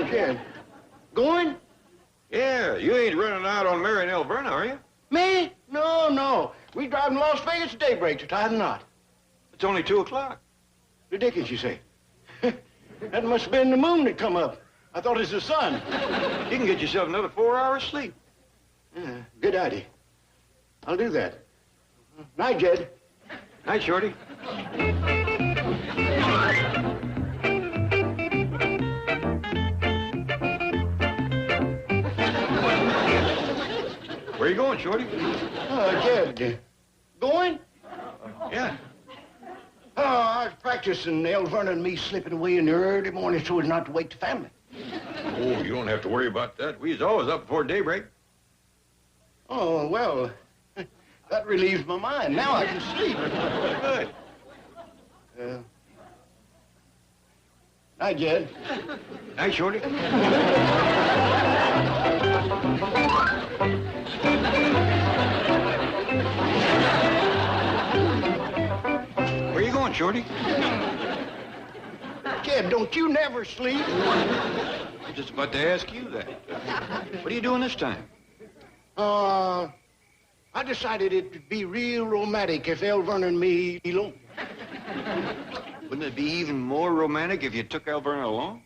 Jed. Going? Yeah, you ain't running out on marrying Alverna, are you? Me? No. We driving to Las Vegas at daybreak to tie the knot. It's only 2 o'clock. Ridiculous, you say? That must have been the moon that come up. I thought it was the sun. You can get yourself another 4 hours sleep. Yeah, good idea. I'll do that. Night, Jed. Night, Shorty. Where you going, Shorty? Jed. Going? Yeah. Oh, I was practicing Alverna and me slipping away in the early morning so as not to wake the family. Oh, you don't have to worry about that. We was always up before daybreak. Oh, well, that relieves my mind. Now I can sleep. Good. Night, Jed. Night, Shorty. Where you going, Shorty? Jed, don't you never sleep? I'm just about to ask you that. What are you doing this time? I decided it'd be real romantic if Alverna and me eloped. Wouldn't it be even more romantic if you took Alverna along?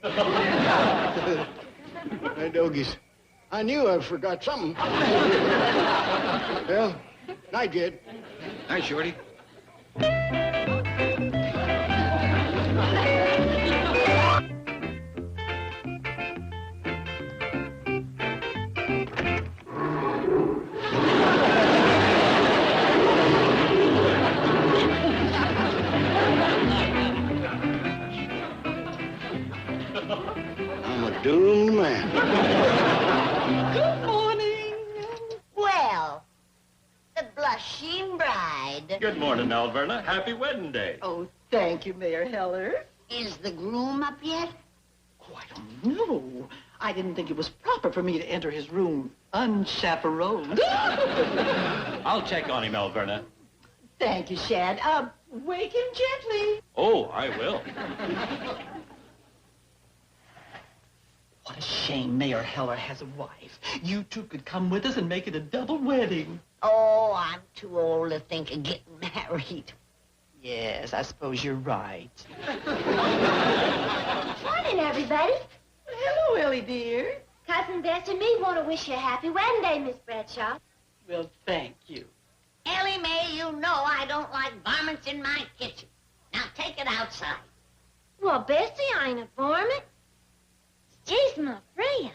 Hey, Dogies, I knew I forgot something. Well, night, Jed. Night, Shorty. I'm a doomed man. Good morning. Well, the blushing bride. Good morning, Alverna. Happy wedding day. Oh, thank you, Mayor Heller. Is the groom up yet? Oh, I don't know. I didn't think it was proper for me to enter his room unchaperoned. I'll check on him, Alverna. Thank you, Shad. Wake him gently. Oh, I will. What a shame Mayor Heller has a wife. You two could come with us and make it a double wedding. Oh, I'm too old to think of getting married. Yes, I suppose you're right. Morning, everybody. Hello, Ellie, dear. Cousin Bess and me want to wish you a happy wedding day, Miss Bradshaw. Well, thank you. Ellie Mae, you know I don't like varmints in my kitchen. Now take it outside. Well, Bessie, I ain't a varmint. She's my friend.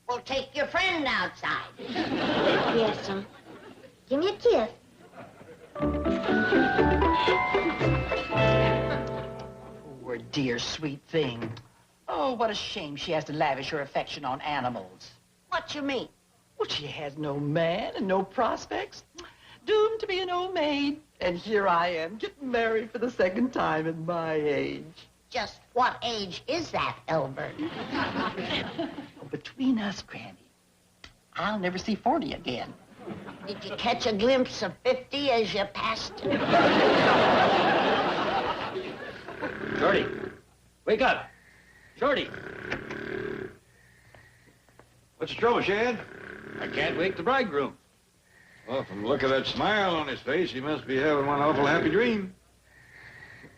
Well, take your friend outside. Yes, sir. Give me a kiss. Poor dear sweet thing. Oh, what a shame she has to lavish her affection on animals. What you mean? Well, she has no man and no prospects. Doomed to be an old maid. And here I am, getting married for the second time at my age. Just what age is that, Elbert? Between us, Granny, I'll never see 40 again. Did you catch a glimpse of 50 as you passed? Shorty, wake up. Shorty. What's the trouble, Shad? I can't wake the bridegroom. Well, from the look of that smile on his face, he must be having one awful happy dream.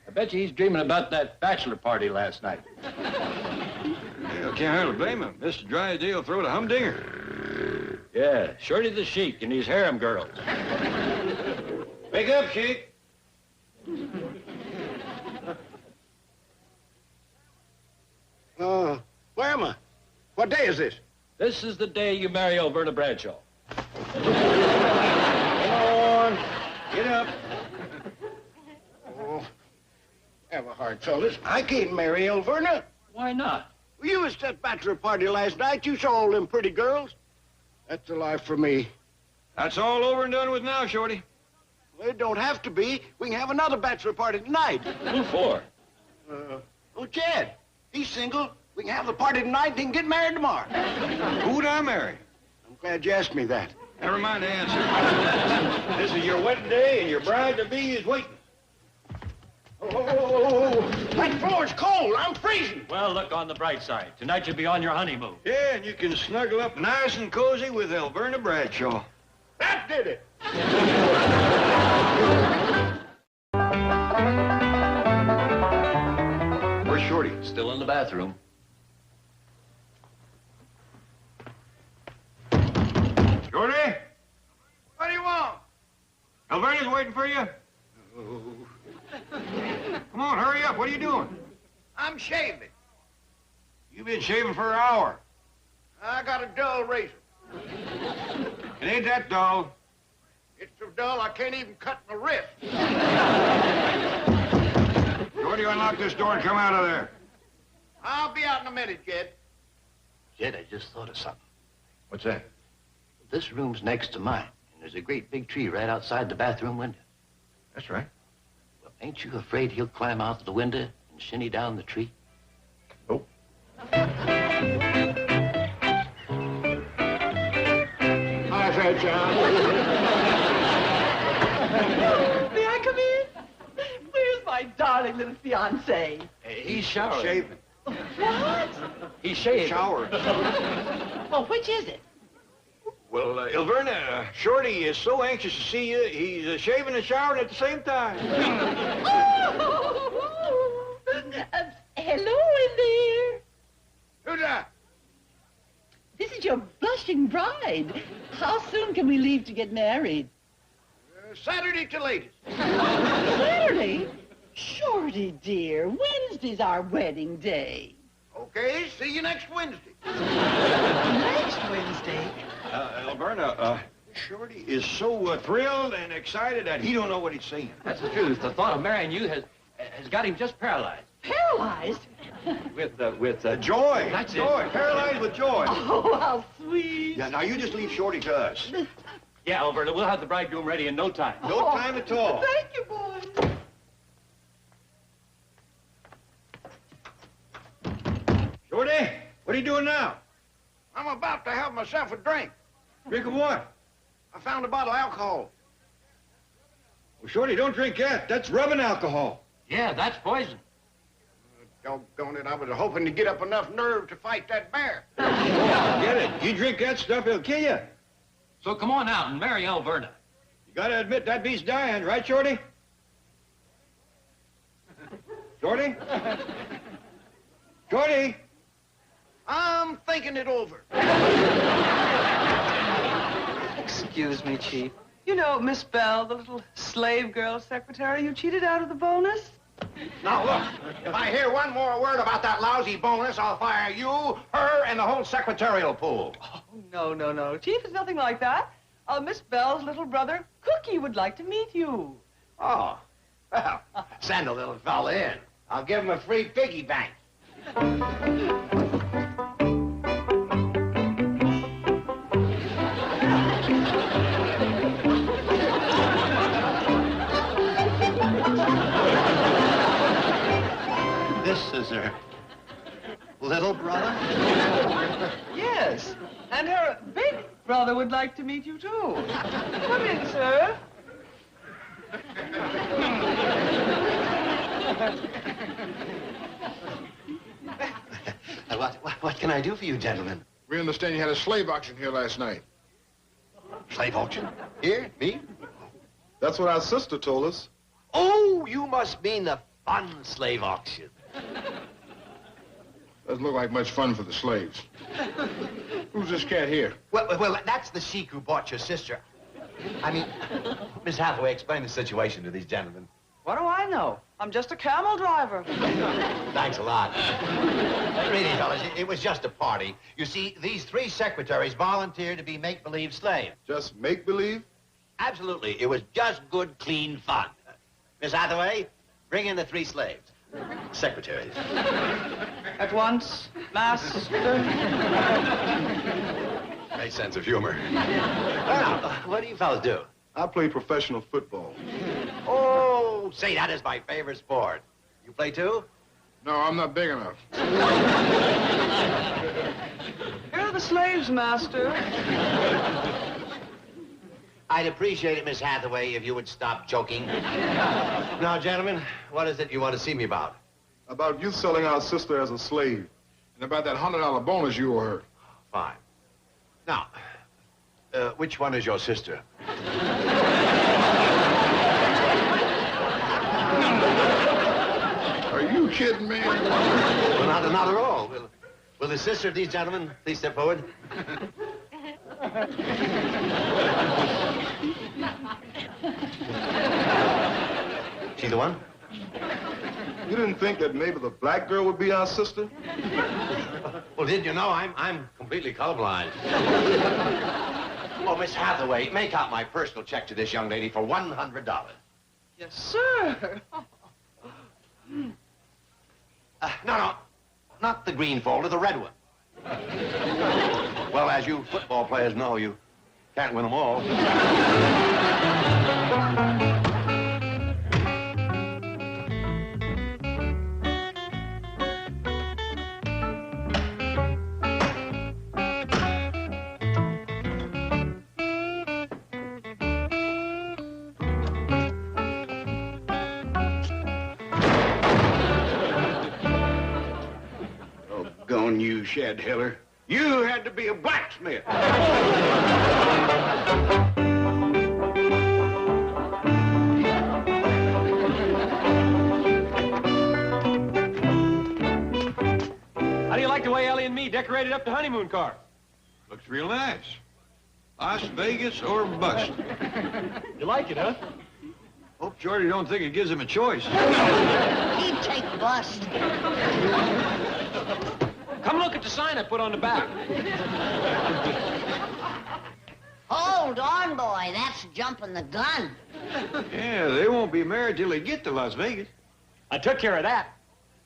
I bet you he's dreaming about that bachelor party last night. Yeah, I can't hardly blame him. Mr. Drysdale throwed a humdinger. Yeah, Shorty the Sheik and these harem girls. Wake up, Sheik. Where am I? What day is this? This is the day you marry Alverna Bradshaw. Come on. Get up. Oh, have a heart, fellas. I can't marry Alverna. Why not? Well, you was at that bachelor party last night. You saw all them pretty girls. That's the life for me. That's all over and done with now, Shorty. Well, it don't have to be. We can have another bachelor party tonight. Who for? Oh, Chad. He's single. We can have the party tonight and he can get married tomorrow. Who'd I marry? I'm glad you asked me that. Never mind the answer. This is your wedding day and your bride-to-be is waiting. Oh, that floor's cold. I'm freezing. Well, look on the bright side. Tonight you'll be on your honeymoon. Yeah, and you can snuggle up nice and cozy with Alverna Bradshaw. That did it. Where's Shorty? Still in the bathroom. Shorty? What do you want? Alverna's waiting for you. Come on, hurry up. What are you doing? I'm shaving. You've been shaving for an hour. I got a dull razor. It ain't that dull. It's so dull I can't even cut my wrist. Shorty, unlock this door and come out of there. I'll be out in a minute, Jed. Jed, I just thought of something. What's that? This room's next to mine, and there's a great big tree right outside the bathroom window. That's right. Well, ain't you afraid he'll climb out the window and shinny down the tree? Nope. Hi, Fairchild. May I come in? Where's my darling little fiancé? He's showering. Shaving. What? He's shaving. Shower. Well, which is it? Well, Alverna, Shorty is so anxious to see you, he's shaving and showering at the same time. Oh! Hello in there. Who's that? This is your blushing bride. How soon can we leave to get married? Saturday till latest. Saturday? Shorty, dear, Wednesday's our wedding day. Okay, see you next Wednesday. Next Wednesday? Alverna, Shorty is so thrilled and excited that he don't know what he's saying. That's the truth. The thought of marrying you has got him just paralyzed. Paralyzed? With Joy. That's it. Joy. Paralyzed with joy. Oh, how sweet. Yeah, now you just leave Shorty to us. Yeah, Alverna, we'll have the bridegroom ready in no time. No time at all. Thank you, boys. Shorty, what are you doing now? I'm about to have myself a drink. Drink of what? I found a bottle of alcohol. Well, Shorty, don't drink that. That's rubbing alcohol. Yeah, that's poison. Doggone it, I was hoping to get up enough nerve to fight that bear. Get it. You drink that stuff, it'll kill you. So come on out and marry Alverna. You gotta admit that beast's dying, right, Shorty? Shorty? Shorty? I'm thinking it over. Excuse me, Chief. You know Miss Bell, the little slave girl secretary you cheated out of the bonus? Now, look, if I hear one more word about that lousy bonus, I'll fire you, her, and the whole secretarial pool. Oh, no. Chief, it's nothing like that. Miss Bell's little brother, Cookie, would like to meet you. Oh, well, send the little fella in. I'll give him a free piggy bank. This is her little brother? Yes, and her big brother would like to meet you, too. Come in, sir. What can I do for you, gentlemen? We understand you had a slave auction here last night. Slave auction? Here? Me? That's what our sister told us. Oh, you must mean the fun slave auction. Doesn't look like much fun for the slaves. Who's this cat here? Well, that's the sheik who bought your sister. I mean, Miss Hathaway, explain the situation to these gentlemen. What do I know? I'm just a camel driver. Thanks a lot. Really, fellas, it was just a party. You see, these three secretaries volunteered to be make-believe slaves. Just make-believe? Absolutely. It was just good, clean fun. Miss Hathaway, bring in the three slaves. Secretaries. At once, master. Great sense of humor. Now, what do you fellas do? I play professional football. Oh, say, that is my favorite sport. You play too? No, I'm not big enough. Here are the slaves, master. I'd appreciate it, Miss Hathaway, if you would stop joking. Now, gentlemen, what is it you want to see me about? About you selling our sister as a slave. And about that $100 bonus you owe her. Fine. Now, which one is your sister? Are you kidding me? Well, not at all. Will the sister of these gentlemen please step forward? She the one? You didn't think that maybe the black girl would be our sister? Well, didn't you know I'm completely colorblind? Oh, Miss Hathaway, make out my personal check to this young lady for $100. Yes, sir. No, not the green folder, the red one. Well, as you football players know, you can't win them all. Doggone you, Shad Hiller. You had to be a blacksmith. How do you like the way Ellie and me decorated up the honeymoon car? Looks real nice. Las Vegas or bust. You like it, huh? Hope Shorty don't think it gives him a choice. He'd take bust. Come look at the sign I put on the back. Hold on, boy. That's jumping the gun. Yeah, they won't be married till they get to Las Vegas. I took care of that.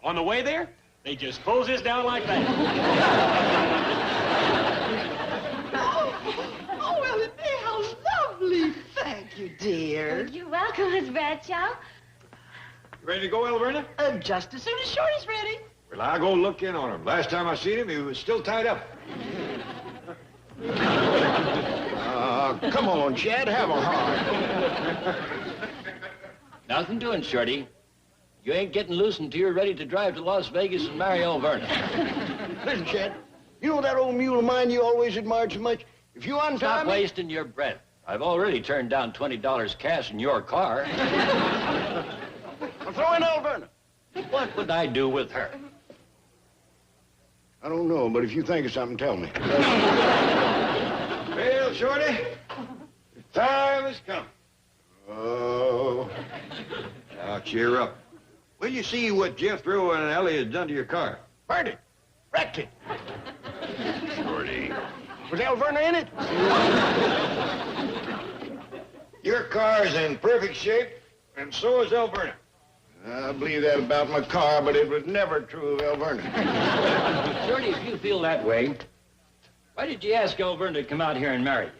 On the way there, they just close this down like that. Oh, Ellen May, how lovely. Thank you, dear. You're welcome, Miss Bradshaw. You ready to go, Alverna? Just as soon as Shorty's ready. Well, I'll go look in on him. Last time I seen him, he was still tied up. Come on, Chad, have a heart. Nothing doing, Shorty. You ain't getting loose until you're ready to drive to Las Vegas and marry Alverna. Listen, Chad, you know that old mule of mine you always admired so much? If you untie Stop me... wasting your breath. I've already turned down $20 cash in your car. I'll throw in Alverna. What would I do with her? I don't know, but if you think of something, tell me. Well, Shorty, the time has come. Oh. Now, cheer up. Will you see what Jethro and Ellie has done to your car? Burned it. Wrecked it. Shorty. Was Alverna in it? Your car's in perfect shape, and so is Alverna. I believe that about my car, but it was never true of Alverna. Shorty, if you feel that way, why did you ask Alverna to come out here and marry you?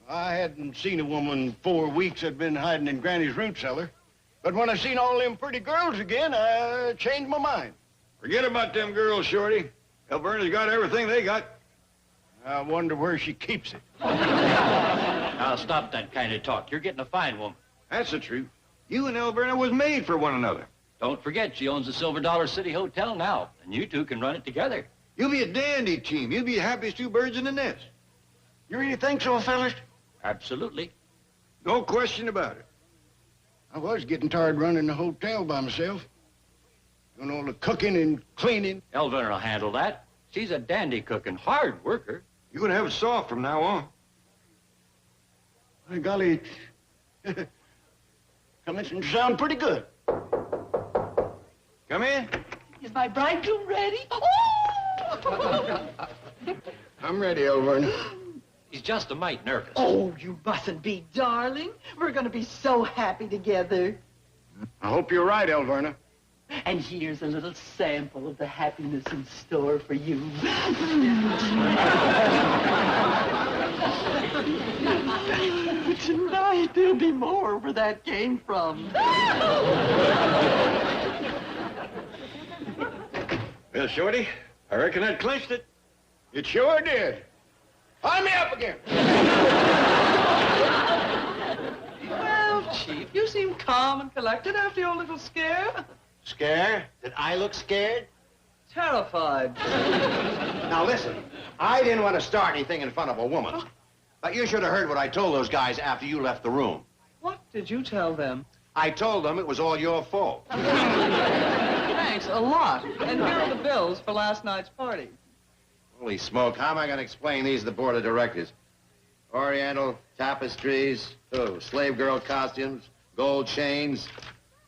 I hadn't seen a woman in 4 weeks that'd been hiding in Granny's root cellar. But when I seen all them pretty girls again, I changed my mind. Forget about them girls, Shorty. Alverna's got everything they got. I wonder where she keeps it. Now, stop that kind of talk. You're getting a fine woman. That's the truth. You and Alverna was made for one another. Don't forget, she owns the Silver Dollar City Hotel now, and you two can run it together. You'll be a dandy team. You'll be the happiest two birds in the nest. You really think so, fellas? Absolutely. No question about it. I was getting tired running the hotel by myself. Doing all the cooking and cleaning. Alverna will handle that. She's a dandy cook and hard worker. You're going to have it soft from now on. By golly, coming to sound pretty good. Come in. Is my bridegroom ready? Oh! I'm ready, Alverna. He's just a mite nervous. Oh, you mustn't be, darling. We're going to be so happy together. I hope you're right, Alverna. And here's a little sample of the happiness in store for you. Tonight, there'll be more where that came from. Well, Shorty, I reckon that clinched it. It sure did. Tie me up again. Chief. You seem calm and collected after your little scare. Scare? Did I look scared? Terrified. Now listen, I didn't want to start anything in front of a woman. But you should have heard what I told those guys after you left the room. What did you tell them? I told them it was all your fault. Thanks a lot. And here are the bills for last night's party. Holy smoke, how am I going to explain these to the board of directors? Oriental tapestries, slave girl costumes, gold chains.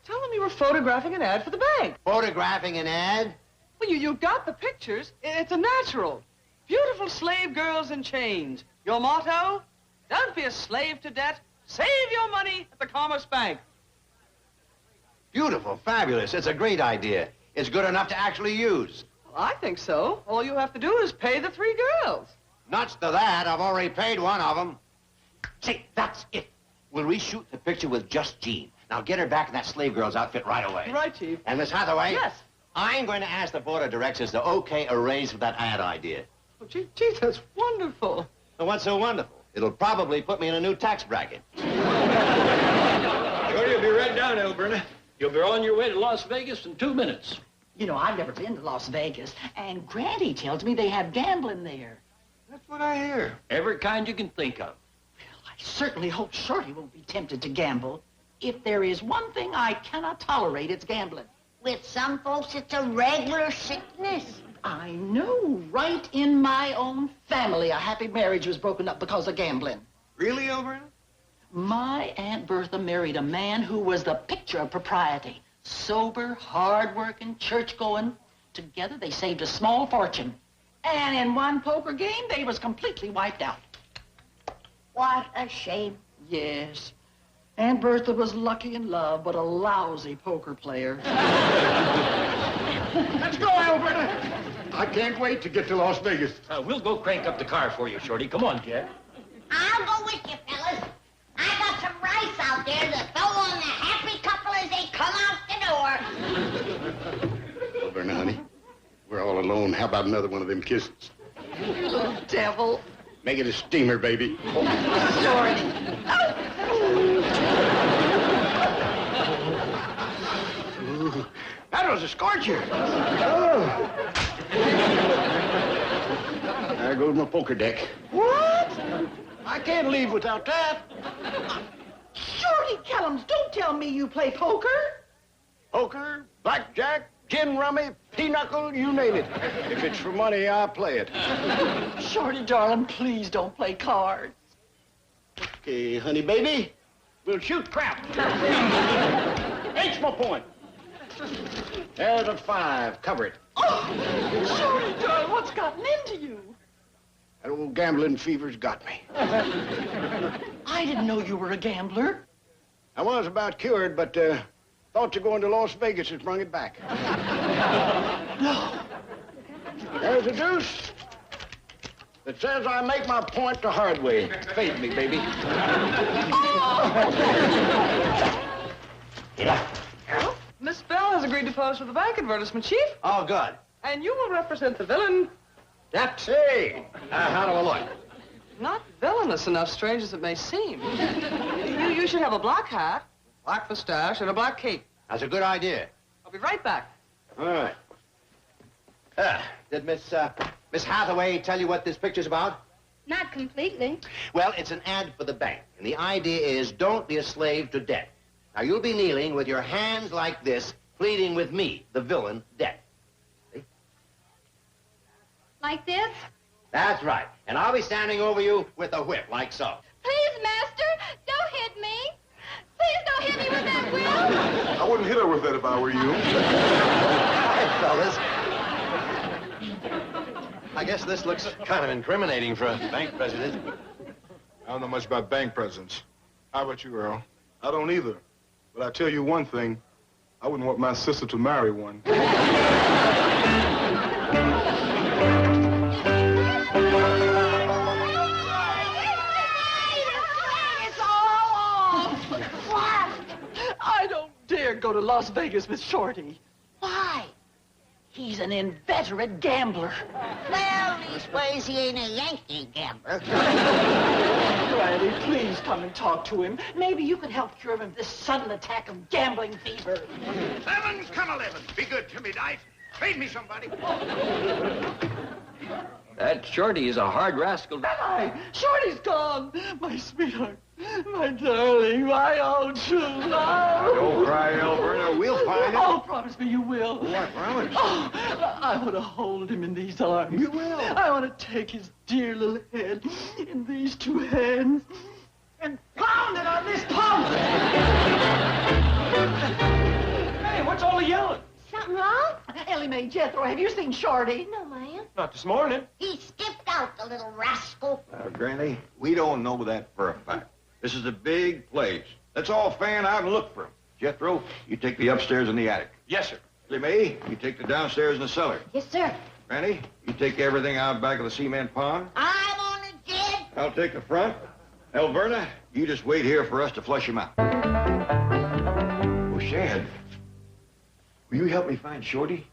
Tell them you were photographing an ad for the bank. Photographing an ad? Well, you got the pictures. It's a natural. Beautiful slave girls in chains. Your motto? Don't be a slave to debt. Save your money at the Commerce Bank. Beautiful, fabulous. It's a great idea. It's good enough to actually use. Well, I think so. All you have to do is pay the 3 girls. Nuts to that. I've already paid one of them. Say, that's it. We'll reshoot the picture with just Jean. Now get her back in that slave girl's outfit right away. Right, Chief. And Miss Hathaway? Yes. I'm going to ask the board of directors to okay a raise for that ad idea. Oh, gee, that's wonderful. And what's so wonderful? It'll probably put me in a new tax bracket. Sure, you'll be right down, Elburn. You'll be on your way to Las Vegas in 2 minutes. You know, I've never been to Las Vegas, and Granny tells me they have gambling there. That's what I hear. Every kind you can think of. I certainly hope Shorty won't be tempted to gamble. If there is one thing I cannot tolerate, it's gambling. With some folks, it's a regular sickness. I know. Right in my own family, a happy marriage was broken up because of gambling. Really, Elburn? My Aunt Bertha married a man who was the picture of propriety. Sober, hard-working, church-going. Together, they saved a small fortune. And in one poker game, they was completely wiped out. What a shame. Yes. Aunt Bertha was lucky in love, but a lousy poker player. Let's go, Alberta. I can't wait to get to Las Vegas. We'll go crank up the car for you, Shorty. Come on, Jack. I'll go with you, fellas. I got some rice out there to throw on the happy couple as they come out the door. Alberta, honey, we're all alone. How about another one of them kisses? You little devil. Make it a steamer, baby. Shorty. Ooh, That was a scorcher. there goes my poker deck. What? I can't leave without that. Shorty Kellums, don't tell me you play poker. Poker, blackjack, gin rummy, pinochle, you name it. If it's for money, I play it. Shorty, darling, please don't play cards. Okay, honey, baby, we'll shoot crap. Eight's my point. There's a 5. Cover it. Oh, Shorty, darling, what's gotten into you? That old gambling fever's got me. I didn't know you were a gambler. I was about cured, but thoughts of going to Las Vegas has brought it back. No. There's a deuce that says I make my point the hard way. Fade me, baby. Miss Bell has agreed to pose for the bank advertisement, Chief. Oh, good. And you will represent the villain. That's it. How do I look? Not villainous enough, strange as it may seem. You should have a black hat, black mustache, and a black cape. That's a good idea. I'll be right back. All right. Did Miss Hathaway tell you what this picture's about? Not completely. Well, it's an ad for the bank. And the idea is don't be a slave to debt. Now, you'll be kneeling with your hands like this, pleading with me, the villain, debt. See? Like this? That's right. And I'll be standing over you with a whip, like so. Please, master, don't hit me. Please don't hit me with that whip. I wouldn't hit her with that if I were you. All right, fellas. I guess this looks kind of incriminating for a bank president. I don't know much about bank presidents. How about you, Earl? I don't either. But I tell you one thing, I wouldn't want my sister to marry one. It's all off. What? I don't dare go to Las Vegas with Shorty. Why? He's an inveterate gambler. Well, leastways, he ain't a Yankee gambler. Riley, please come and talk to him. Maybe you could help cure him of this sudden attack of gambling fever. 7, come 11. Be good to me, Dice. Trade me somebody. That Shorty is a hard rascal. Shorty's gone. My sweetheart, my darling, my old true love. Don't cry, Alberta. We'll find Oh, it. promise me you will. What promise? Oh, I want to hold him in these arms. You will. I want to take his dear little head in these 2 hands and pound it on this pump. Hey, what's all the yelling? Something wrong? Ellie Mae, Jethro, have you seen Shorty? No, ma'am. Not this morning. He skipped out, the little rascal. Granny, we don't know that for a fact. This is a big place. Let's all fan out and look for him. Jethro, you take the upstairs and the attic. Yes, sir. Ellie Mae, you take the downstairs and the cellar. Yes, sir. Granny, you take everything out back of the cement pond. I'm on it, Jed. I'll take the front. Alberta, you just wait here for us to flush him out. Oh, Shad, will you help me find Shorty?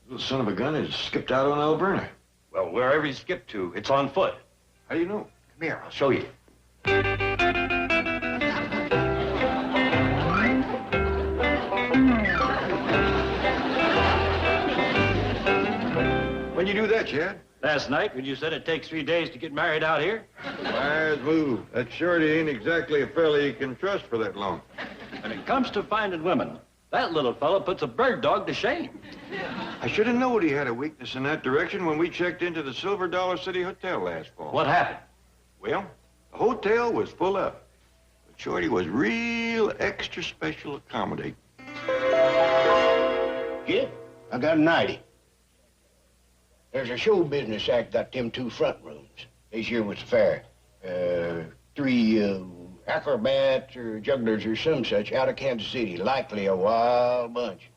Little son of a gun has skipped out on Alberta. Well, wherever he skipped to, it's on foot. How do you know? Come here, I'll show you. When'd you do that, Chad? Last night, when you said it takes 3 days to get married out here. Wise move. That Shorty ain't exactly a fella you can trust for that long. When it comes to finding women, that little fella puts a bird dog to shame. I should have known he had a weakness in that direction when we checked into the Silver Dollar City Hotel last fall. What happened? Well, the hotel was full up. But Shorty was real extra special accommodating. Kid, I got an idea. There's a show business act got them 2 front rooms. This year was the fair. 3 acrobats or jugglers or some such out of Kansas City. Likely a wild bunch.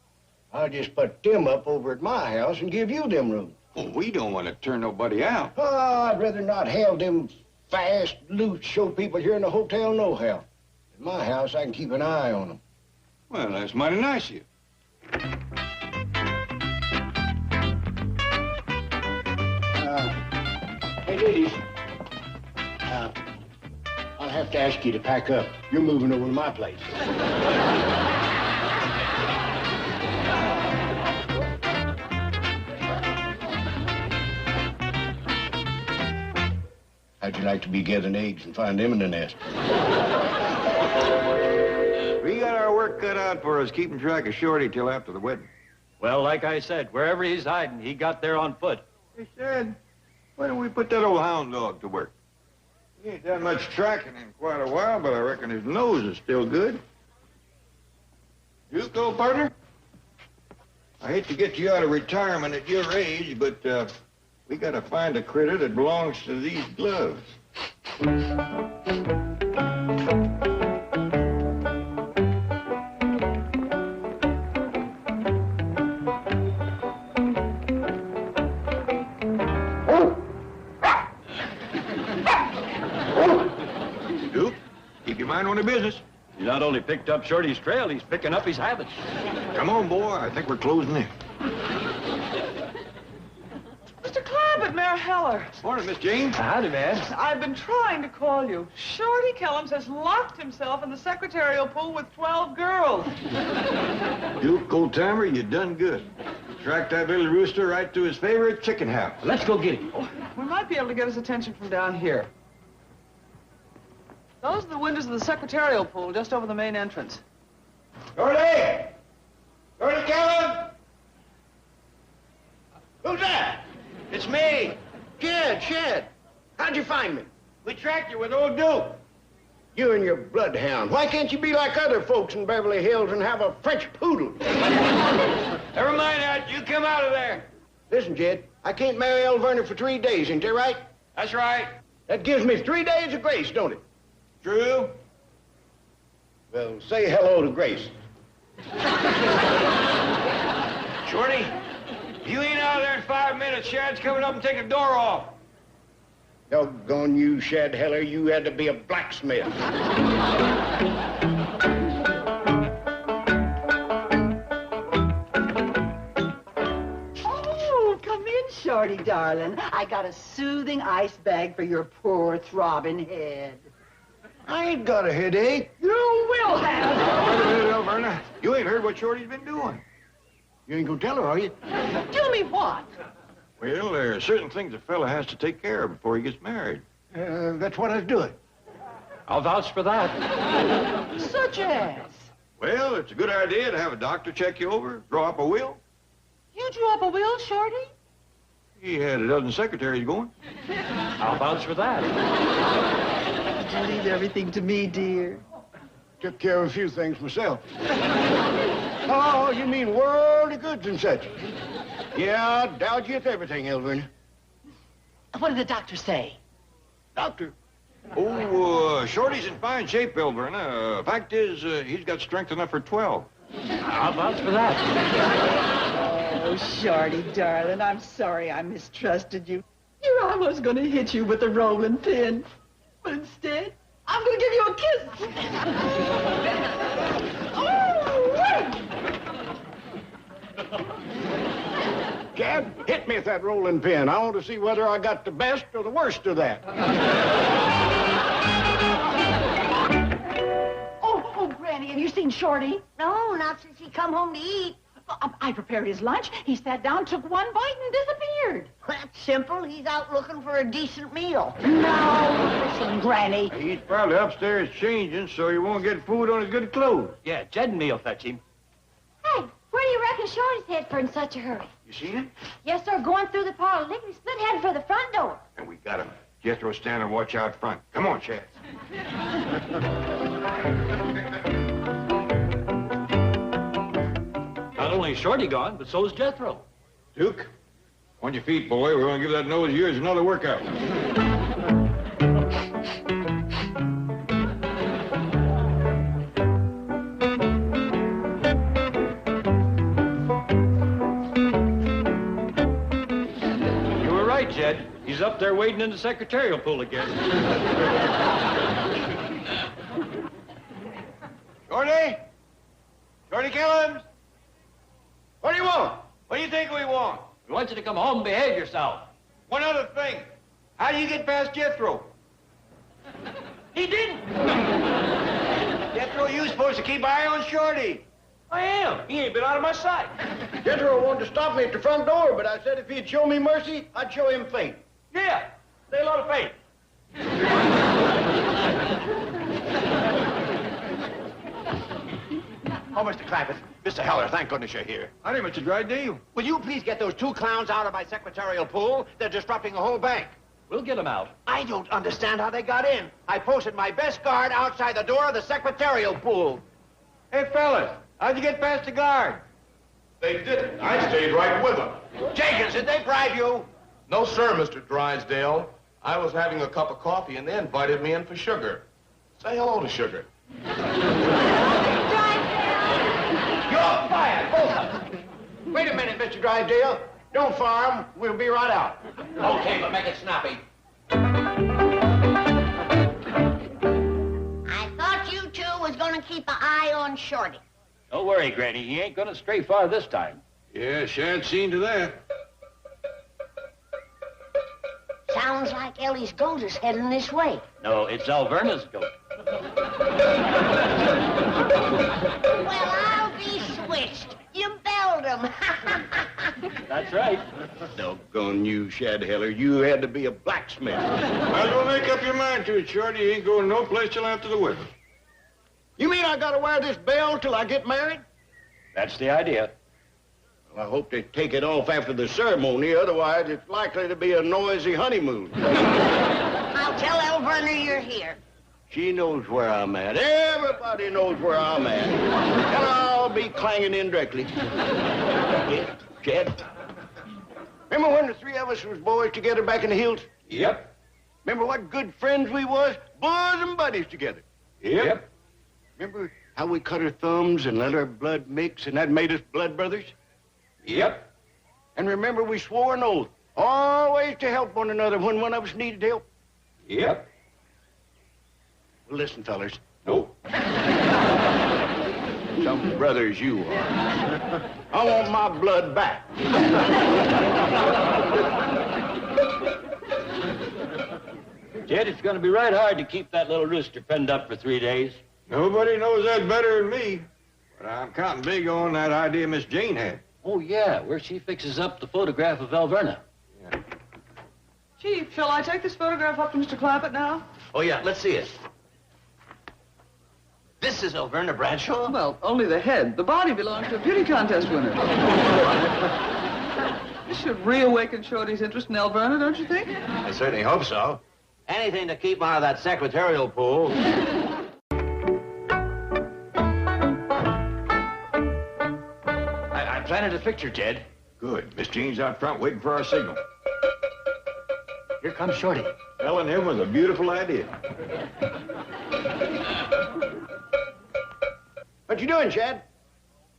I'll just put them up over at my house and give you them rooms. Well, we don't want to turn nobody out. Oh, I'd rather not have them fast, loose show people here in the hotel nohow. At my house, I can keep an eye on them. Well, that's mighty nice of you. Hey, ladies. I'll have to ask you to pack up. You're moving over to my place. How'd you like to be gathering eggs and find them in the nest? We got our work cut out for us keeping track of Shorty till after the wedding. Well, like I said, wherever he's hiding, he got there on foot. Hey, Shad, why don't we put that old hound dog to work? He ain't done much tracking in quite a while, but I reckon his nose is still good. You go, partner? I hate to get you out of retirement at your age, but we gotta find a critter that belongs to these gloves. Duke, keep your mind on the business. He not only picked up Shorty's trail, he's picking up his habits. Come on, boy. I think we're closing in. Mr. Clampett, Mayor Heller. Morning, Miss Jane. Howdy, man. I've been trying to call you. Shorty Kellums has locked himself in the secretarial pool with 12 girls. Duke, old timer, you done good. Tracked that little rooster right to his favorite chicken house. Let's go get him. We might be able to get his attention from down here. Those are the windows of the secretarial pool just over the main entrance. Shorty! Shorty Kellum! Who's that? It's me. Shed. How'd you find me? We tracked you with old Duke. You and your bloodhound. Why can't you be like other folks in Beverly Hills and have a French poodle? Never mind that. You come out of there. Listen, Jed, I can't marry El Verner for 3 days, ain't that right? That's right. That gives me 3 days of grace, don't it? True. Well, say hello to Grace. Shorty, if you ain't out of there in 5 minutes, Shad's coming up and taking the door off. Doggone you, Shad Heller, you had to be a blacksmith. Shorty, darling, I got a soothing ice bag for your poor throbbing head. I ain't got a headache. You will have. Wait a minute, Alverna. You ain't heard what Shorty's been doing. You ain't gonna tell her, are you? Do me what? Well, there are certain things a fella has to take care of before he gets married. That's what I was doing. I'll vouch for that. Such as? Well, it's a good idea to have a doctor check you over, draw up a will. You drew up a will, Shorty? He had a dozen secretaries going. I'll vouch for that. Leave everything to me, dear. Took care of a few things myself. Oh, you mean worldly goods and such? Yeah, I'll get everything, Elvin. What did the doctor say? Doctor? Oh, Shorty's in fine shape, Alverna. Fact is, he's got strength enough for 12. I'll vouch for that. Oh, Shorty, darling, I'm sorry I mistrusted you. Here I was going to hit you with a rolling pin. But instead, I'm going to give you a kiss. Chad, hit me with that rolling pin. I want to see whether I got the best or the worst of that. Oh, Granny, have you seen Shorty? No, not since he come home to eat. I prepared his lunch. He sat down, took one bite, and disappeared. That's simple. He's out looking for a decent meal. No, listen, Granny. He's probably upstairs changing so he won't get food on his good clothes. Yeah, Jed and me'll fetch him. Hey, where do you reckon Shorty's head for in such a hurry? You seen him? Yes, sir, going through the parlor, lickety split headed for the front door. And we got him. Jethro, stand and watch out front. Come on, Chad. Not only is Shorty gone, but so's Jethro. Duke, on your feet, boy. We're going to give that nose of yours another workout. You were right, Jed. He's up there wading in the secretarial pool again. Shorty? Shorty Killens? What do you want? What do you think we want? We want you to come home and behave yourself. One other thing. How do you get past Jethro? He didn't. Jethro, you supposed to keep eye on Shorty. I am. He ain't been out of my sight. Jethro wanted to stop me at the front door, but I said if he'd show me mercy, I'd show him faith. Yeah. Say a lot of faith. Oh, Mr. Clampett, Mr. Heller, thank goodness you're here. Honey, Mr. Drydale. Will you please get those two clowns out of my secretarial pool? They're disrupting the whole bank. We'll get him out. I don't understand how they got in. I posted my best guard outside the door of the secretarial pool. Hey, fellas, how'd you get past the guard? They didn't. I stayed right with them. Jenkins, did they bribe you? No, sir, Mr. Drysdale. I was having a cup of coffee and they invited me in for sugar. Say hello to Sugar. You're fired, both of them. Wait a minute, Mr. Drysdale. Don't fire them. We'll be right out. Okay, but make it snappy. I thought you two was gonna keep an eye on Shorty. Don't worry, Granny. He ain't gonna stray far this time. Yeah, Shad seen to that. Sounds like Ellie's goat is heading this way. No, it's Alverna's goat. Well, I'll be switched. You belled him. That's right. Doggone you, Shad Heller. You had to be a blacksmith. Well, don't make up your mind to it, Shorty. You ain't going no place till after the wedding. You mean I gotta wear this bell till I get married? That's the idea. Well, I hope they take it off after the ceremony. Otherwise, it's likely to be a noisy honeymoon. I'll tell Elverna you're here. She knows where I'm at. Everybody knows where I'm at. And I'll be clanging in directly. Yeah, Chad? Remember when the three of us was boys together back in the hills? Yep. Remember what good friends we was? Bosom buddies together. Yep. Remember how we cut our thumbs and let our blood mix and that made us blood brothers? Yep. And remember we swore an oath always to help one another when one of us needed help? Yep. Well, listen, fellas. Nope. Some brothers you are. I want my blood back. Jed, it's going to be right hard to keep that little rooster penned up for 3 days. Nobody knows that better than me. But I'm counting big on that idea Miss Jane had. Oh, yeah, where she fixes up the photograph of Alverna. Yeah. Chief, shall I take this photograph up to Mr. Clampett now? Oh, yeah, let's see it. This is Alverna Bradshaw? Well, only the head. The body belongs to a beauty contest winner. This should reawaken Shorty's interest in Alverna, don't you think? I certainly hope so. Anything to keep him out of that secretarial pool. I planted a picture, Jed. Good. Miss Jane's out front waiting for our signal. Here comes Shorty. Telling him was a beautiful idea. What you doing, Chad?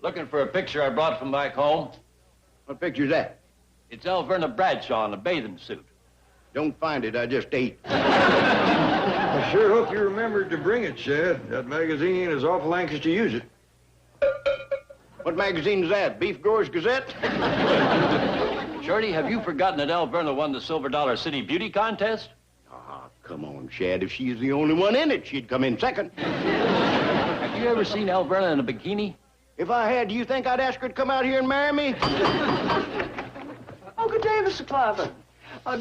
Looking for a picture I brought from back home. What picture's that? It's Alverna Bradshaw in a bathing suit. Don't find it, I just ate. I sure hope you remembered to bring it, Chad. That magazine is awful anxious to use it. What magazine's that? Beef Growers Gazette? Shorty, have you forgotten that Alverna won the Silver Dollar City Beauty Contest? Ah, come on, Chad. If she's the only one in it, she'd come in second. Have you ever seen Alverna in a bikini? If I had, do you think I'd ask her to come out here and marry me? Oh, good day, Mr. Clampett.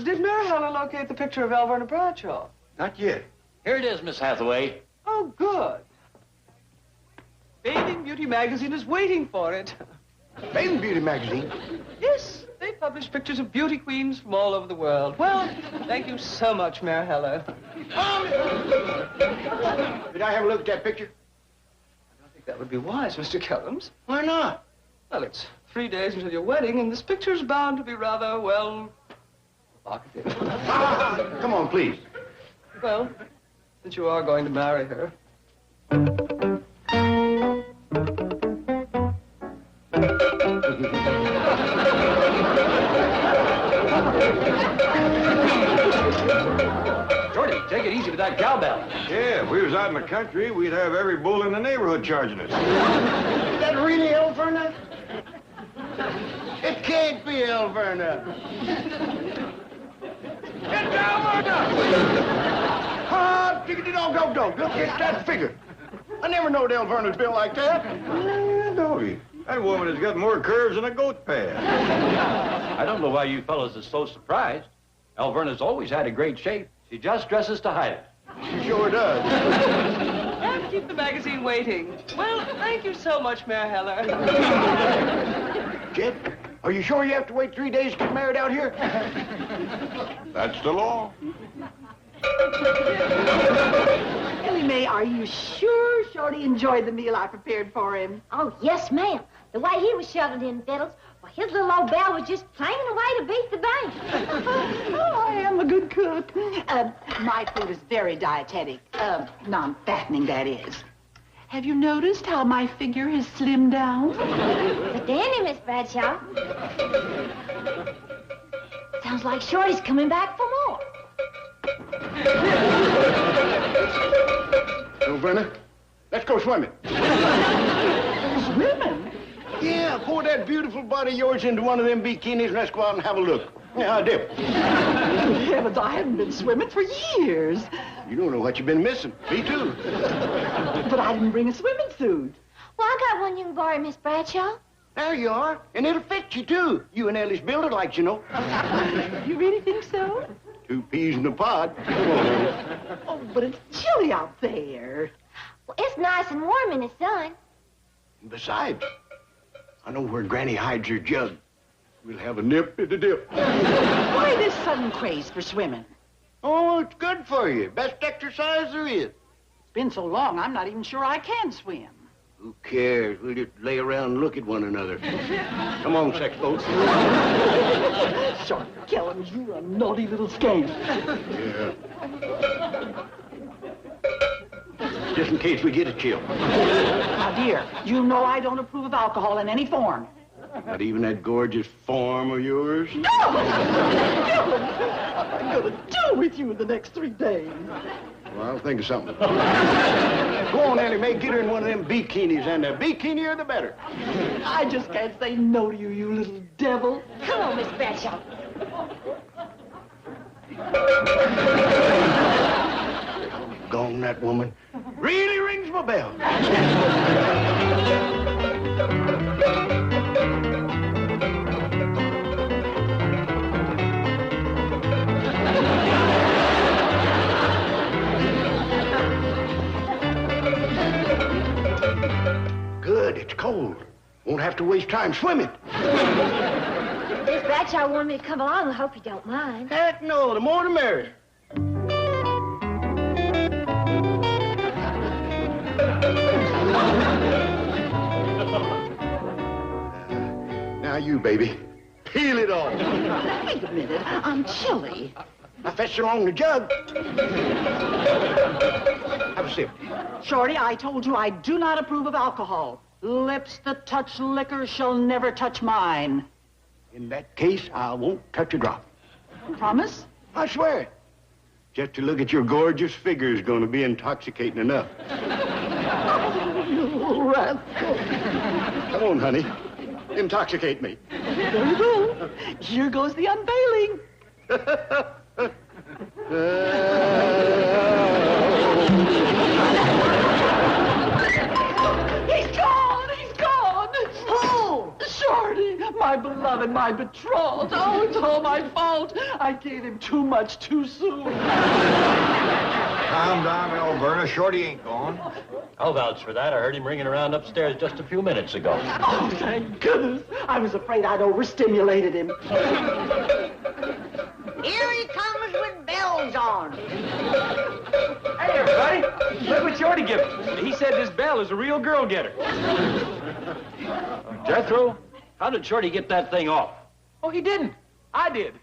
Did Mary Helen locate the picture of Alverna Bradshaw? Not yet. Here it is, Miss Hathaway. Oh, good. Bathing Beauty magazine is waiting for it. Bathing Beauty magazine? Yes, they publish pictures of beauty queens from all over the world. Well, thank you so much, Mary Helen. Did I have a look at that picture? I don't think that would be wise, Mr. Kellums. Why not? Well, it's 3 days until your wedding, and this picture's bound to be rather, well, provocative. Come on, please. Well, since you are going to marry her. Shorty, take it easy with that cowbell. Yeah, if we was out in the country, we'd have every bull in the neighborhood charging us. Is that really Alverna? It can't be Alverna. It's Alverna! Ah, diggity dog. Look at that figure. I never knowed Alverna's built like that. Doggy, that woman has got more curves than a goat pad. I don't know why you fellas are so surprised. Alverna's always had a great shape. She just dresses to hide it. She sure does. And keep the magazine waiting. Well, thank you so much, Mary Helen. Jed, are you sure you have to wait 3 days to get married out here? That's the law. Ellie Mae, are you sure Shorty enjoyed the meal I prepared for him? Oh, yes, ma'am. The way he was shoveling in fiddles, well, his little old bell was just clanging away to beat the bank. Oh, I am a good cook. My food is very dietetic. Non-fattening, that is. Have you noticed how my figure has slimmed down? The dandy, Miss Bradshaw. Sounds like Shorty's coming back for more. Alverna, let's go swimming. Swimming? Yeah, pour that beautiful body of yours into one of them bikinis and let's go out and have a look. Yeah, I do. Good heavens, I haven't been swimming for years. You don't know what you've been missing. Me too. But I didn't bring a swimming suit. Well, I got one you can borrow, Miss Bradshaw. There you are. And it'll fit you, too. You and Ellie's builder likes, you know. You really think so? 2 peas in a pod. Come on, Ellie. Oh, but it's chilly out there. Well, it's nice and warm in the sun. And besides, I know where Granny hides her jug. We'll have a nip in the dip. Why this sudden craze for swimming? Oh, it's good for you. Best exercise there is. It's been so long, I'm not even sure I can swim. Who cares? We'll just lay around and look at one another. Come on, sex boat. Short Kellums, you're a naughty little scamp. Yeah. Just in case we get a chill. Now, dear, you know I don't approve of alcohol in any form. Not even that gorgeous form of yours? No! Kellums, what am I going to do with you in the next 3 days? Well, I'll think of something. Go on, Ellie Mae, get her in one of them bikinis, and the bikinier the better. I just can't say no to you, you little devil. Come on, Miss Bradshaw. Gone, that woman. Really rings my bell. Good, it's cold. Won't have to waste time swimming. Miss Bradshaw wanted me to come along. I hope you don't mind. Heck no, the more the merrier. Now you, baby. Peel it off. Wait a minute, I'm chilly. I fetched along the jug. Have a sip. Shorty, I told you I do not approve of alcohol. Lips that touch liquor shall never touch mine. In that case, I won't touch a drop. Promise? I swear it. Just to look at your gorgeous figure is going to be intoxicating enough. You rascal. Come on, honey. Intoxicate me. There you go. Here goes the unveiling. He's gone! He's gone! Who? Shorty, my beloved, my betrothed. Oh, it's all my fault. I gave him too much too soon. Calm down, Alverna. Shorty ain't gone. I'll vouch for that. I heard him ringing around upstairs just a few minutes ago. Oh, thank goodness. I was afraid I'd overstimulated him. Here he comes with bells on. Hey, everybody. Look what Shorty gave us. He said this Belle is a real girl-getter. Jethro, how did Shorty get that thing off? Oh, he didn't. I did.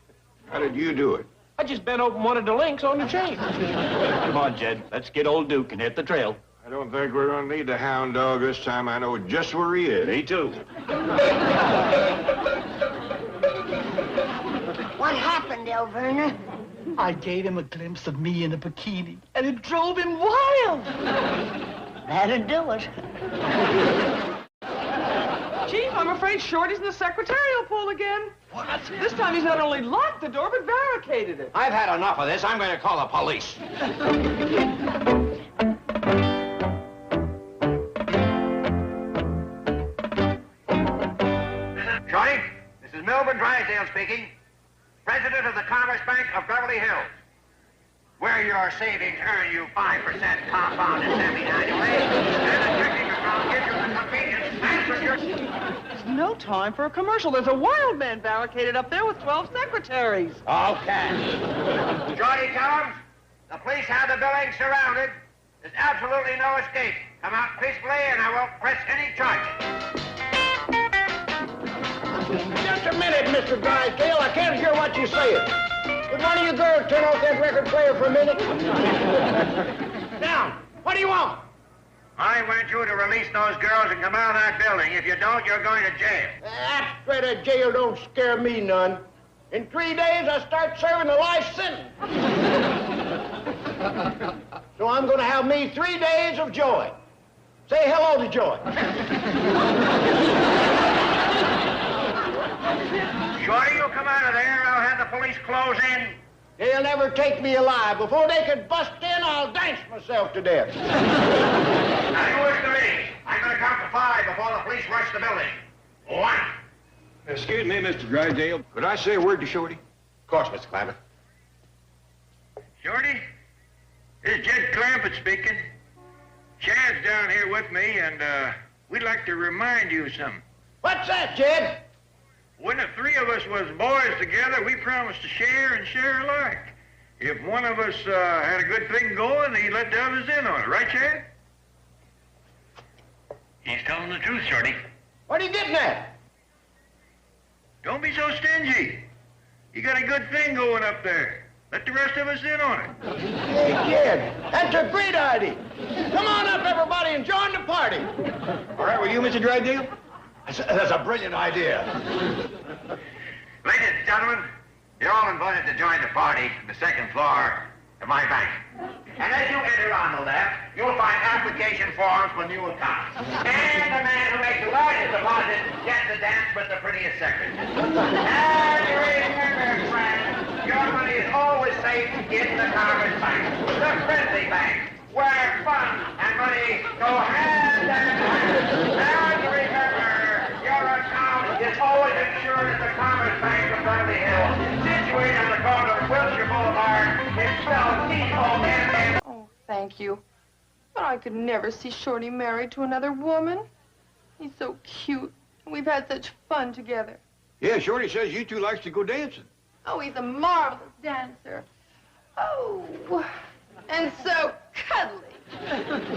How did you do it? I just bent open one of the links on the chain. Come on, Jed. Let's get old Duke and hit the trail. I don't think we're going to need the hound dog this time. I know just where he is. Me too. What happened, Alverna? I gave him a glimpse of me in a bikini, and it drove him wild. That'll do it. Chief, I'm afraid Shorty's in the secretarial pool again. What? This time he's not only locked the door, but barricaded it. I've had enough of this. I'm going to call the police. Shorty, this is Melvin Drysdale speaking, president of the Commerce Bank of Beverly Hills. Where your savings earn you 5% compounded semi-annually, and the checking account gives you the convenience and security. There's no time for a commercial. There's a wild man barricaded up there with 12 secretaries. Okay. Shorty, tell them the police have the building surrounded. There's absolutely no escape. Come out peacefully, and I won't press any charges. Just a minute, Mr. Drysdale. I can't hear what you're saying. Would one of you girls turn off that record player for a minute? Now, what do you want? I want you to release those girls and come out of that building. If you don't, you're going to jail. That threat of jail don't scare me none. In 3 days, I start serving a life sentence. So I'm going to have me 3 days of joy. Say hello to joy. Shorty, you come out of there. I'll have the police close in. They'll never take me alive. Before they can bust in, I'll dance myself to death. Now, you listen to me. I'm going to count to 5 before the police rush the building. 1. Excuse me, Mr. Drysdale. Could I say a word to Shorty? Of course, Mr. Clampett. Shorty, this is Jed Clampett speaking. Chad's down here with me, and we'd like to remind you of something. What's that, Jed? When the 3 of us was boys together, we promised to share and share alike. If one of us had a good thing going, he'd let the others in on it. Right, Chad? He's telling the truth, Shorty. What are you getting at? Don't be so stingy. You got a good thing going up there. Let the rest of us in on it. Hey, Jed, that's a great idea. Come on up, everybody, and join the party. All right with you, Mr. Drysdale? That's a brilliant idea. Ladies and gentlemen, you're all invited to join the party on the 2nd floor of my bank. And as you enter on the left, you'll find application forms for new accounts. And the man who makes the largest deposit gets to dance with the prettiest secretary. And remember, friends, your money is always safe in the Commerce Bank, the friendly bank, where fun and money go hand in hand. And remember, your account is always insured at the Commerce Bank of Beverly Hills, situated on the corner of Wilshire Boulevard. It's spelled T-O-N-N. Oh, thank you. But I could never see Shorty married to another woman. He's so cute, and we've had such fun together. Yeah, Shorty says you two likes to go dancing. Oh, he's a marvelous dancer. Oh, and so cuddly.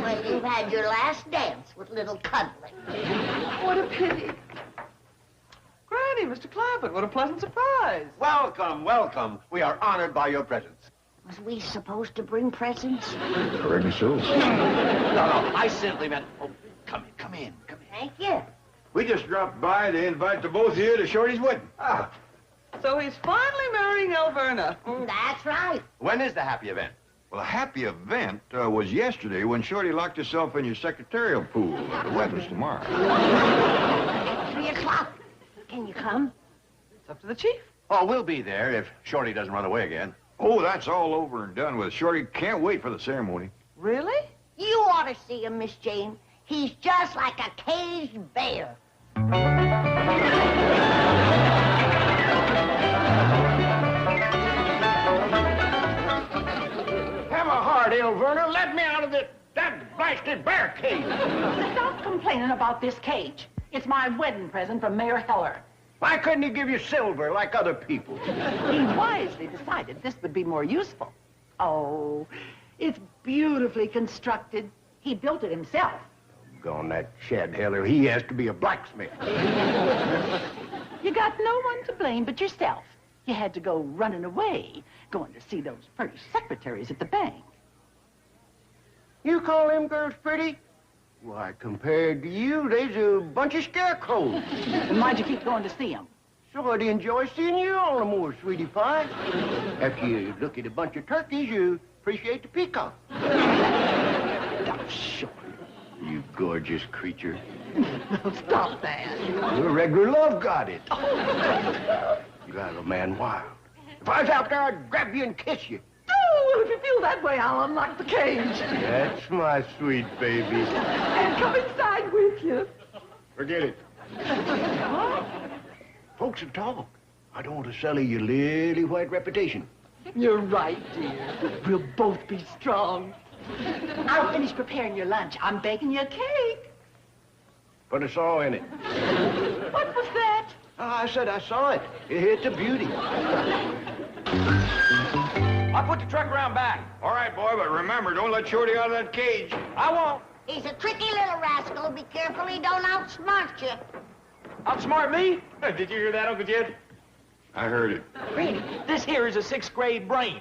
Well, you've had your last dance with little cuddling. What a pity. Granny, Mr. Clampett, what a pleasant surprise. Welcome, welcome. We are honored by your presence. Was we supposed to bring presents? Reckon so. No, I simply meant... Oh, come in. Thank you. We just dropped by to invite the both of you to Shorty's wedding. Ah, So he's finally marrying Alverna. That's right. when is the happy event? Well, a happy event was yesterday when Shorty locked herself in your secretarial pool. The wedding's tomorrow. 3 o'clock. Can you come? It's up to the chief. Oh, we'll be there if Shorty doesn't run away again. Oh, that's all over and done with. Shorty can't wait for the ceremony. Really? You ought to see him, Miss Jane. He's just like a caged bear. Have a heart, Alverna. Let me out of that blasted bear cage. Stop complaining about this cage. It's my wedding present from Mayor Heller. Why couldn't he give you silver like other people? He wisely decided this would be more useful. Oh, it's beautifully constructed. He built it himself. Gone that Chad Heller. He has to be a blacksmith. You got no one to blame but yourself. You had to go running away, going to see those pretty secretaries at the bank. You call them girls pretty? Why, compared to you, they's a bunch of scarecrows. And why'd you keep going to see them? So I'd enjoy seeing you all the more, sweetie pie. After you look at a bunch of turkeys, you appreciate the peacock. Oh, sure. You gorgeous creature. Stop that. You're a regular love goddess. You got a man wild. If I was out there, I'd grab you and kiss you. Oh, well, if you feel that way, I'll unlock the cage. That's my sweet baby. And come inside with you. Forget it. Folks will talk. I don't want to sully your lily white reputation. You're right, dear. We'll both be strong. I'll finish preparing your lunch. I'm baking you a cake. Put a saw in it. What was that? Oh, I said I saw it. It's a beauty. I'll put the truck around back. All right, boy, but remember, don't let Shorty out of that cage. I won't. He's a tricky little rascal. Be careful he don't outsmart you. Outsmart me? Did you hear that, Uncle Jed? I heard it. Granny, this here is a 6th grade brain.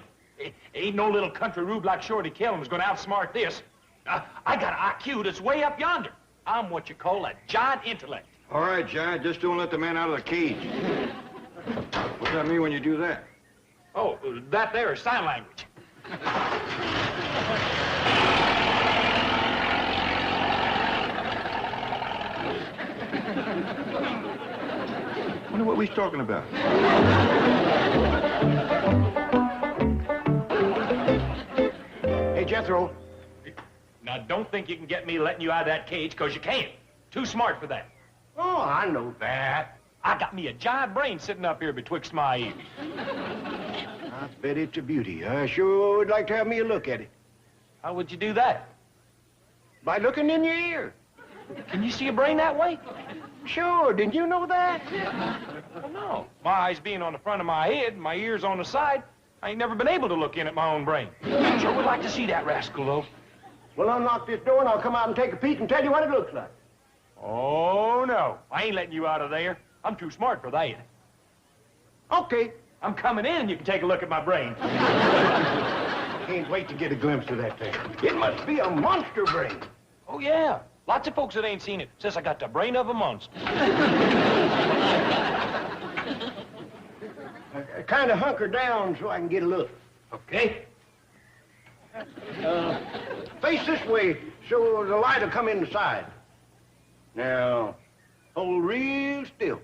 Ain't no little country rube like Shorty Kellum's gonna outsmart this. I got an IQ that's way up yonder. I'm what you call a giant intellect. All right, Giant, just don't let the man out of the cage. What's that mean when you do that? Oh, that there is sign language. Wonder what we's talking about. Hey, Jethro. Now, don't think you can get me letting you out of that cage, because you can't. Too smart for that. Oh, I know that. I got me a giant brain sitting up here betwixt my ears. I bet it's a beauty. I sure would like to have me a look at it. How would you do that? By looking in your ear. Can you see a brain that way? Sure, didn't you know that? Well, no. My eyes being on the front of my head, my ears on the side, I ain't never been able to look in at my own brain. Sure would like to see that rascal, though. Well, unlock this door and I'll come out and take a peek and tell you what it looks like. Oh, no. I ain't letting you out of there. I'm too smart for that. Okay. I'm coming in and you can take a look at my brain. Can't wait to get a glimpse of that thing. It must be a monster brain. Oh, yeah. Lots of folks that ain't seen it says I got the brain of a monster. Kind of hunker down so I can get a look. Okay. Face this way so the light will come inside. Now, hold real still.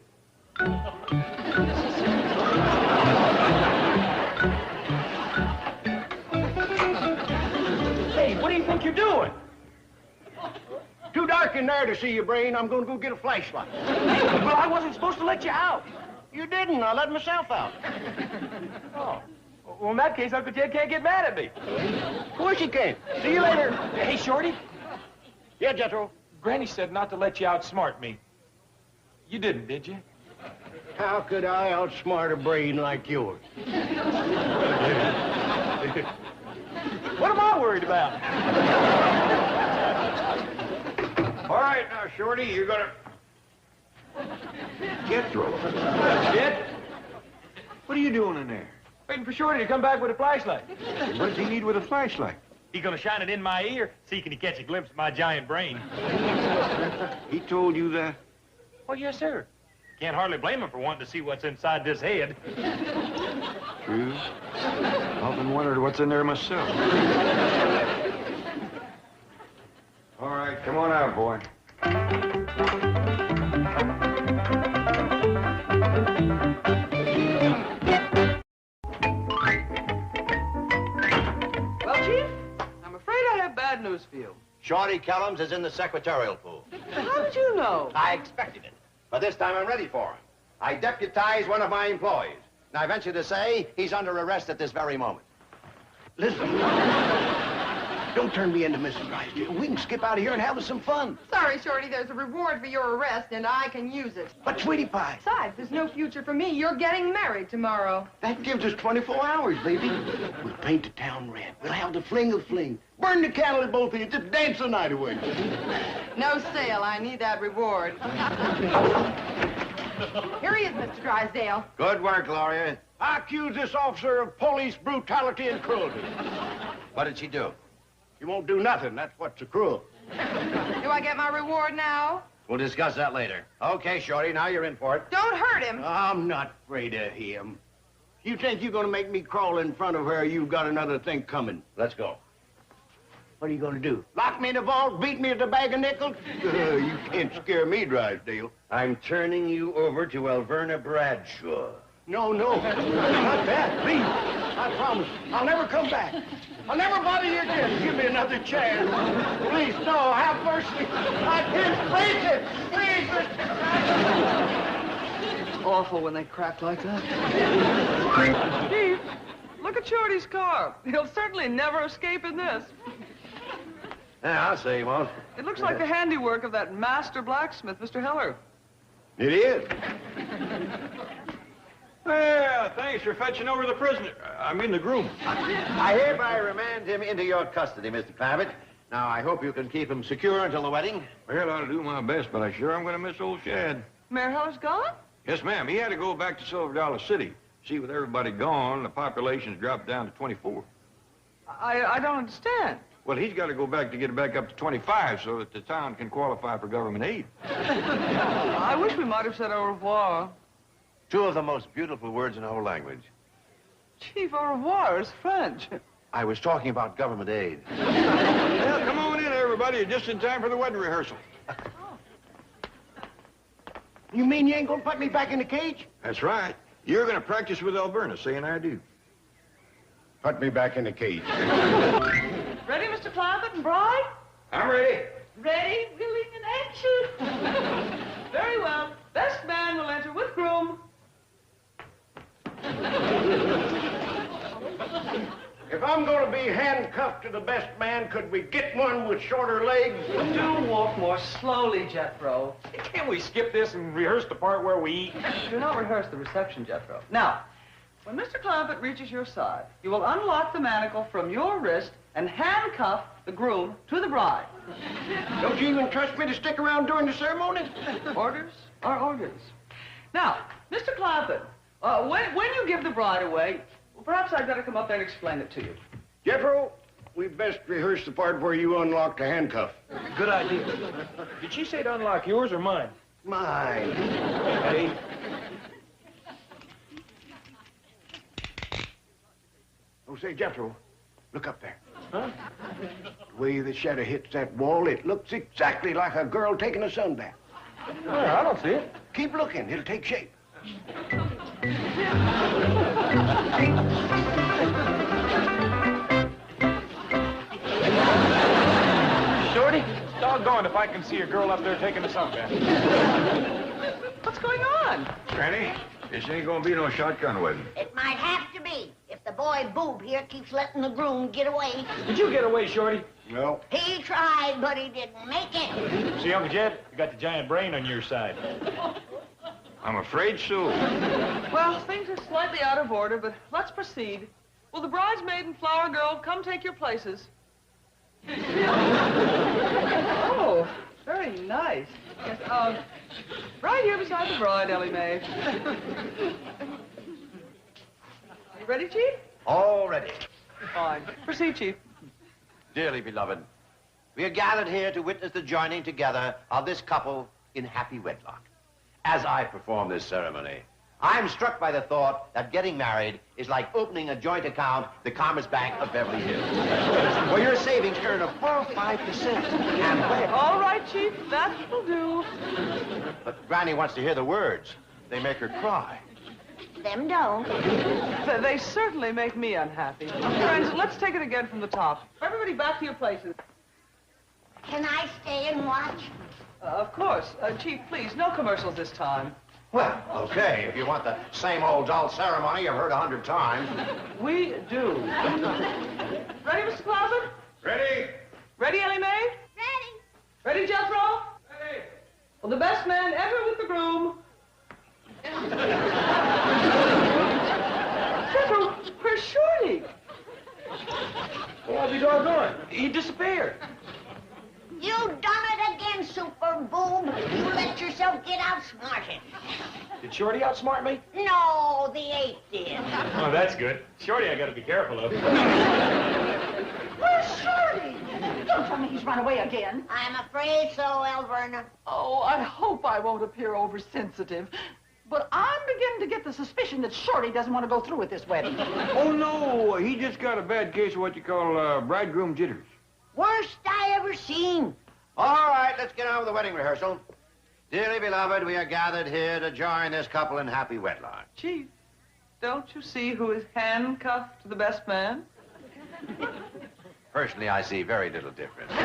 Hey, what do you think you're doing? Too dark in there to see your brain. I'm going to go get a flashlight. Well, I wasn't supposed to let you out. You didn't. I let myself out. Oh. Well, in that case, Uncle Ted can't get mad at me. Of course you can. See you later. Hey, Shorty. Yeah, Jethro. Granny said not to let you outsmart me. You didn't, did you? How could I outsmart a brain like yours? What am I worried about? All right, now, Shorty, you're gonna... Jethro. That's it? What are you doing in there? Waiting for Shorty to come back with a flashlight. What does he need with a flashlight? He's gonna shine it in my ear, see can he catch a glimpse of my giant brain. He told you that? Well, yes, sir. Can't hardly blame him for wanting to see what's inside this head. True. Often wondered what's in there myself. All right, come on out, boy. Well, Chief, I'm afraid I have bad news for you. Shorty Kellums is in the secretarial pool. How did you know? I expected it. But this time I'm ready for him. I deputized one of my employees. And I venture to say he's under arrest at this very moment. Listen. Don't turn me into Mrs. Drysdale. We can skip out of here and have some fun. Sorry, Shorty, there's a reward for your arrest, and I can use it. But, Sweetie Pie. Besides, there's no future for me. You're getting married tomorrow. That gives us 24 hours, baby. We'll paint the town red. We'll have the fling of fling. Burn the candle at both of you. Just dance the night away. No sale. I need that reward. Here he is, Mr. Drysdale. Good work, Gloria. I accuse this officer of police brutality and cruelty. What did she do? She won't do nothing. That's what's so cruel. Do I get my reward now? We'll discuss that later. Okay, Shorty, now you're in for it. Don't hurt him. I'm not afraid of him. You think you're going to make me crawl in front of her, you've got another thing coming. Let's go. What are you going to do? Lock me in the vault, beat me with a bag of nickels? You can't scare me, Drysdale. I'm turning you over to Alverna Bradshaw. No, not that, please. I promise. I'll never come back. I'll never bother you again. Give me another chance. Please, no, have mercy. I can't face it. Please, It's awful when they crack like that. Chief, look at Shorty's car. He'll certainly never escape in this. Yeah, I'll say he won't. It looks like the handiwork of that master blacksmith, Mr. Heller. It is. Yeah, thanks for fetching over the prisoner. I mean the groom. I hereby remand him into your custody, Mr. Clampett. Now, I hope you can keep him secure until the wedding. Well, I'll do my best, but I sure am going to miss old Shad. Mayor Heller's gone? Yes, ma'am. He had to go back to Silver Dollar City. See, with everybody gone, the population's dropped down to 24. I don't understand. Well, he's got to go back to get it back up to 25 so that the town can qualify for government aid. I wish we might have said au revoir. Two of the most beautiful words in the whole language. Chief, au revoir is French. I was talking about government aid. Well, come on in, everybody. You're just in time for the wedding rehearsal. You mean you ain't gonna put me back in the cage? That's right. You're going to practice with Alverna, saying I do. Put me back in the cage. Ready, Mr. Clampett and bride? I'm ready. Ready, willing, and action. Very well. Best man will enter with groom. If I'm gonna be handcuffed to the best man, could we get one with shorter legs? Do walk more slowly, Jethro. Can't we skip this and rehearse the part where we eat? Do not rehearse the reception, Jethro. Now, when Mr. Clampett reaches your side, you will unlock the manacle from your wrist and handcuff the groom to the bride. Don't you even trust me to stick around during the ceremony? Orders are orders. Now, Mr. Clampett, when you give the bride away, well, perhaps I'd better come up there and explain it to you. Jethro, we best rehearse the part where you unlock the handcuff. Good idea. Did she say to unlock yours or mine? Mine. Okay. Oh, say, Jethro, Look up there. Huh? The way the shadow hits that wall, it looks exactly like a girl taking a sunbath. Well, I don't see it. Keep looking. It'll take shape. Shorty, doggone if I can see a girl up there taking a sunbath. What's going on? Granny, this ain't gonna be no shotgun wedding. It might have to be if the boy Boob here keeps letting the groom get away. Did you get away, Shorty? No. He tried, but he didn't make it. See, Uncle Jed, you got the giant brain on your side. I'm afraid so. Well, things are slightly out of order, but let's proceed. Will the bridesmaid and flower girl come take your places? Oh, very nice. Yes, right here beside the bride, Ellie Mae. You ready, Chief? All ready. Fine. Proceed, Chief. Dearly beloved, we are gathered here to witness the joining together of this couple in happy wedlock. As I perform this ceremony, I am struck by the thought that getting married is like opening a joint account at the Commerce Bank of Beverly Hills, where your savings earn a full 5%. And where... All right, Chief, that will do. But Granny wants to hear the words. They make her cry. Them don't. They certainly make me unhappy. Friends, let's take it again from the top. Everybody back to your places. Can I stay and watch? Of course. Chief, please, no commercials this time. Well, okay, if you want the same old dull ceremony you've heard 100 times. We do. Ready, Mr. Clampett? Ready? Ready, Ellie Mae? Ready. Ready, Jethro? Ready. Well, the best man ever with the groom. Jethro, where's Shorty? Well, I'll be doggone. He disappeared. You done it again, Super Boob. You let yourself get outsmarted. Did Shorty outsmart me? No, the ape did. Oh, that's good. Shorty, I gotta be careful of. Where's Shorty? Don't tell me he's run away again. I'm afraid so, Alverna. Oh, I hope I won't appear oversensitive. But I'm beginning to get the suspicion that Shorty doesn't want to go through with this wedding. Oh, no. He just got a bad case of what you call bridegroom jitters. Worst I ever seen. All right, let's get on with the wedding rehearsal. Dearly beloved, we are gathered here to join this couple in happy wedlock. Chief, don't you see who is handcuffed to the best man? Personally, I see very little difference. Oh,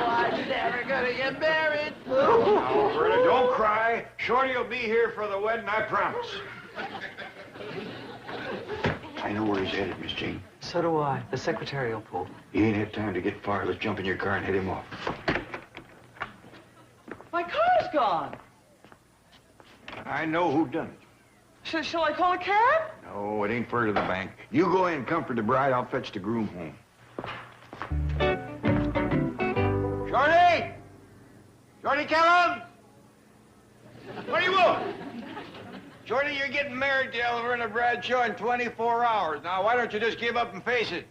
I'm never gonna get married. Now, Berta, don't cry. Shorty will be here for the wedding, I promise. I know where he's headed, Miss Jean. So do I. The secretarial pool. He ain't had time to get far. Let's jump in your car and head him off. My car's gone. I know who done it. Shall I call a cab? No, it ain't fur to the bank. You go in and comfort the bride. I'll fetch the groom home. Shorty! Shorty Kellum! What do you want? Shorty, you're getting married to Alverna Bradshaw in 24 hours. Now, why don't you just give up and face it?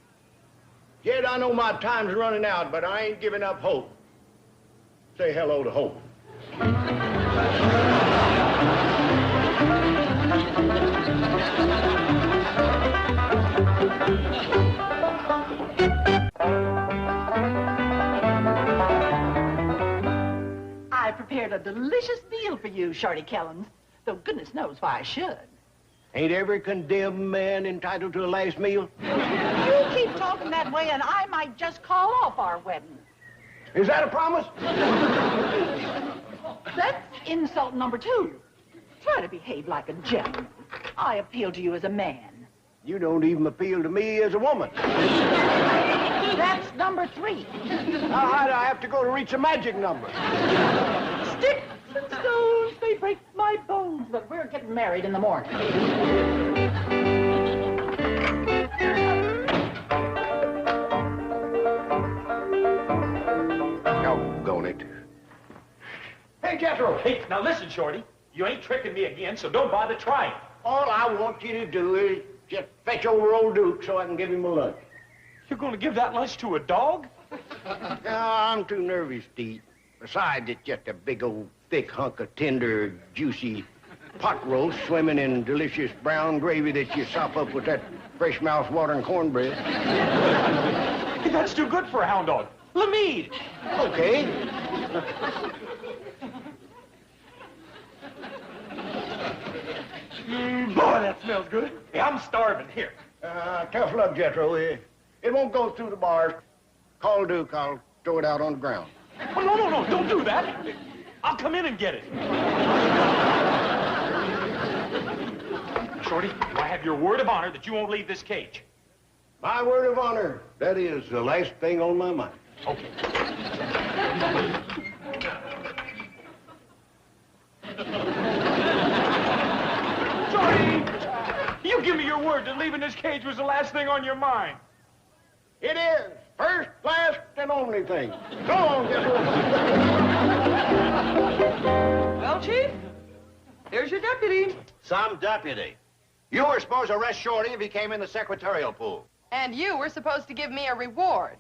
Jed, I know my time's running out, but I ain't giving up hope. Say hello to hope. I prepared a delicious meal for you, Shorty Kellums, though goodness knows why I should. Ain't every condemned man entitled to a last meal? You keep talking that way and I might just call off our wedding. Is that a promise? That's insult number 2. Try to behave like a gentleman. I appeal to you as a man. You don't even appeal to me as a woman. That's number 3. Now, how do I have to go to reach a magic number? Sticks and stones may break my bones, but we're getting married in the morning. Doggone it. Hey, Jethro. Hey, now listen, Shorty. You ain't tricking me again, so don't bother trying. All I want you to do is just fetch over old Duke so I can give him a lunch. You're going to give that lunch to a dog? No, I'm too nervous to eat. Besides, it's just a big old thick hunk of tender, juicy pot roast swimming in delicious brown gravy that you sop up with that fresh mouth-watering cornbread. That's too good for a hound dog. Lamede. Okay. Boy, that smells good. Hey, I'm starving. Here. Tough luck, Jethro. It won't go through the bars. Call Duke. I'll throw it out on the ground. Oh, no, don't do that. I'll come in and get it. Shorty, do I have your word of honor that you won't leave this cage? My word of honor. That is the last thing on my mind. Okay. Shorty, you give me your word that leaving this cage was the last thing on your mind. It is. First, last, and only thing. Go on, Jethro. Well, Chief, here's your deputy. Some deputy. You were supposed to arrest Shorty if he came in the secretarial pool. And you were supposed to give me a reward.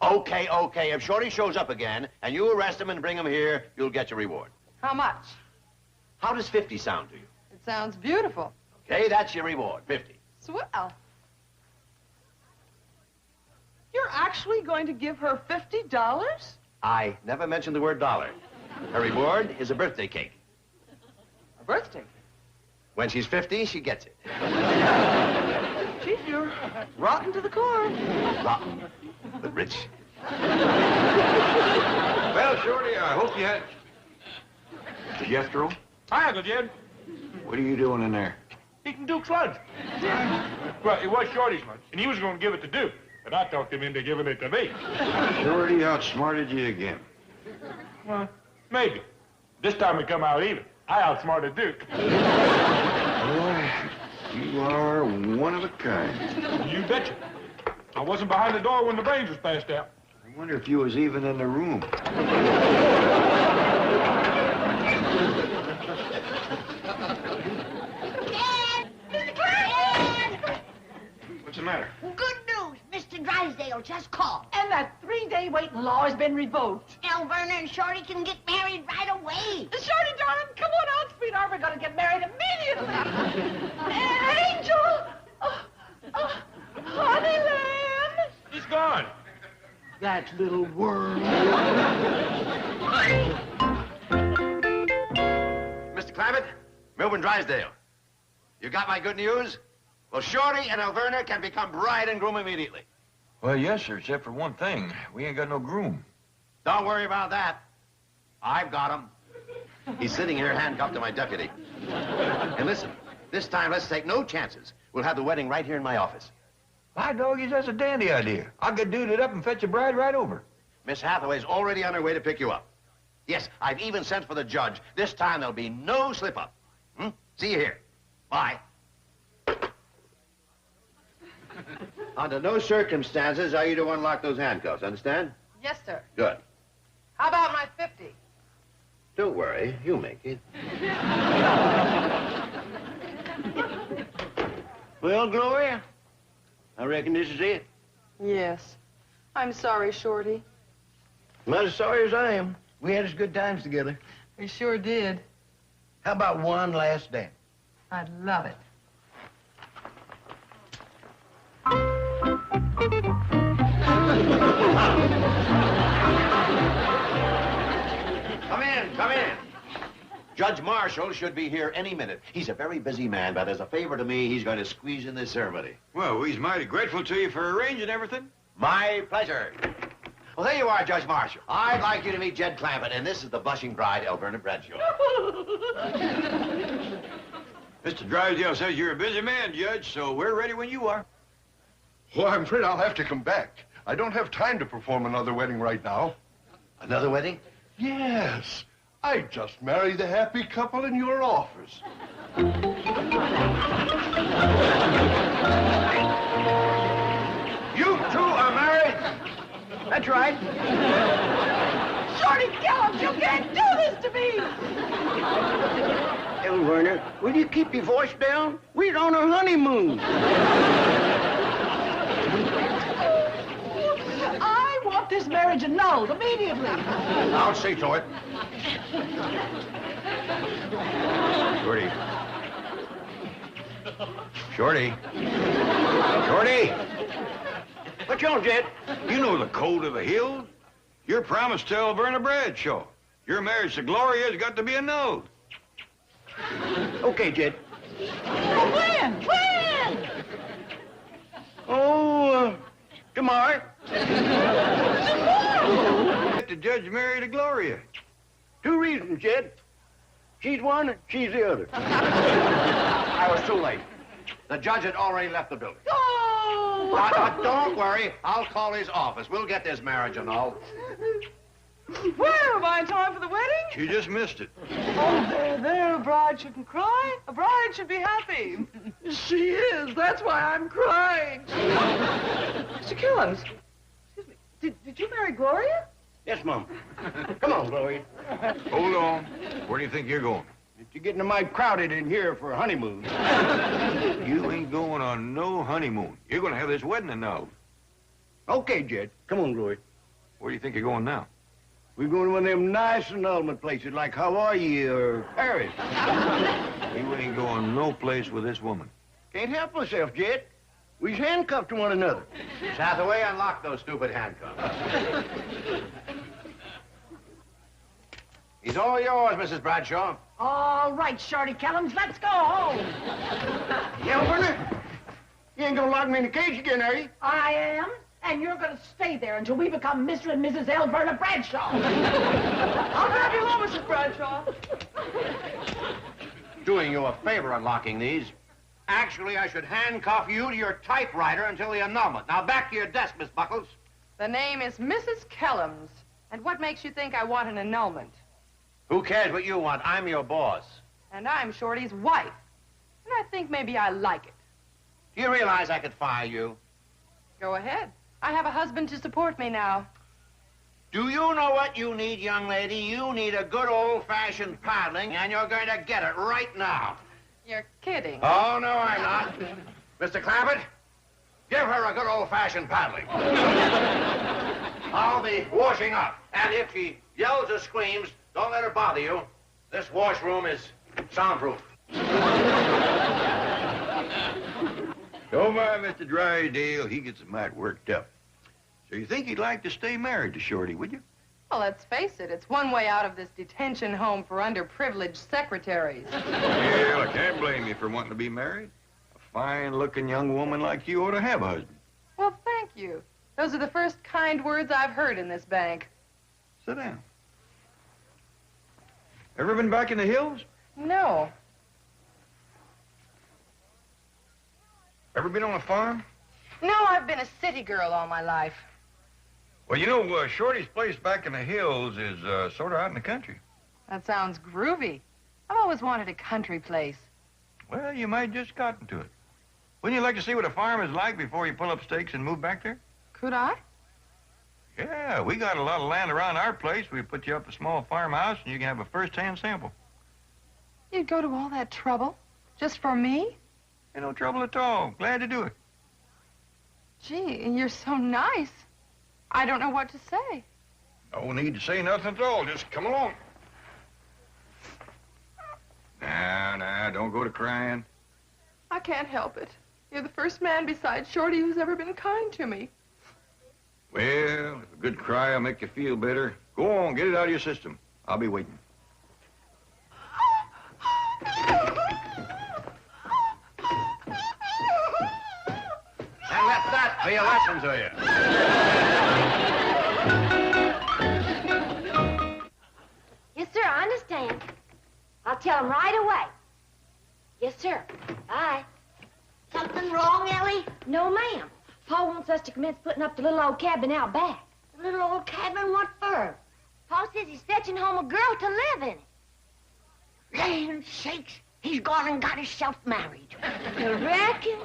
Okay. If Shorty shows up again and you arrest him and bring him here, you'll get your reward. How much? How does 50 sound to you? It sounds beautiful. Okay, that's your reward, 50. Swell. You're actually going to give her $50? I never mentioned the word dollar. Her reward is a birthday cake. A birthday? When she's 50, she gets it. Chief, you're rotten to the core. Rotten, but rich. Well, Shorty, I hope you had... Jethro, Hi, Uncle Jed. what are you doing in there? Eating Duke's lunch. Well, it was Shorty's lunch, and he was going to give it to Duke, but I talked him into giving it to me. Shorty outsmarted you again. Well, maybe. This time it come out even. I outsmarted Duke. Boy, you are one of a kind. You betcha. I wasn't behind the door when the brains was passed out. I wonder if you was even in the room. What's the matter? Good news. Mr. Drysdale just called. And that 3-day waiting law has been revoked. El Verna and Shorty can get married right away. Shorty, darling, come on out, sweetheart. We're going to get married immediately. Angel! Honey lamb! He's gone. That little worm. Mr. Clampett, Melvin Drysdale. You got my good news? Well, Shorty and Alverna can become bride and groom immediately. Well, yes, sir, except for one thing. We ain't got no groom. Don't worry about that. I've got him. He's sitting here handcuffed to my deputy. And listen, this time let's take no chances. We'll have the wedding right here in my office. My doggies, that's a dandy idea. I'll get duded up and fetch a bride right over. Miss Hathaway's already on her way to pick you up. Yes, I've even sent for the judge. This time there'll be no slip-up. See you here. Bye. Under no circumstances are you to unlock those handcuffs, understand? Yes, sir. Good. How about my 50? Don't worry, you'll make it. Well, Gloria, I reckon this is it. Yes. I'm sorry, Shorty. Not as sorry as I am. We had as good times together. We sure did. How about one last dance? I'd love it. Come in. Judge Marshall should be here any minute. He's a very busy man, but as a favor to me, he's going to squeeze in this ceremony. Well, we's mighty grateful to you for arranging everything. My pleasure. Well, there you are, Judge Marshall. I'd like you to meet Jed Clampett, and this is the blushing bride, Alverna Bradshaw. Mr. Drysdale says you're a busy man, Judge, so we're ready when you are. Well, I'm afraid I'll have to come back. I don't have time to perform another wedding right now. Another wedding? Yes. I just married the happy couple in your office. You two are married? That's right. Shorty, kill him! You can't do this to me! El Verna, will you keep your voice down? We're on our honeymoon. I want this marriage annulled immediately. I'll see to it. Shorty. Shorty. Shorty! What you on, Jed? You know the code of the hills. Your promise to Alverna Bradshaw. Your marriage to Gloria's got to be annulled. Okay, Jed. When? When? Oh, tomorrow. Let the judge marry to Gloria. 2 reasons, Jed. She's one, and she's the other. I was too late. The judge had already left the building. But don't worry. I'll call his office. We'll get this marriage annulled. Well, am I in time for the wedding? You just missed it. Oh, there, a bride shouldn't cry. A bride should be happy. She is. That's why I'm crying. Mr. Killens, excuse me, did you marry Gloria? Yes, Mom. Come on, Gloria. Hold on. Where do you think you're going? You're getting mighty crowded in here for a honeymoon. You ain't going on no honeymoon. You're going to have this wedding annulled. Okay, Jed. Come on, Gloria. Where do you think you're going now? We're going to one of them nice annulment places like Hawaii or Paris. You ain't going no place with this woman. Can't help myself, Jed. We's handcuffed to one another. Hathaway, unlock those stupid handcuffs. He's all yours, Mrs. Bradshaw. All right, Shorty Kellums, let's go home. Alverna, you ain't gonna lock me in the cage again, are you? I am, and you're going to stay there until we become Mr. and Mrs. Alverna Bradshaw. I'll grab you along, Mrs. Bradshaw. Doing you a favor unlocking these. Actually, I should handcuff you to your typewriter until the annulment. Now, back to your desk, Miss Buckles. The name is Mrs. Kellums. And what makes you think I want an annulment? Who cares what you want? I'm your boss. And I'm Shorty's wife. And I think maybe I like it. Do you realize I could fire you? Go ahead. I have a husband to support me now. Do you know what you need, young lady? You need a good old-fashioned paddling, and you're going to get it right now. You're kidding. Oh, no, I'm not. Mr. Clampett, give her a good old-fashioned paddling. I'll be washing up, and if she yells or screams, don't let her bother you. This washroom is soundproof. Don't mind Mr. Drysdale. He gets a mite worked up. So you think he'd like to stay married to Shorty, would you? Well, let's face it. It's one way out of this detention home for underprivileged secretaries. Well, I can't blame you for wanting to be married. A fine-looking young woman like you ought to have a husband. Well, thank you. Those are the first kind words I've heard in this bank. Sit down. Ever been back in the hills? No. Ever been on a farm? No, I've been a city girl all my life. Well, you know, Shorty's place back in the hills is sort of out in the country. That sounds groovy. I've always wanted a country place. Well, you might just gotten to it. Wouldn't you like to see what a farm is like before you pull up stakes and move back there? Could I? Yeah, we got a lot of land around our place. We put you up a small farmhouse and you can have a first-hand sample. You'd go to all that trouble? Just for me? Ain't no trouble at all. Glad to do it. Gee, you're so nice. I don't know what to say. No need to say nothing at all. Just come along. Now, don't go to crying. I can't help it. You're the first man besides Shorty who's ever been kind to me. Well, if a good cry will make you feel better, go on, get it out of your system. I'll be waiting. And let that be a lesson to you. Yes, sir, I understand. I'll tell him right away. Yes, sir. Bye. Something wrong, Ellie? No, ma'am. Pa wants us to commence putting up the little old cabin out back. The little old cabin, what for? Pa says he's fetching home a girl to live in it. Land sakes, he's gone and got himself married. You reckon?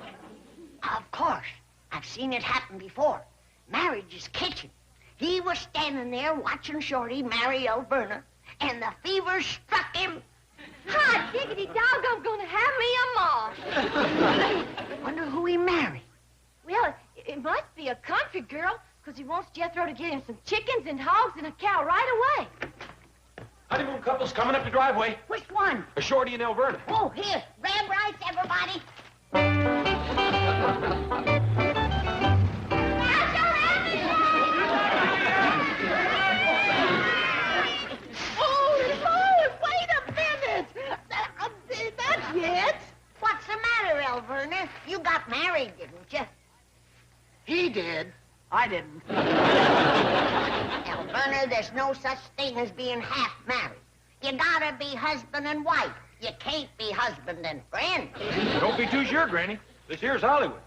Of course. I've seen it happen before. Marriage is kitchen. He was standing there watching Shorty marry Alverna, and the fever struck him. Hot diggity dog, I'm gonna have me a ma. Wonder who he married. Well, it must be a country girl, because he wants Jethro to get him some chickens and hogs and a cow right away. Honeymoon couple's coming up the driveway. Which one? A Shorty and Elverna. Oh, here. Grab rice, everybody. What's the matter, Elverna? You got married, didn't you? He did. I didn't. Elverna, there's no such thing as being half married. You gotta be husband and wife. You can't be husband and friend. Don't be too sure, Granny. This here's Hollywood.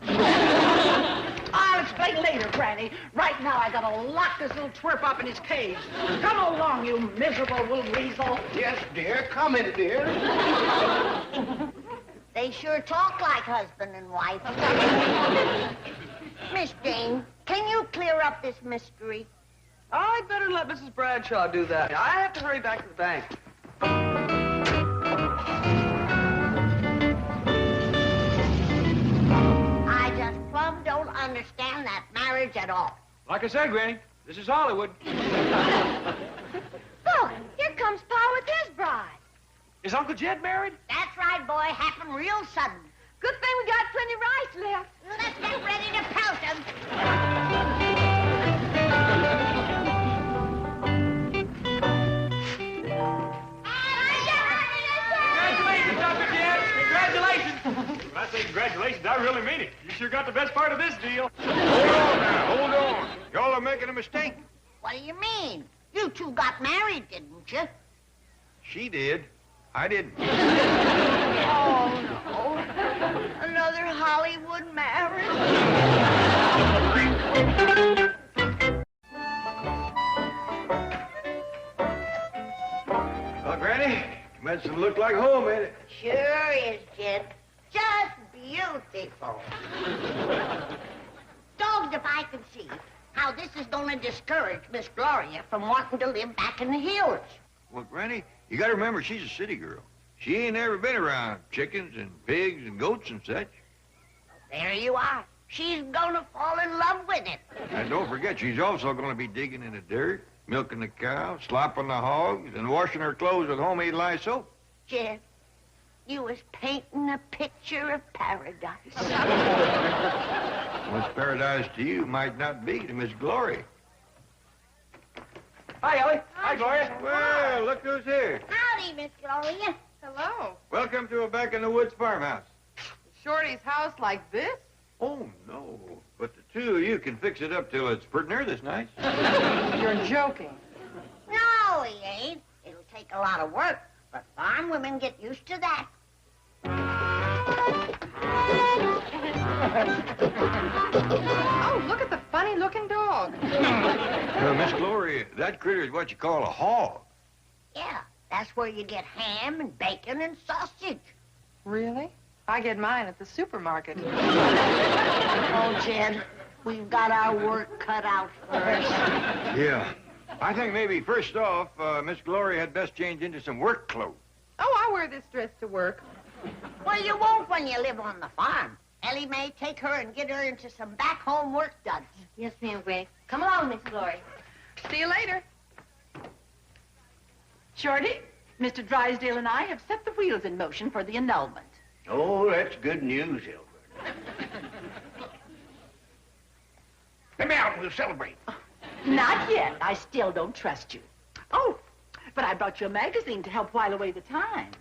I'll explain later, Granny. Right now, I gotta lock this little twerp up in his cage. Come along, you miserable little weasel. Yes, dear. Come in, dear. They sure talk like husband and wife. Miss Jane, can you clear up this mystery? I'd better let Mrs. Bradshaw do that. I have to hurry back to the bank. I just plumb don't understand that marriage at all. Like I said, Granny, this is Hollywood. Look, here comes Pa with his bride. Is Uncle Jed married? That's right, boy. Happened real sudden. Good thing we got plenty rice left. Let's get ready to pelt him. Congratulations, Uncle Jed. Congratulations. When I say congratulations, I really mean it. You sure got the best part of this deal. Hold on now, hold on. Y'all are making a mistake. What do you mean? You two got married, didn't you? She did. I didn't. Oh, no. Another Hollywood marriage? Well, Granny, medicine looked like home, ain't it? Sure is, Jed. Just beautiful. Dogged if I can see how this is going to discourage Miss Gloria from wanting to live back in the hills. Well, Granny, you got to remember she's a city girl. She ain't never been around chickens and pigs and goats and such. There you are. She's going to fall in love with it. And don't forget, she's also going to be digging in the dirt, milking the cow, slopping the hogs, and washing her clothes with homemade lye soap. Jed, you was painting a picture of paradise. What's paradise to you might not be to Miss Glory. Hi, Ellie. Hi, Gloria. Well, look who's here. Howdy, Miss Gloria. Hello. Welcome to a back-in-the-woods farmhouse. Shorty's house like this? Oh, no. But the two of you can fix it up till it's pretty near this night. You're joking. No, he ain't. It'll take a lot of work, but farm women get used to that. Oh, look at the funny-looking dog. Miss Glory, that critter is what you call a hog. Yeah, that's where you get ham and bacon and sausage. Really? I get mine at the supermarket. Oh, Jed, we've got our work cut out for us. Yeah. I think maybe first off, Miss Glory had best change into some work clothes. Oh, I wear this dress to work. Well, you won't when you live on the farm. Ellie may take her and get her into some back-home work duds. Yes, ma'am, Greg. Come along, Miss Glory. See you later. Shorty, Mr. Drysdale and I have set the wheels in motion for the annulment. Oh, that's good news, Elver. Let me out and we'll celebrate. Not yet. I still don't trust you. Oh, but I brought you a magazine to help while away the time.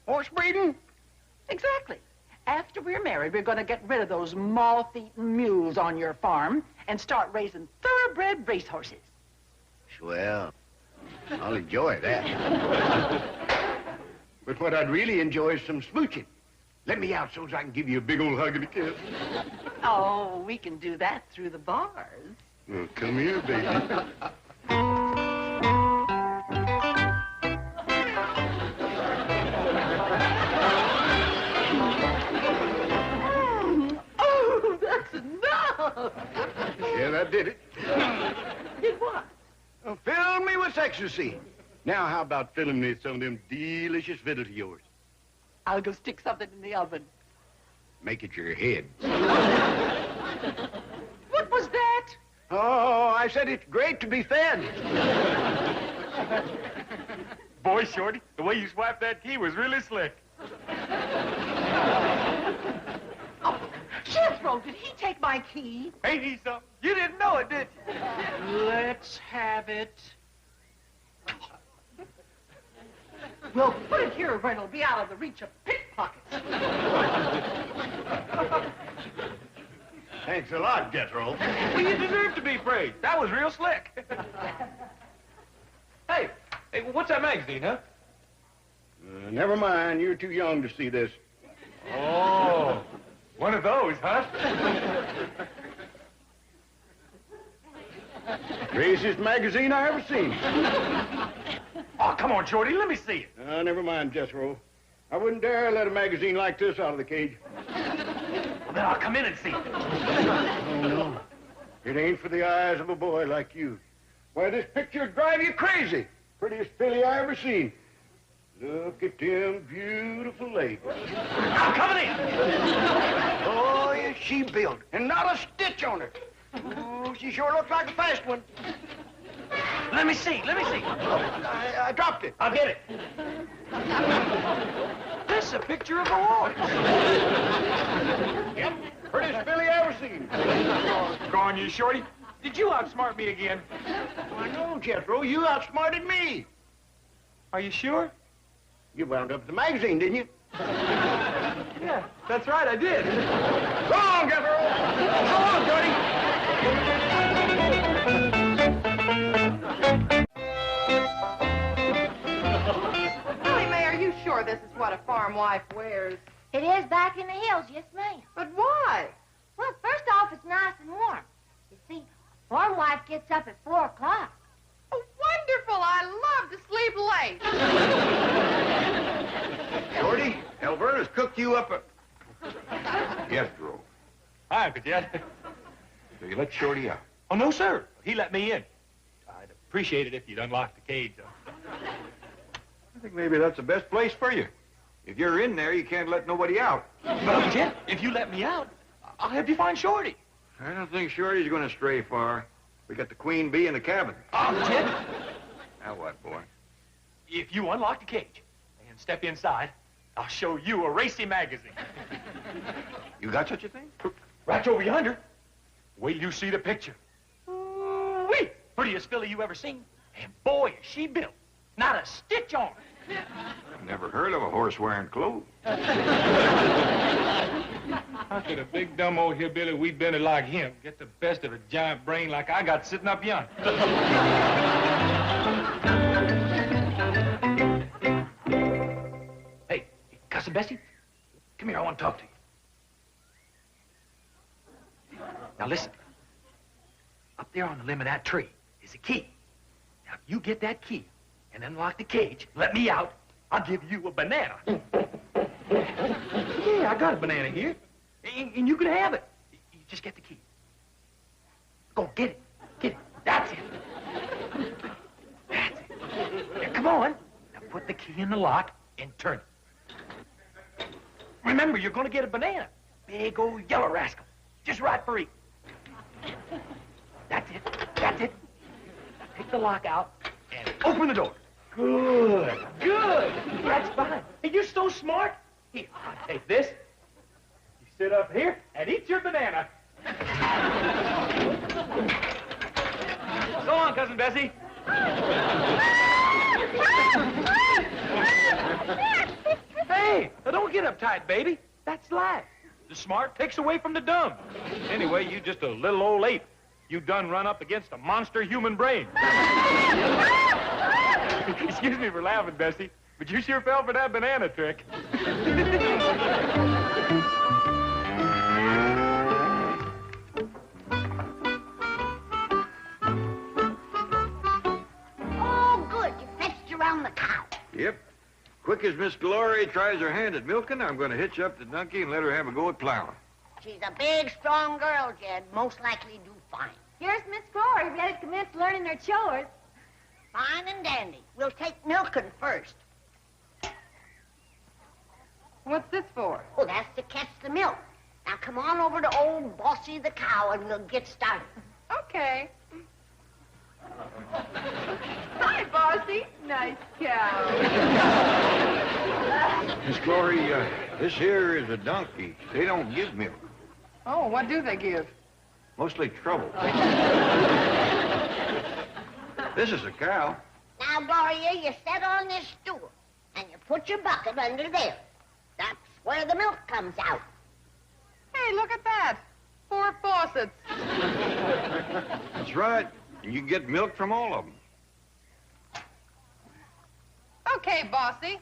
Horse breeding? Exactly. After we're married, we're going to get rid of those moth-eaten mules on your farm and start raising thoroughbred racehorses. Swell. I'll enjoy that. But what I'd really enjoy is some smooching. Let me out so I can give you a big old hug and a kiss. Oh, we can do that through the bars. Well, come here, baby. Oh, that's enough. Yeah, that did it. Did what? Well, fill me with ecstasy. Now, how about filling me some of them delicious victuals of yours? I'll go stick something in the oven. Make it your head. What was that? Oh, I said it's great to be fed. Boy, Shorty, the way you swiped that key was really slick. Jethro, did he take my key? Ain't he something? You didn't know it, did you? Let's have it. Well, put it here where it'll be out of the reach of pickpockets. Thanks a lot, Jethro. Well, you deserve to be praised. That was real slick. Hey, what's that magazine, huh? Never mind. You're too young to see this. Oh, one of those, huh? Craziest magazine I ever seen. Oh, come on, Shorty, let me see it. Never mind, Jethro. I wouldn't dare let a magazine like this out of the cage. Well, then I'll come in and see it. Oh, no. It ain't for the eyes of a boy like you. Why, this picture'd drive you crazy. Prettiest filly I ever seen. Look at them beautiful legs. I'm coming in. Oh, is she built, and not a stitch on her. Oh, she sure looks like a fast one. Let me see. I dropped it. I'll get it. This is a picture of a horse. Yep, prettiest filly I ever seen. Go on, you, Shorty. Did you outsmart me again? I know, Jethro. You outsmarted me. Are you sure? You wound up the magazine, didn't you? Yeah, that's right, I did. Go on, Jethro. Go on, Jody. Really, May, are you sure this is what a farm wife wears? It is back in the hills, yes, ma'am. But why? Well, first off, it's nice and warm. You see, a farm wife gets up at 4 o'clock. Oh, wonderful. I love to sleep late. Shorty, Alberta's cooked you up a... Jethro. Hi, Uncle Jed. So you let Shorty out? Oh, no, sir. He let me in. I'd appreciate it if you'd unlock the cage, though. I think maybe that's the best place for you. If you're in there, you can't let nobody out. But, Uncle Jed, if you let me out, I'll help you find Shorty. I don't think Shorty's going to stray far. We got the queen bee in the cabin. Uncle Jed, Now what, boy? if you unlock the cage and step inside, I'll show you a racy magazine. You got such a thing? Right over yonder. Wait till you see the picture. Ooh-wee! Prettiest filly you ever seen. And boy, is she built. Not a stitch on her. Never heard of a horse wearing clothes. How could a big, dumb old hillbilly wheat-bender like him get the best of a giant brain like I got sitting up yonder? Hey, Cousin Bessie, come here, I want to talk to you. Now listen, up there on the limb of that tree is a key. Now, if you get that key and unlock the cage, let me out, I'll give you a banana. Yeah, I got a banana here, and you can have it. You just get the key. Go, get it. Get it. That's it. That's it. Now, come on. Now, put the key in the lock and turn it. Remember, you're going to get a banana. Big old yellow rascal. Just right for eating. That's it. That's it. Now, take the lock out and open the door. Good. Good. That's fine. Hey, you're so smart. Here, I'll take this. You sit up here and eat your banana. So long, Cousin Bessie. Hey, now don't get uptight, baby. That's life. The smart takes away from the dumb. Anyway, you just a little old late. You done run up against a monster human brain. Excuse me for laughing, Bessie, but you sure fell for that banana trick. Oh, good. You fetched around the cow. Yep. Quick as Miss Glory tries her hand at milking, I'm going to hitch up the donkey and let her have a go at plowing. She's a big, strong girl, Jed. Most likely do fine. Here's Miss Glory, ready to commence learning her chores. Fine and dandy. We'll take milking first. What's this for? Oh, that's to catch the milk. Now come on over to old Bossy the cow and we'll get started. Okay. Hi, Bossy. Nice cow. Miss Glory, this here is a donkey. They don't give milk. Oh, what do they give? Mostly trouble. This is a cow. Now, Gloria, you sit on this stool, and you put your bucket under there. That's where the milk comes out. Hey, look at that. 4 faucets. That's right. And you get milk from all of them. Okay, Bossy.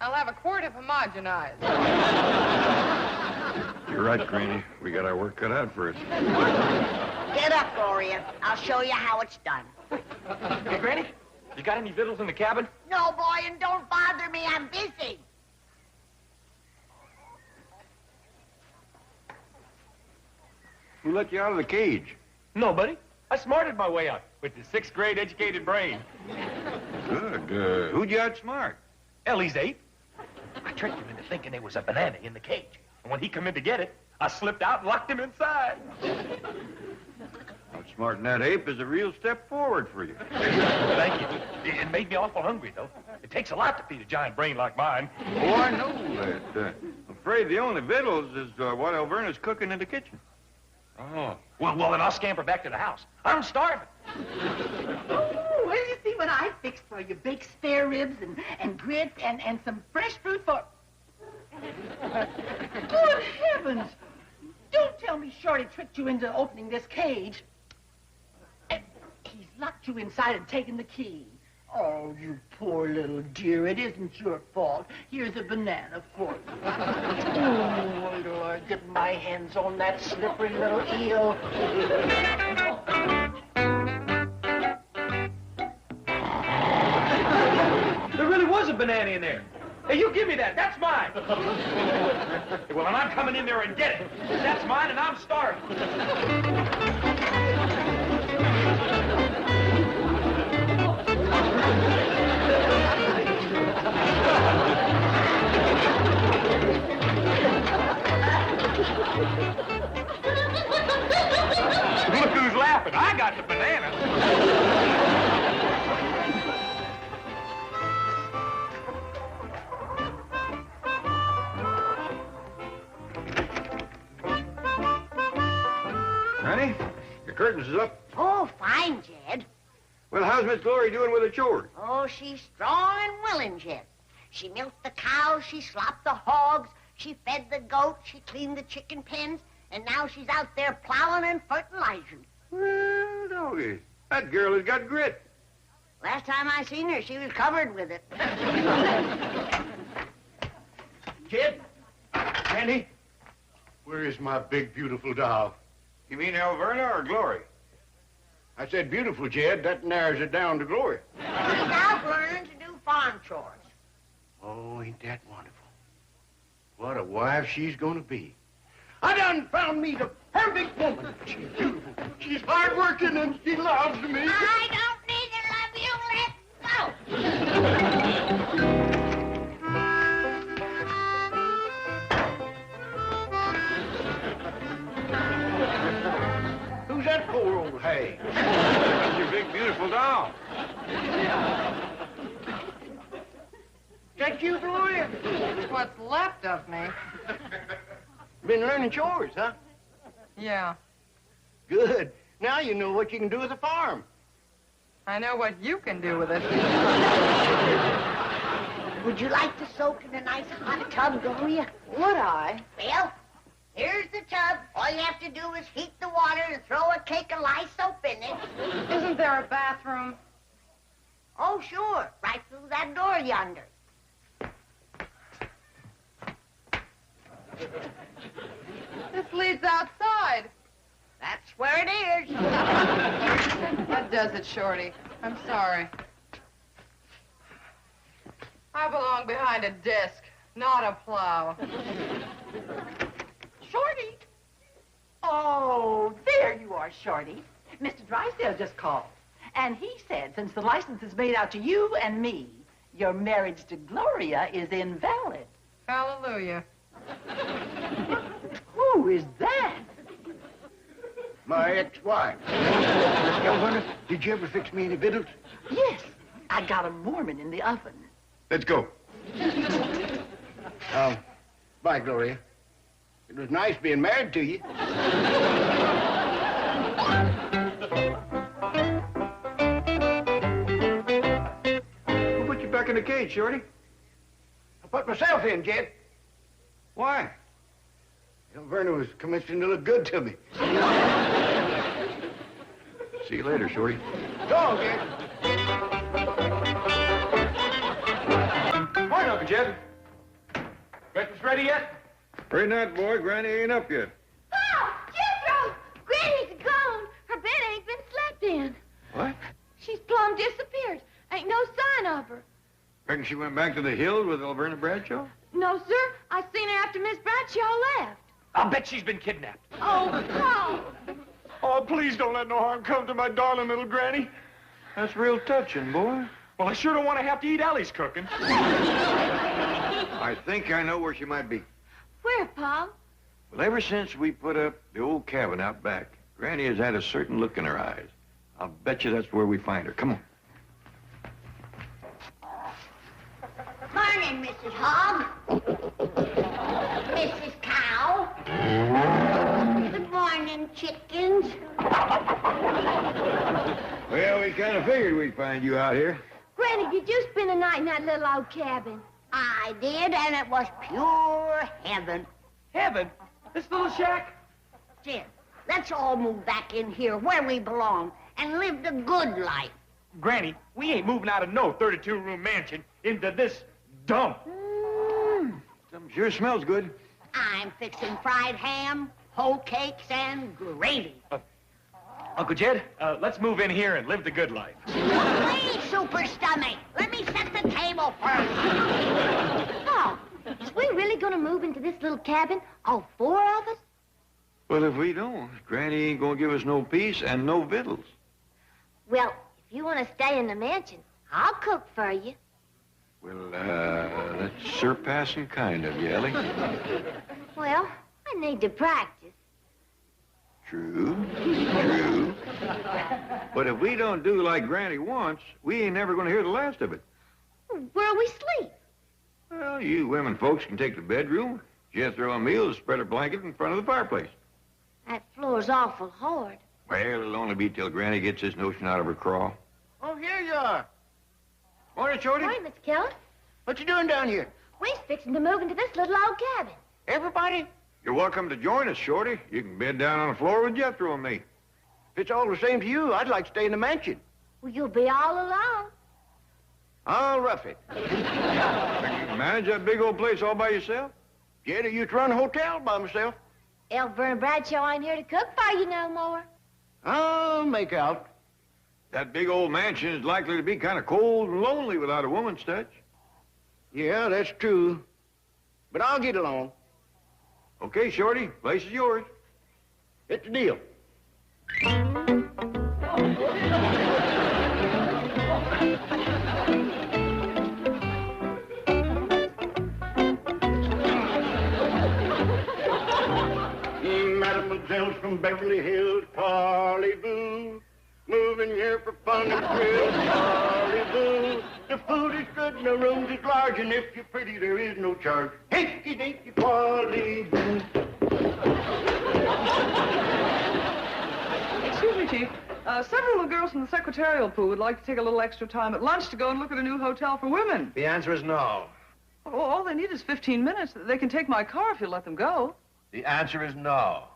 I'll have a quart of homogenized. You're right, Granny. We got our work cut out for us. Get up, Gloria. I'll show you how it's done. Hey, Granny, you got any victuals in the cabin? No, boy, and don't bother me. I'm busy. Who let you out of the cage? Nobody. I smarted my way out with the 6th grade educated brain. Good. Who'd you outsmart? Ellie's 8. I tricked him into thinking there was a banana in the cage. And when he come in to get it, I slipped out and locked him inside. Outsmarting that ape is a real step forward for you. Thank you. It made me awful hungry, though. It takes a lot to feed a giant brain like mine. Oh, I know that. I'm afraid the only victuals is what Alverna's cooking in the kitchen. Oh. Well, then I'll scamper back to the house. I'm starving. Oh, well, you see what I fixed for you. Baked spare ribs and grits and some fresh fruit for... Good heavens! Don't tell me Shorty tricked you into opening this cage. And he's locked you inside and taken the key. Oh, you poor little dear. It isn't your fault. Here's a banana for you. Oh, wait till I get my hands on that slippery little eel. There really was a banana in there. Hey, you give me that. That's mine. Well, then I'm coming in there and get it. That's mine, and I'm starving. Look who's laughing. I got the banana. Granny, your curtains is up. Oh, fine, Jed. Well, how's Miss Glory doing with her chores? Oh, she's strong and willing, Jed. She milked the cows, she slopped the hogs, she fed the goats, she cleaned the chicken pens, and now she's out there plowing and fertilizing. Well, doggy, that girl has got grit. Last time I seen her, she was covered with it. Kid? Randy? Where is my big, beautiful doll? You mean Alverna or Glory? I said beautiful, Jed. That narrows it down to Glory. She's out learning to do farm chores. Oh, ain't that wonderful? What a wife she's gonna be. I done found me the perfect woman. She's beautiful. She's hardworking and she loves me. I don't need to love you. Let's go. Who's that poor old hag? That's your big, beautiful doll. That you, Gloria? What's left of me. Been learning chores, huh? Yeah. Good. Now you know what you can do with a farm. I know what you can do with it. Would you like to soak in a nice hot tub, Gloria? Would I? Well, here's the tub. All you have to do is heat the water and throw a cake of lye soap in it. Isn't there a bathroom? Oh, sure. Right through that door yonder. This leads outside. That's where it is. That does it, Shorty. I'm sorry. I belong behind a desk, not a plow. Shorty. Oh, there you are, Shorty. Mr. Drysdale just called. And he said since the license is made out to you and me, your marriage to Gloria is invalid. Hallelujah. Who is that? My ex-wife. Elvira, did you ever fix me any victuals? Yes, I got a Mormon in the oven. Let's go. Bye, Gloria. It was nice being married to you. Who put you back in the cage, Shorty? I put myself in, Jed. Why? Verna was commencing to look good to me. See you later, Shorty. Go on, Jed. Morning, Uncle Jed. Breakfast ready yet? Ready not, boy. Granny ain't up yet. Oh, Jethro! Granny's gone. Her bed ain't been slept in. What? She's plumb disappeared. Ain't no sign of her. Reckon she went back to the hills with Alverna Bradshaw? No, sir. I seen her after Miss Bradshaw left. I'll bet she's been kidnapped. Oh, Paul. Oh, please don't let no harm come to my darling little granny. That's real touching, boy. Well, I sure don't want to have to eat Allie's cooking. I think I know where she might be. Where, Paul? Well, ever since we put up the old cabin out back, Granny has had a certain look in her eyes. I'll bet you that's where we find her. Come on. Morning, Mrs. Hogg. Mrs. Cow. Good morning, chickens. Well, we kind of figured we'd find you out here. Granny, did you spend the night in that little old cabin? I did, and it was pure heaven. Heaven? This little shack? Jim, let's all move back in here where we belong and live the good life. Granny, we ain't moving out of no 32-room mansion into this dump. Something sure smells good. I'm fixing fried ham, whole cakes, and gravy. Uncle Jed, let's move in here and live the good life. Please, super stomach, let me set the table first. Oh, is we really gonna move into this little cabin, all four of us? Well, if we don't, Granny ain't gonna give us no peace and no victuals. Well, if you want to stay in the mansion, I'll cook for you. Well, that's surpassing kind of you, Ellie. Well, I need to practice. True, true. But if we don't do like Granny wants, we ain't never gonna hear the last of it. Where'll we sleep? Well, you women folks can take the bedroom. Jethro and me'll spread a blanket in front of the fireplace. That floor's awful hard. Well, it'll only be till Granny gets this notion out of her craw. Oh, here you are. Morning, Shorty. Morning, Mr. Keller. What you doing down here? We're fixing to move into this little old cabin. Everybody? You're welcome to join us, Shorty. You can bed down on the floor with Jethro and me. If it's all the same to you, I'd like to stay in the mansion. Well, you'll be all alone. I'll rough it. You can manage that big old place all by yourself? Jed, I used to run a hotel by myself. Elvira Bradshaw ain't here to cook for you no more. I'll make out. That big old mansion is likely to be kind of cold and lonely without a woman's touch. Yeah, that's true. But I'll get along. Okay, Shorty, place is yours. It's a deal. Mademoiselles from Beverly Hills, parlez-vous. Moving here for fun and thrill, parlez-vous. The food is good and the rooms is large, and if you're pretty, there is no charge. Hinky-dinky, parlez-vous. Excuse me, Chief. Several of the girls from the secretarial pool would like to take a little extra time at lunch to go and look at a new hotel for women. The answer is no. Oh, all they need is 15 minutes. They can take my car if you let them go. The answer is no.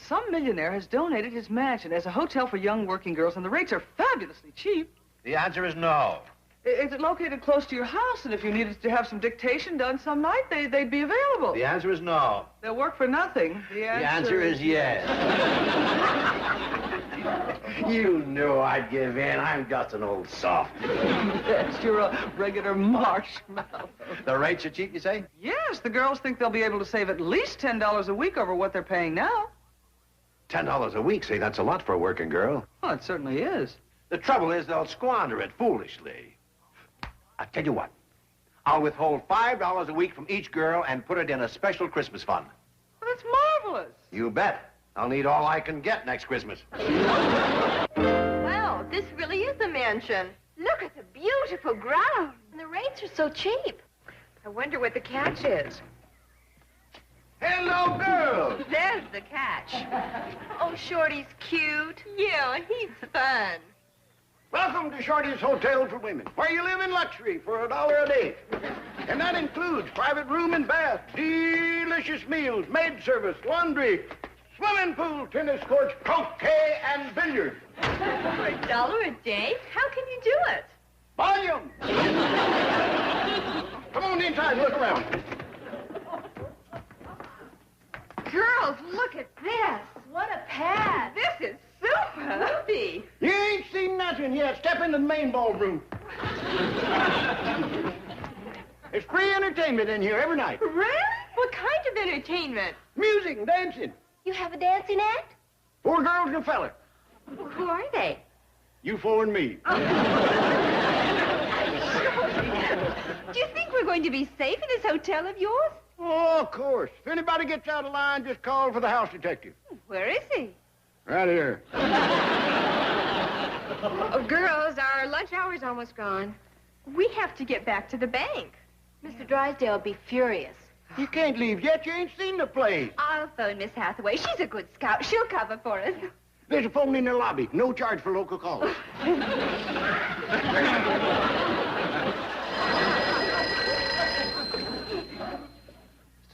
Some millionaire has donated his mansion as a hotel for young working girls, and the rates are fabulously cheap. The answer is no. It's located close to your house, and if you needed to have some dictation done some night, they'd be available. The answer is no. They'll work for nothing. The answer is yes. You knew I'd give in. I'm just an old soft. Yes, you're a regular marshmallow. The rates are cheap, you say? Yes, the girls think they'll be able to save at least $10 a week over what they're paying now. $10 a week, say, that's a lot for a working girl. Well, it certainly is. The trouble is they'll squander it foolishly. I'll tell you what. I'll withhold $5 a week from each girl and put it in a special Christmas fund. Well, that's marvelous. You bet. I'll need all I can get next Christmas. Well, this really is a mansion. Look at the beautiful ground. And the rates are so cheap. I wonder what the catch is. Hello, girls. There's the catch. Oh, Shorty's cute. Yeah, he's fun. Welcome to Shorty's Hotel for Women, where you live in luxury for $1 a day. And that includes private room and bath, delicious meals, maid service, laundry, swimming pool, tennis courts, croquet, and billiards. For $1 a day? How can you do it? Volume! Come on inside and look around. Girls, look at this. What a pad. This is super. Whoopee. You ain't seen nothing yet. Step into the main ballroom. It's free entertainment in here every night. Really? What kind of entertainment? Music and dancing. You have a dancing act? 4 girls and a fella. Who are they? You 4 and me. Do you think we're going to be safe in this hotel of yours? Oh, of course. If anybody gets out of line, just call for the house detective. Where is he? Right here. Oh, girls, our lunch hour's almost gone. We have to get back to the bank. Mr. Drysdale will be furious. You can't leave yet. You ain't seen the place. I'll phone Miss Hathaway. She's a good scout. She'll cover for us. There's a phone in the lobby. No charge for local callers. Mr.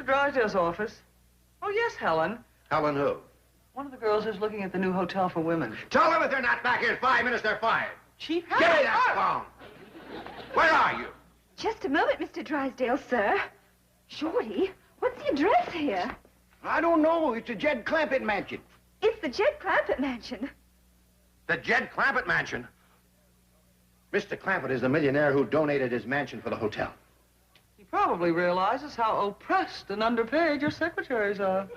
Drysdale's office. Oh, yes, Helen. Helen who? One of the girls is looking at the new hotel for women. Tell them if they're not back here in 5 minutes, they're fired. Chief? Give me that phone. Where are you? Just a moment, Mr. Drysdale, sir. Shorty, what's the address here? I don't know. It's a Jed Clampett mansion. It's the Jed Clampett mansion. The Jed Clampett mansion? Mr. Clampett is the millionaire who donated his mansion for the hotel. He probably realizes how oppressed and underpaid your secretaries are.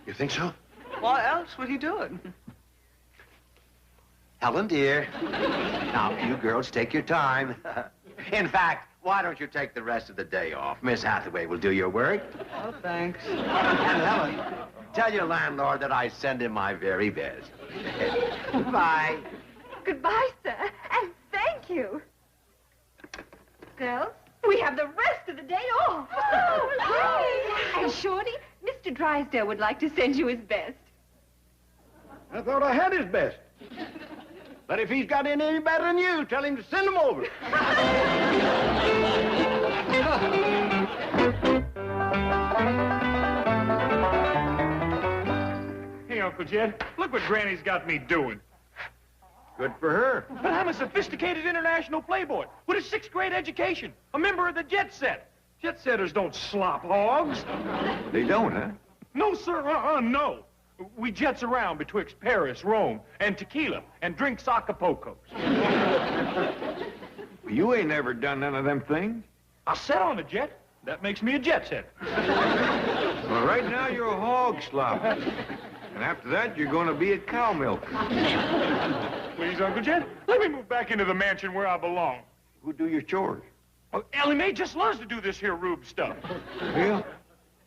You think so? Why else would he do it? Helen, dear. Now, you girls take your time. In fact, why don't you take the rest of the day off? Miss Hathaway will do your work. Oh, thanks. And Helen, tell your landlord that I send him my very best. Bye. Goodbye, sir, and thank you. Girls, we have the rest of the day off. Oh, and Shorty, Mr. Drysdale would like to send you his best. I thought I had his best. But if he's got any better than you, tell him to send him over. Hey, Uncle Jed, look what Granny's got me doing. Good for her. But I'm a sophisticated international playboy with a 6th grade education, a member of the Jet Set. Jet setters don't slop hogs. They don't, huh? No, sir, no. We jets around betwixt Paris, Rome, and tequila, and drink Acapulcos. You ain't never done none of them things. I sat on a jet. That makes me a jet setter. Well, right now you're a hog slop. And after that, you're going to be a cow milker. Please, Uncle Jed, let me move back into the mansion where I belong. Who do your chores? Oh, Ellie Mae just loves to do this here rube stuff. Well,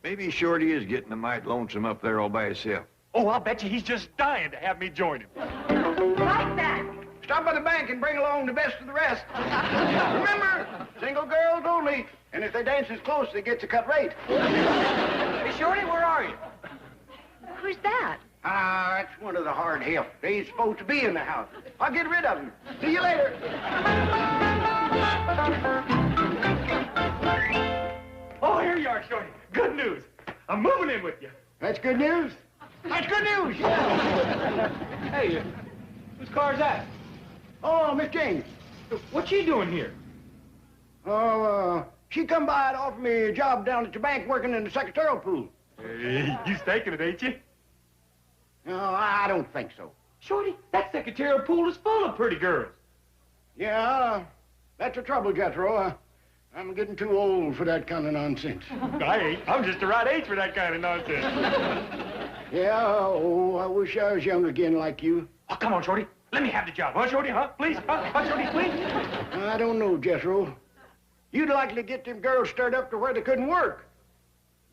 maybe Shorty is getting a mite lonesome up there all by himself. Oh, I'll bet you he's just dying to have me join him. Right back. Stop by the bank and bring along the best of the rest. Remember, single girls only. And if they dance as close, they get the cut rate. Hey, Shorty, where are you? Who's that? Ah, that's one of the hard help. They ain't supposed to be in the house. I'll get rid of them. See you later. Oh, here you are, Shorty. Good news. I'm moving in with you. That's good news. That's good news. Yeah. Hey, whose car's that? Oh, Miss James. What's she doing here? Oh, she come by and offer me a job down at the bank working in the secretarial pool. Hey, you taking it, ain't you? No, I don't think so. Shorty, that secretarial pool is full of pretty girls. Yeah, that's the trouble, Jethro. I'm getting too old for that kind of nonsense. I ain't. I'm just the right age for that kind of nonsense. Yeah, oh, I wish I was young again like you. Oh, come on, Shorty. Let me have the job. Huh, Shorty? Huh? Please? Huh, Shorty, please? I don't know, Jethro. You'd likely get them girls stirred up to where they couldn't work.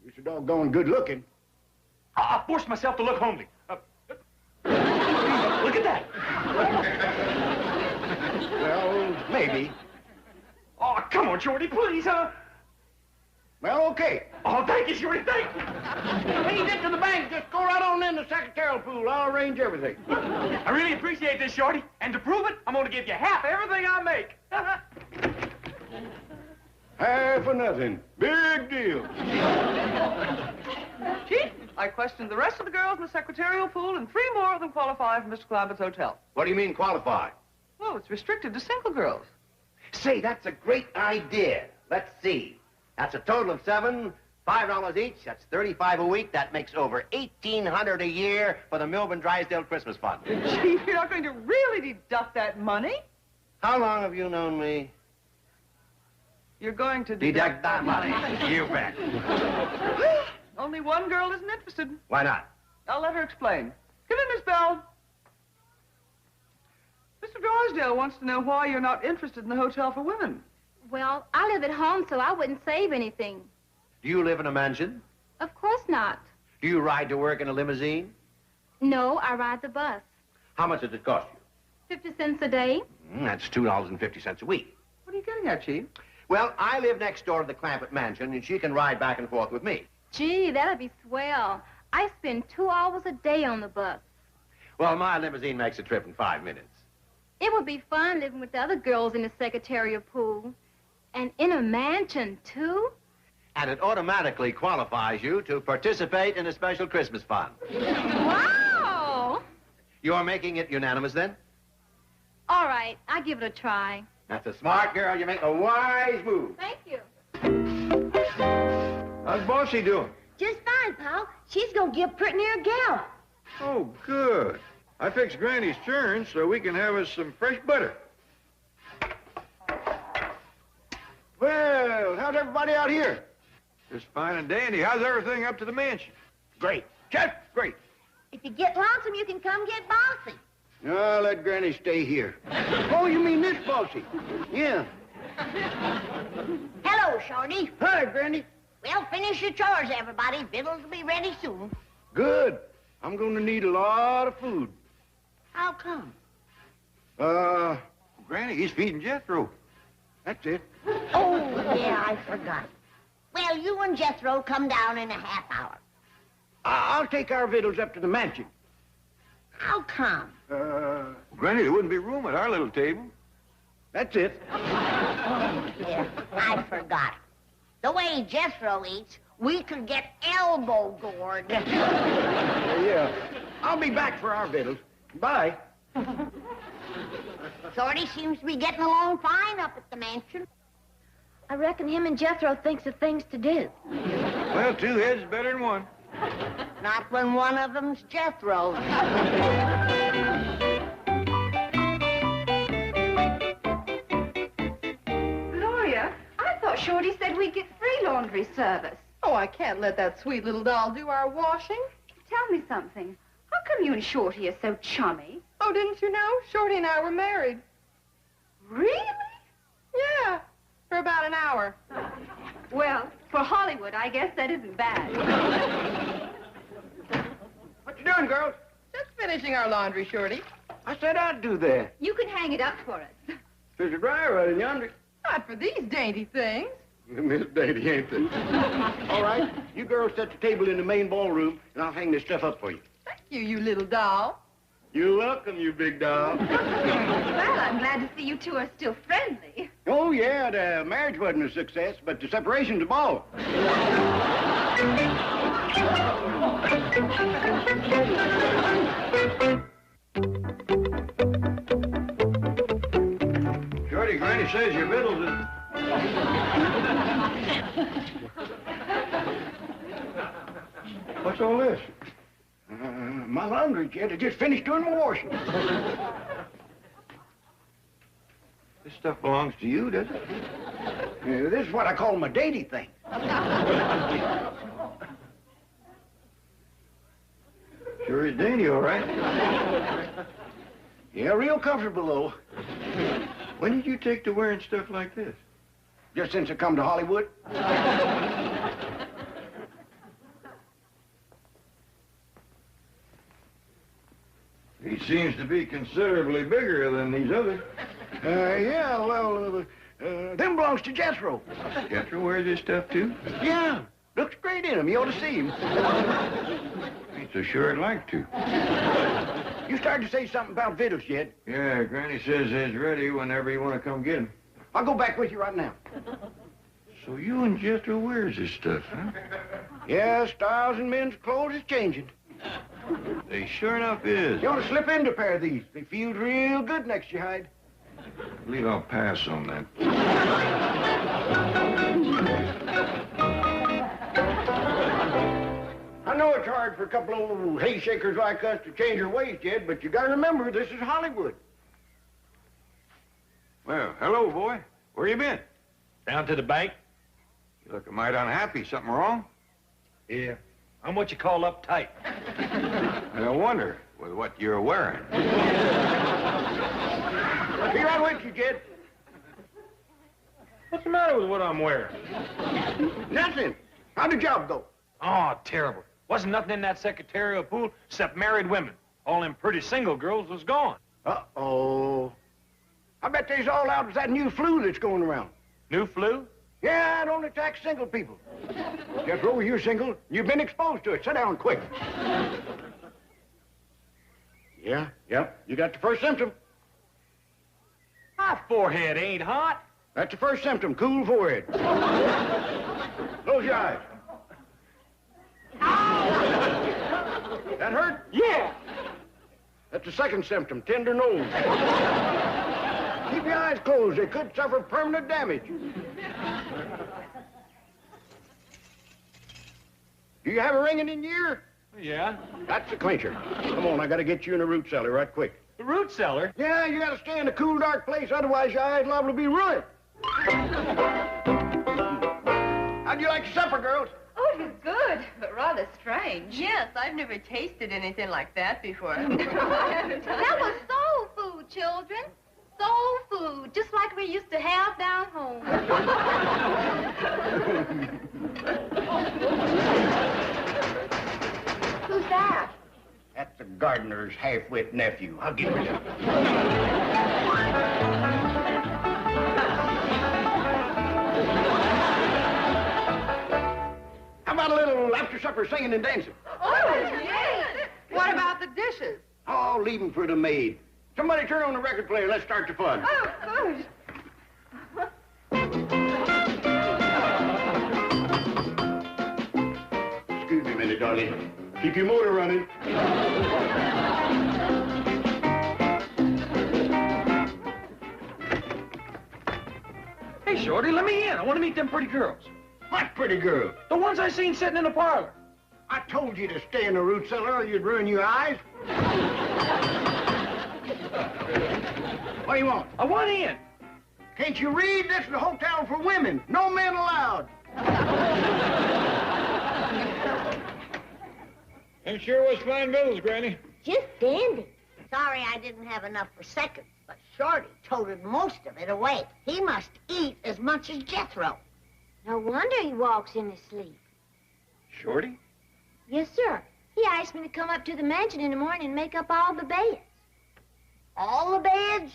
You're so doggone good looking. I forced myself to look homely. Look at that. Well, maybe. Oh, come on, Shorty, please, huh? Well, okay. Oh, thank you, Shorty, thank you. When you get to the bank, just go right on in the secretarial pool. I'll arrange everything. I really appreciate this, Shorty. And to prove it, I'm going to give you half everything I make. Half or nothing. Big deal. Chief, I questioned the rest of the girls in the secretarial pool, and 3 more of them qualify for Mr. Clampett's hotel. What do you mean qualify? Oh, it's restricted to single girls. Say, that's a great idea. Let's see. That's a total of 7, $5 each. That's $35 a week. That makes over $1,800 a year for the Milburn Drysdale Christmas Fund. Chief, you're not going to really deduct that money? How long have you known me? You're going to Deduct that money. You bet. Only one girl isn't interested. Why not? I'll let her explain. Come in, Miss Bell. Mr. Drysdale wants to know why you're not interested in the hotel for women. Well, I live at home, so I wouldn't save anything. Do you live in a mansion? Of course not. Do you ride to work in a limousine? No, I ride the bus. How much does it cost you? 50 cents a day. That's $2.50 a week. What are you getting at, Chief? Well, I live next door to the Clampett mansion, and she can ride back and forth with me. Gee, that'd be swell. I spend 2 hours a day on the bus. Well, my limousine makes a trip in 5 minutes. It would be fun living with the other girls in the secretarial pool. And in a mansion, too? And it automatically qualifies you to participate in a special Christmas fund. Wow! You're making it unanimous, then? All right, I'll give it a try. That's a smart girl. You make a wise move. Thank you. How's Bossy doing? Just fine, pal. She's gonna give pretty near a gallop. Oh, good. I fixed Granny's churn so we can have us some fresh butter. Well, how's everybody out here? Just fine and dandy. How's everything up to the mansion? Great. Just great. If you get lonesome, you can come get Bossy. No, let Granny stay here. Oh, you mean this Bossy? Yeah. Hello, Shorty. Hi, Granny. Well, finish your chores, everybody. Victuals will be ready soon. Good. I'm going to need a lot of food. How come? Granny, he's feeding Jethro. That's it. Oh, yeah, I forgot. Well, you and Jethro come down in a half hour. I'll take our victuals up to the mansion. How come? Granny, there wouldn't be room at our little table. That's it. Oh, yeah, I forgot. The way Jethro eats, we could get elbow gored. Yeah. I'll be back for our victuals. Bye. Shorty seems to be getting along fine up at the mansion. I reckon him and Jethro thinks of things to do. Well, 2 heads is better than 1. Not when one of them's Jethro. Gloria, I thought Shorty said we'd get free laundry service. Oh, I can't let that sweet little doll do our washing. Tell me something. How come you and Shorty are so chummy? Oh, didn't you know? Shorty and I were married. Really? Yeah, for about an hour. Well, for Hollywood, I guess that isn't bad. What you doing, girls? Just finishing our laundry, Shorty. I said I'd do that. You can hang it up for us. There's a dryer right in yonder. Not for these dainty things. Miss Dainty, ain't they? All right, you girls set the table in the main ballroom, and I'll hang this stuff up for you. Thank you, you little doll. You're welcome, you big doll. Well, I'm glad to see you two are still friendly. Oh, yeah, the marriage wasn't a success, but the separation's a ball. Shorty, Granny says your victuals is... What's all this? My laundry, kid. I just finished doing my washing. This stuff belongs to you, does it? This is what I call my dainty thing. Sure is dainty, all right. Yeah, real comfortable, though. When did you take to wearing stuff like this? Just since I come to Hollywood. He seems to be considerably bigger than these others. Yeah, well, them belongs to Jethro. Jethro wears this stuff, too? Yeah, looks great in him. You ought to see him. Ain't so sure I'd like to. You started to say something about victuals, Jed. Yeah, Granny says they's ready whenever you want to come get 'em. I'll go back with you right now. So you and Jethro wears this stuff, huh? Yeah, styles in men's clothes is changing. They sure enough is. You ought to slip into a pair of these. They feel real good next to your hide. I believe I'll pass on that. I know it's hard for a couple old hayshakers like us to change our ways, Jed, but you gotta remember this is Hollywood. Well, hello, boy. Where you been? Down to the bank? You look mighty unhappy. Something wrong? Yeah. I'm what you call uptight. I wonder with what you're wearing. Be right with you, Jed. What's the matter with what I'm wearing? Nothing. How'd the job go? Oh, terrible. Wasn't nothing in that secretarial pool except married women. All them pretty single girls was gone. Uh-oh. I bet they's all out with that new flu that's going around. New flu? Yeah, it only attacks single people. Jethro, you're single. You've been exposed to it. Sit down quick. Yeah, yep. You got the first symptom. My forehead ain't hot. That's the first symptom, cool forehead. Close your eyes. That hurt? Yeah. That's the second symptom, tender nose. Keep your eyes closed. They could suffer permanent damage. Do you have a ringing in your ear? Yeah. That's the clincher. Come on, I gotta get you in the root cellar right quick. The root cellar? Yeah, you gotta stay in a cool, dark place, otherwise your eyes liable to be ruined. How'd you like your supper, girls? Oh, it was good, but rather strange. Yes, I've never tasted anything like that before. That was soul food, children. Soul food, just like we used to have down home. Who's that? That's the gardener's half-wit nephew. I'll get rid of him. How about a little after-supper singing and dancing? Oh, yes. What about the dishes? Oh, leave them for the maid. Somebody turn on the record player. Let's start the fun. Oh, good. Excuse me a minute, darling. Keep your motor running. Hey, Shorty, let me in. I want to meet them pretty girls. What pretty girl? The ones I seen sitting in the parlor. I told you to stay in the root cellar or you'd ruin your eyes. What do you want? I want in. Can't you read? This is a hotel for women. No men allowed. I'm sure was fine bills, Granny. Just dandy. Sorry I didn't have enough for seconds, but Shorty toted most of it away. He must eat as much as Jethro. No wonder he walks in his sleep. Shorty? Yes, sir. He asked me to come up to the mansion in the morning and make up all the beds. All the beds?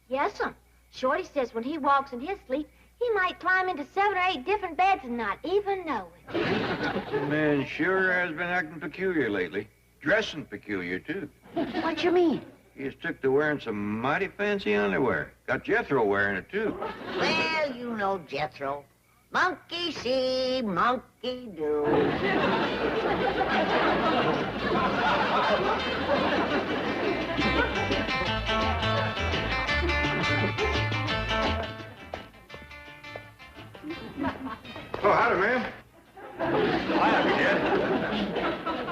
Yes, sir. Shorty says when he walks in his sleep, he might climb into 7 or 8 different beds and not even know it. The man sure has been acting peculiar lately. Dressing peculiar, too. What you mean? He has took to wearing some mighty fancy underwear. Got Jethro wearing it, too. Well, you know Jethro. Monkey see, monkey do. Oh, howdy, ma'am. Hi, Dad.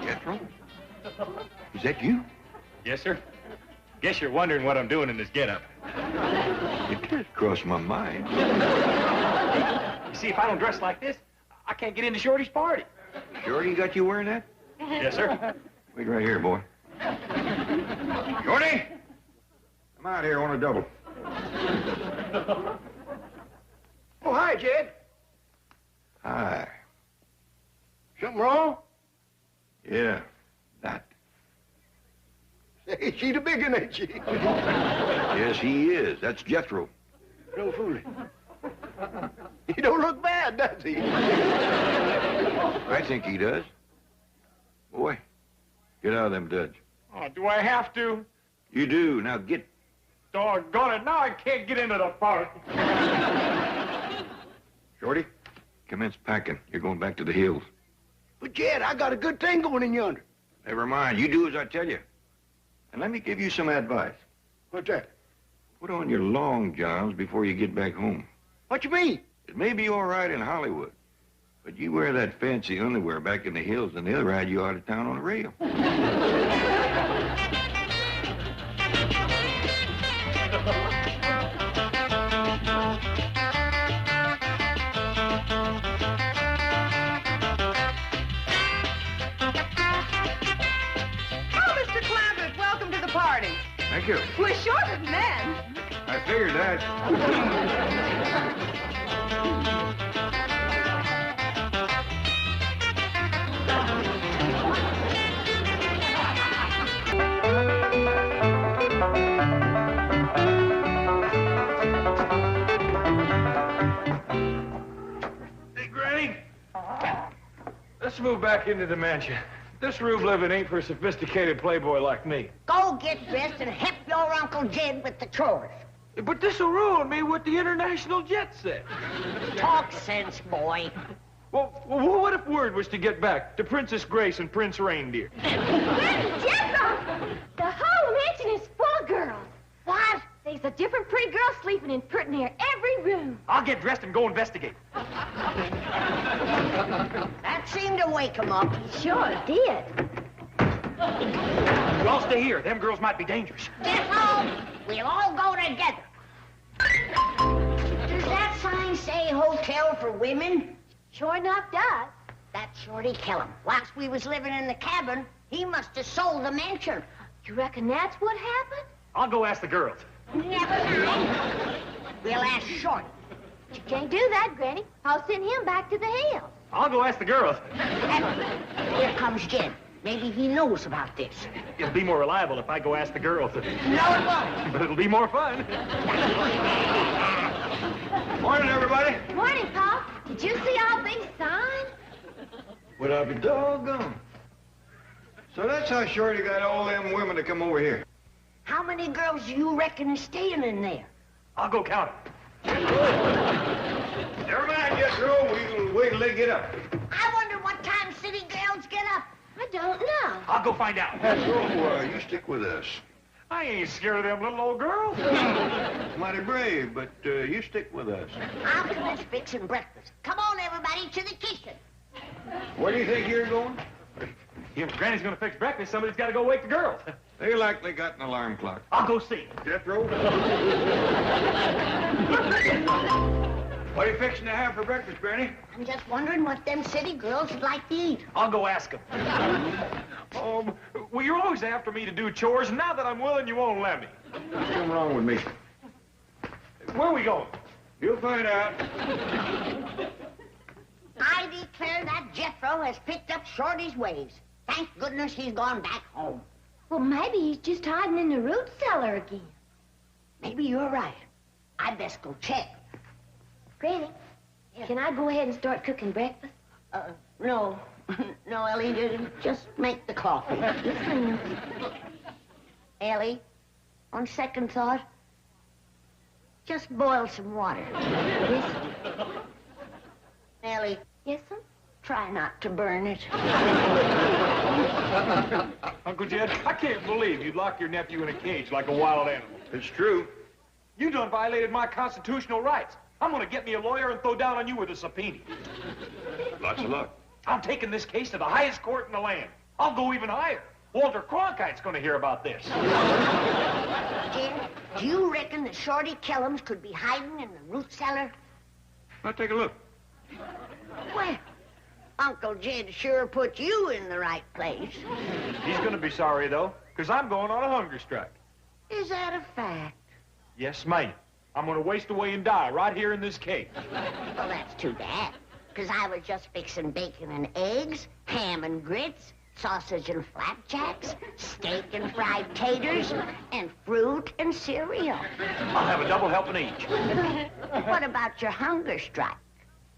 Jethro? Is that you? Yes, sir. Guess you're wondering what I'm doing in this getup. It just crossed my mind. You see, if I don't dress like this, I can't get into Shorty's party. Shorty got you wearing that? Yes, sir. Wait right here, boy. Shorty! Come out here on a double. Oh, hi, Jed. Hi. Something wrong? Yeah, that. She's a big one, ain't she? Yes, he is. That's Jethro. No fooling. He don't look bad, does he? I think he does. Boy, get out of them duds. Oh, do I have to? You do. Now get. Doggone it, now I can't get into the park. Shorty, commence packing. You're going back to the hills. But, Jed, I got a good thing going in yonder. Never mind. You do as I tell you. And let me give you some advice. What's that? Put on your long johns before you get back home. What you mean? It may be all right in Hollywood, but you wear that fancy underwear back in the hills and they'll ride you out of town on a rail. Mr. Clampett, welcome to the party. Thank you. We're short of men. I figured that. Hey, Granny. Let's move back into the mansion. This rube living ain't for a sophisticated playboy like me. Go get dressed and help your Uncle Jed with the chores. But this'll ruin me with the international jet set. Talk sense, boy. Well, what if word was to get back to Princess Grace and Prince Reindeer? Jethro! The whole mansion is full of girls. What? There's a different pretty girl sleeping in pretty near every room. I'll get dressed and go investigate. That seemed to wake him up. Sure did. You all stay here. Them girls might be dangerous. Get home. We'll all go together. Does that sign say hotel for women? Sure enough does. That's Shorty Kellum. Whilst we was living in the cabin, he must have sold the mansion. You reckon that's what happened? I'll go ask the girls. Never mind. We'll ask Shorty. You can't do that, Granny. I'll send him back to the hills. I'll go ask the girls. Here comes Jed. Maybe he knows about this. It'll be more reliable if I go ask the girls. No, it won't. But it'll be more fun. Morning, everybody. Morning, Pop. Did you see all these signs? Well, I'll be doggone. So that's how Shorty got all them women to come over here. How many girls do you reckon is staying in there? I'll go count them. Never mind, Jethro. We'll wait till they get up. I wonder what time city girls get up. I don't know. I'll go find out. Jethro, you stick with us. I ain't scared of them little old girls. Mighty brave, but you stick with us. I'll finish fixing breakfast. Come on, everybody, to the kitchen. Where do you think you're going? If Granny's gonna fix breakfast, somebody's gotta go wake the girls. They likely got an alarm clock. I'll go see. Jethro? What are you fixing to have for breakfast, Granny? I'm just wondering what them city girls would like to eat. I'll go ask them. Well, you're always after me to do chores, and now that I'm willing, you won't let me. What's wrong with me? Where are we going? You'll find out. I declare that Jethro has picked up Shorty's ways. Thank goodness he's gone back home. Well, maybe he's just hiding in the root cellar again. Maybe you're right. I best go check. Granny, can I go ahead and start cooking breakfast? No. No, Ellie, just make the coffee. Ellie, on second thought, just boil some water. Yes, Ellie. Yes, sir? Try not to burn it. Uncle Jed, I can't believe you'd lock your nephew in a cage like a wild animal. It's true. You done violated my constitutional rights. I'm gonna get me a lawyer and throw down on you with a subpoena. Lots of luck. I'm taking this case to the highest court in the land. I'll go even higher. Walter Cronkite's gonna hear about this. Jim, do you reckon the Shorty Kellums could be hiding in the root cellar? I'll take a look. Well, Uncle Jed sure put you in the right place. He's gonna be sorry, though, because I'm going on a hunger strike. Is that a fact? Yes, ma'am. I'm gonna waste away and die right here in this cage. Well, that's too bad, because I was just fixing bacon and eggs, ham and grits, sausage and flapjacks, steak and fried taters, and fruit and cereal. I'll have a double helping each. What about your hunger strike?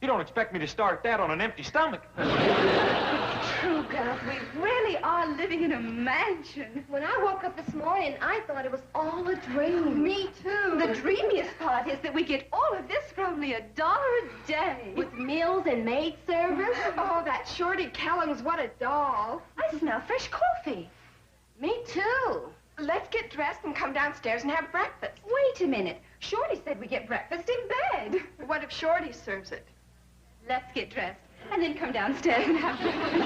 You don't expect me to start that on an empty stomach. True, girls, we really are living in a mansion. When I woke up this morning, I thought it was all a dream. Me too. The dreamiest part is that we get all of this for only $1 a day. With meals and maid service. Oh, that Shorty Kellums, what a doll. I smell fresh coffee. Me too. Let's get dressed and come downstairs and have breakfast. Wait a minute. Shorty said we get breakfast in bed. What if Shorty serves it? Let's get dressed and then come downstairs and have breakfast.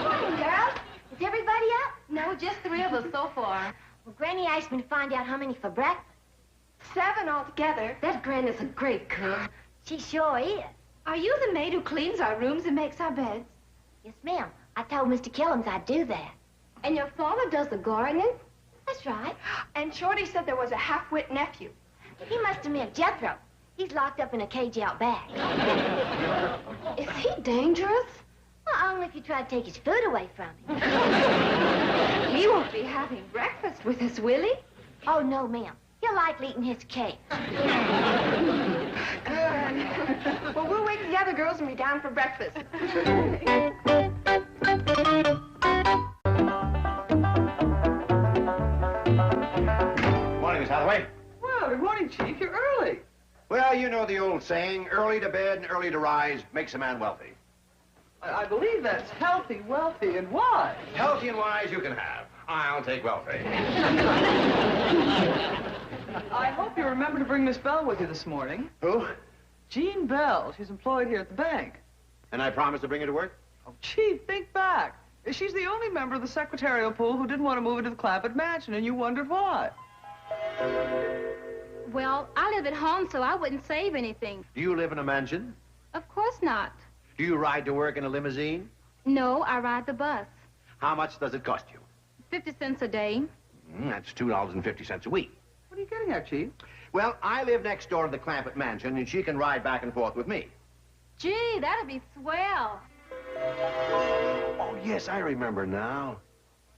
Morning, girls. Is everybody up? No, just 3 of us so far. Well, Granny asked me to find out how many for breakfast. 7 altogether. That Granny's a great cook. She sure is. Are you the maid who cleans our rooms and makes our beds? Yes, ma'am. I told Mr. Kellums I'd do that. And your father does the gardening? That's right. And Shorty said there was a half-wit nephew. He must have meant Jethro. He's locked up in a cage out back. Is he dangerous? Well, only if you try to take his food away from him. He won't be having breakfast with us, will he? Oh, no, ma'am. He'll like eating his cake. Good. Well, we'll wake the other girls and be down for breakfast. Morning, Miss Hathaway. Well, good morning, Chief. You're early. Well, you know the old saying, early to bed and early to rise makes a man wealthy. I believe that's healthy, wealthy, and wise. Healthy and wise you can have. I'll take wealthy. I hope you remember to bring Miss Bell with you this morning. Who? Jean Bell. She's employed here at the bank. And I promised to bring her to work? Oh, Chief, think back. She's the only member of the secretarial pool who didn't want to move into the Clampett mansion, and you wondered why. Well, I live at home, so I wouldn't save anything. Do you live in a mansion? Of course not. Do you ride to work in a limousine? No, I ride the bus. How much does it cost you? 50 cents a day. That's $2.50 a week. What are you getting at, Chief? Well, I live next door to the Clampett mansion, and she can ride back and forth with me. Gee, that'd be swell. Oh, yes, I remember now.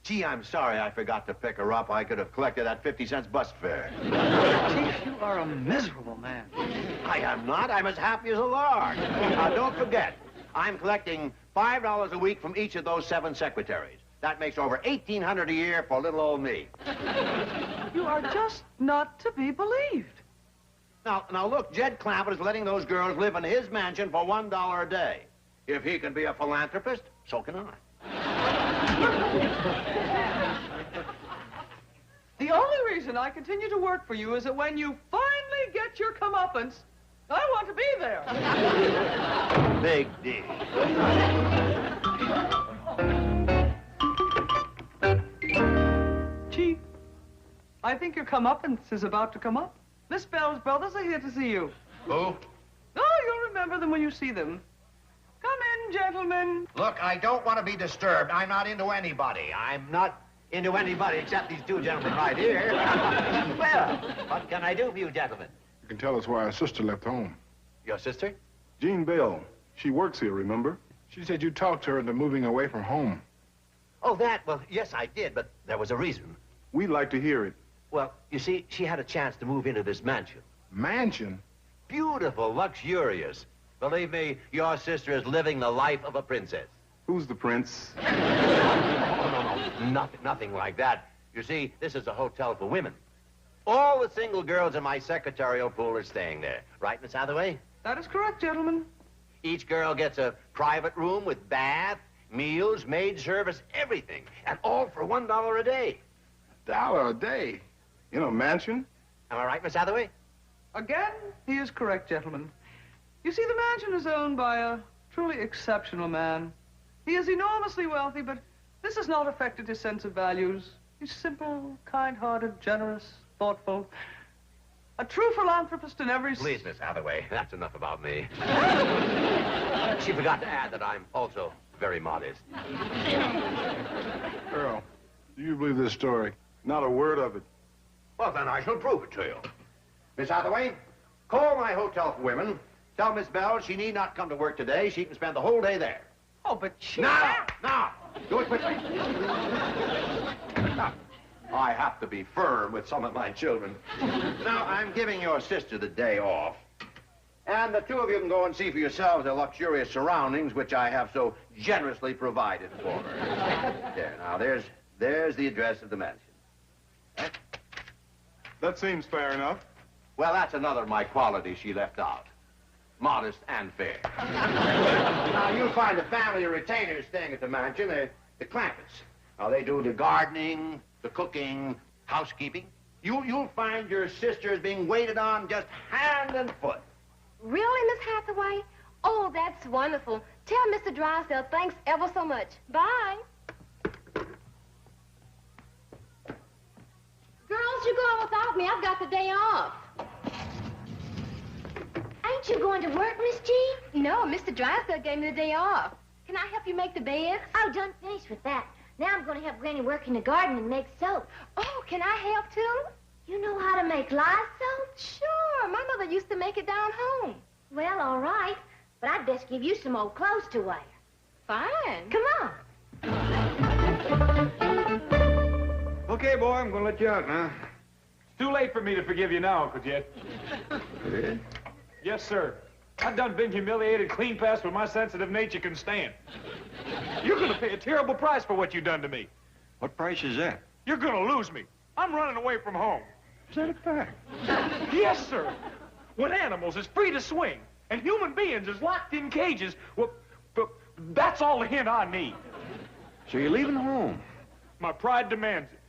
Gee, I'm sorry I forgot to pick her up. I could have collected that 50-cent bus fare. Chief, you are a miserable man. I am not. I'm as happy as a lark. Now, don't forget, I'm collecting $5 a week from each of those 7 secretaries. That makes over $1,800 a year for little old me. You are just not to be believed. Now, look, Jed Clampett is letting those girls live in his mansion for $1 a day. If he can be a philanthropist, so can I. The only reason I continue to work for you is that when you finally get your comeuppance, I want to be there. Big deal. Chief, I think your comeuppance is about to come up. Miss Bell's brothers are here to see you. Who? Oh, you'll remember them when you see them. Come in, gentlemen. Look, I don't want to be disturbed. I'm not into anybody. I'm not into anybody except these 2 gentlemen right here. Well, what can I do for you, gentlemen? You can tell us why our sister left home. Your sister? Jean Bell. She works here, remember? She said you talked her into moving away from home. Oh, that? Well, yes, I did, but there was a reason. We'd like to hear it. Well, you see, she had a chance to move into this mansion. Mansion? Beautiful, luxurious. Believe me, your sister is living the life of a princess. Who's the prince? No, nothing like that. You see, this is a hotel for women. All the single girls in my secretarial pool are staying there. Right, Miss Hathaway? That is correct, gentlemen. Each girl gets a private room with bath, meals, maid service, everything. And all for $1 a day. $1 a day? In a mansion? Am I right, Miss Hathaway? Again, he is correct, gentlemen. You see, the mansion is owned by a truly exceptional man. He is enormously wealthy, but this has not affected his sense of values. He's simple, kind-hearted, generous, thoughtful. A true philanthropist in every... Please, Miss Hathaway, that's enough about me. She forgot to add that I'm also very modest. Earl, do you believe this story? Not a word of it. Well, then I shall prove it to you. Miss Hathaway, call my hotel for women. Tell Miss Bell she need not come to work today. She can spend the whole day there. Oh, but Chief... No! Do it quickly. I have to be firm with some of my children. Now, I'm giving your sister the day off. And the two of you can go and see for yourselves the luxurious surroundings which I have so generously provided for her. There, now, there's the address of the mansion. Right? That seems fair enough. Well, that's another of my qualities she left out. Modest and fair. Now, you'll find a family of retainers staying at the mansion, the Clampetts. Now, they do the gardening, the cooking, housekeeping. You'll find your sister is being waited on just hand and foot. Really, Miss Hathaway? Oh, that's wonderful. Tell Mr. Drysdale thanks ever so much. Bye. Girls, you go on without me. I've got the day off. Ain't you going to work, Miss Jean? No, Mr. Drysdale gave me the day off. Can I help you make the beds? Oh, done finished with that. Now I'm going to help Granny work in the garden and make soap. Oh, can I help too? You know how to make lye soap? Sure. My mother used to make it down home. Well, all right. But I'd best give you some old clothes to wear. Fine. Come on. Okay, boy, I'm gonna let you out now. It's too late for me to forgive you now, Uncle Jed. It is? Yes, sir. I've done been humiliated clean past what my sensitive nature can stand. You're gonna pay a terrible price for what you done to me. What price is that? You're gonna lose me. I'm running away from home. Is that a fact? Yes, sir. When animals is free to swing and human beings is locked in cages, well, that's all the hint I need. So you're leaving home? My pride demands it.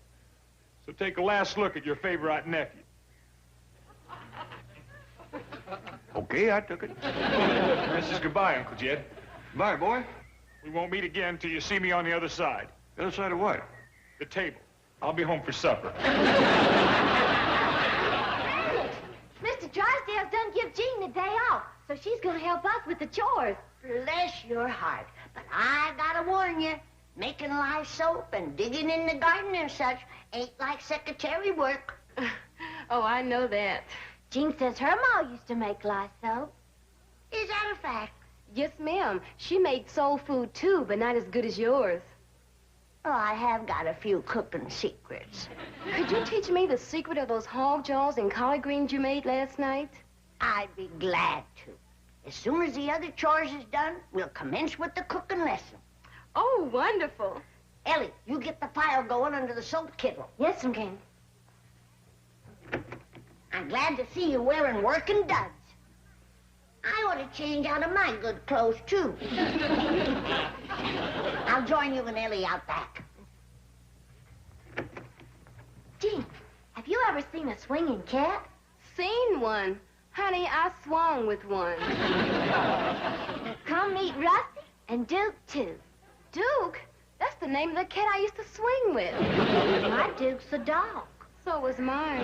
So take a last look at your favorite nephew. Okay, I took it. This is goodbye, Uncle Jed. Bye, boy. We won't meet again till you see me on the other side. The other side of what? The table. I'll be home for supper. Mr. Drysdale's done give Jean the day off, so she's going to help us with the chores. Bless your heart. But I gotta warn you, making lye soap and digging in the garden and such ain't like secretary work. Oh, I know that. Jean says her ma used to make lye soap. Is that a fact? Yes, ma'am. She made soul food, too, but not as good as yours. Oh, I have got a few cooking secrets. Could you teach me the secret of those hog jaws and collard greens you made last night? I'd be glad to. As soon as the other chores is done, we'll commence with the cooking lesson. Oh, wonderful. Ellie, you get the fire going under the soap kettle. Yes, Ma'am. I'm glad to see you wearing working duds. I ought to change out of my good clothes, too. I'll join you and Ellie out back. Jean, have you ever seen a swinging cat? Seen one. Honey, I swung with one. Come meet Rusty and Duke, too. Duke? That's the name of the cat I used to swing with. My Duke's a dog. So was mine.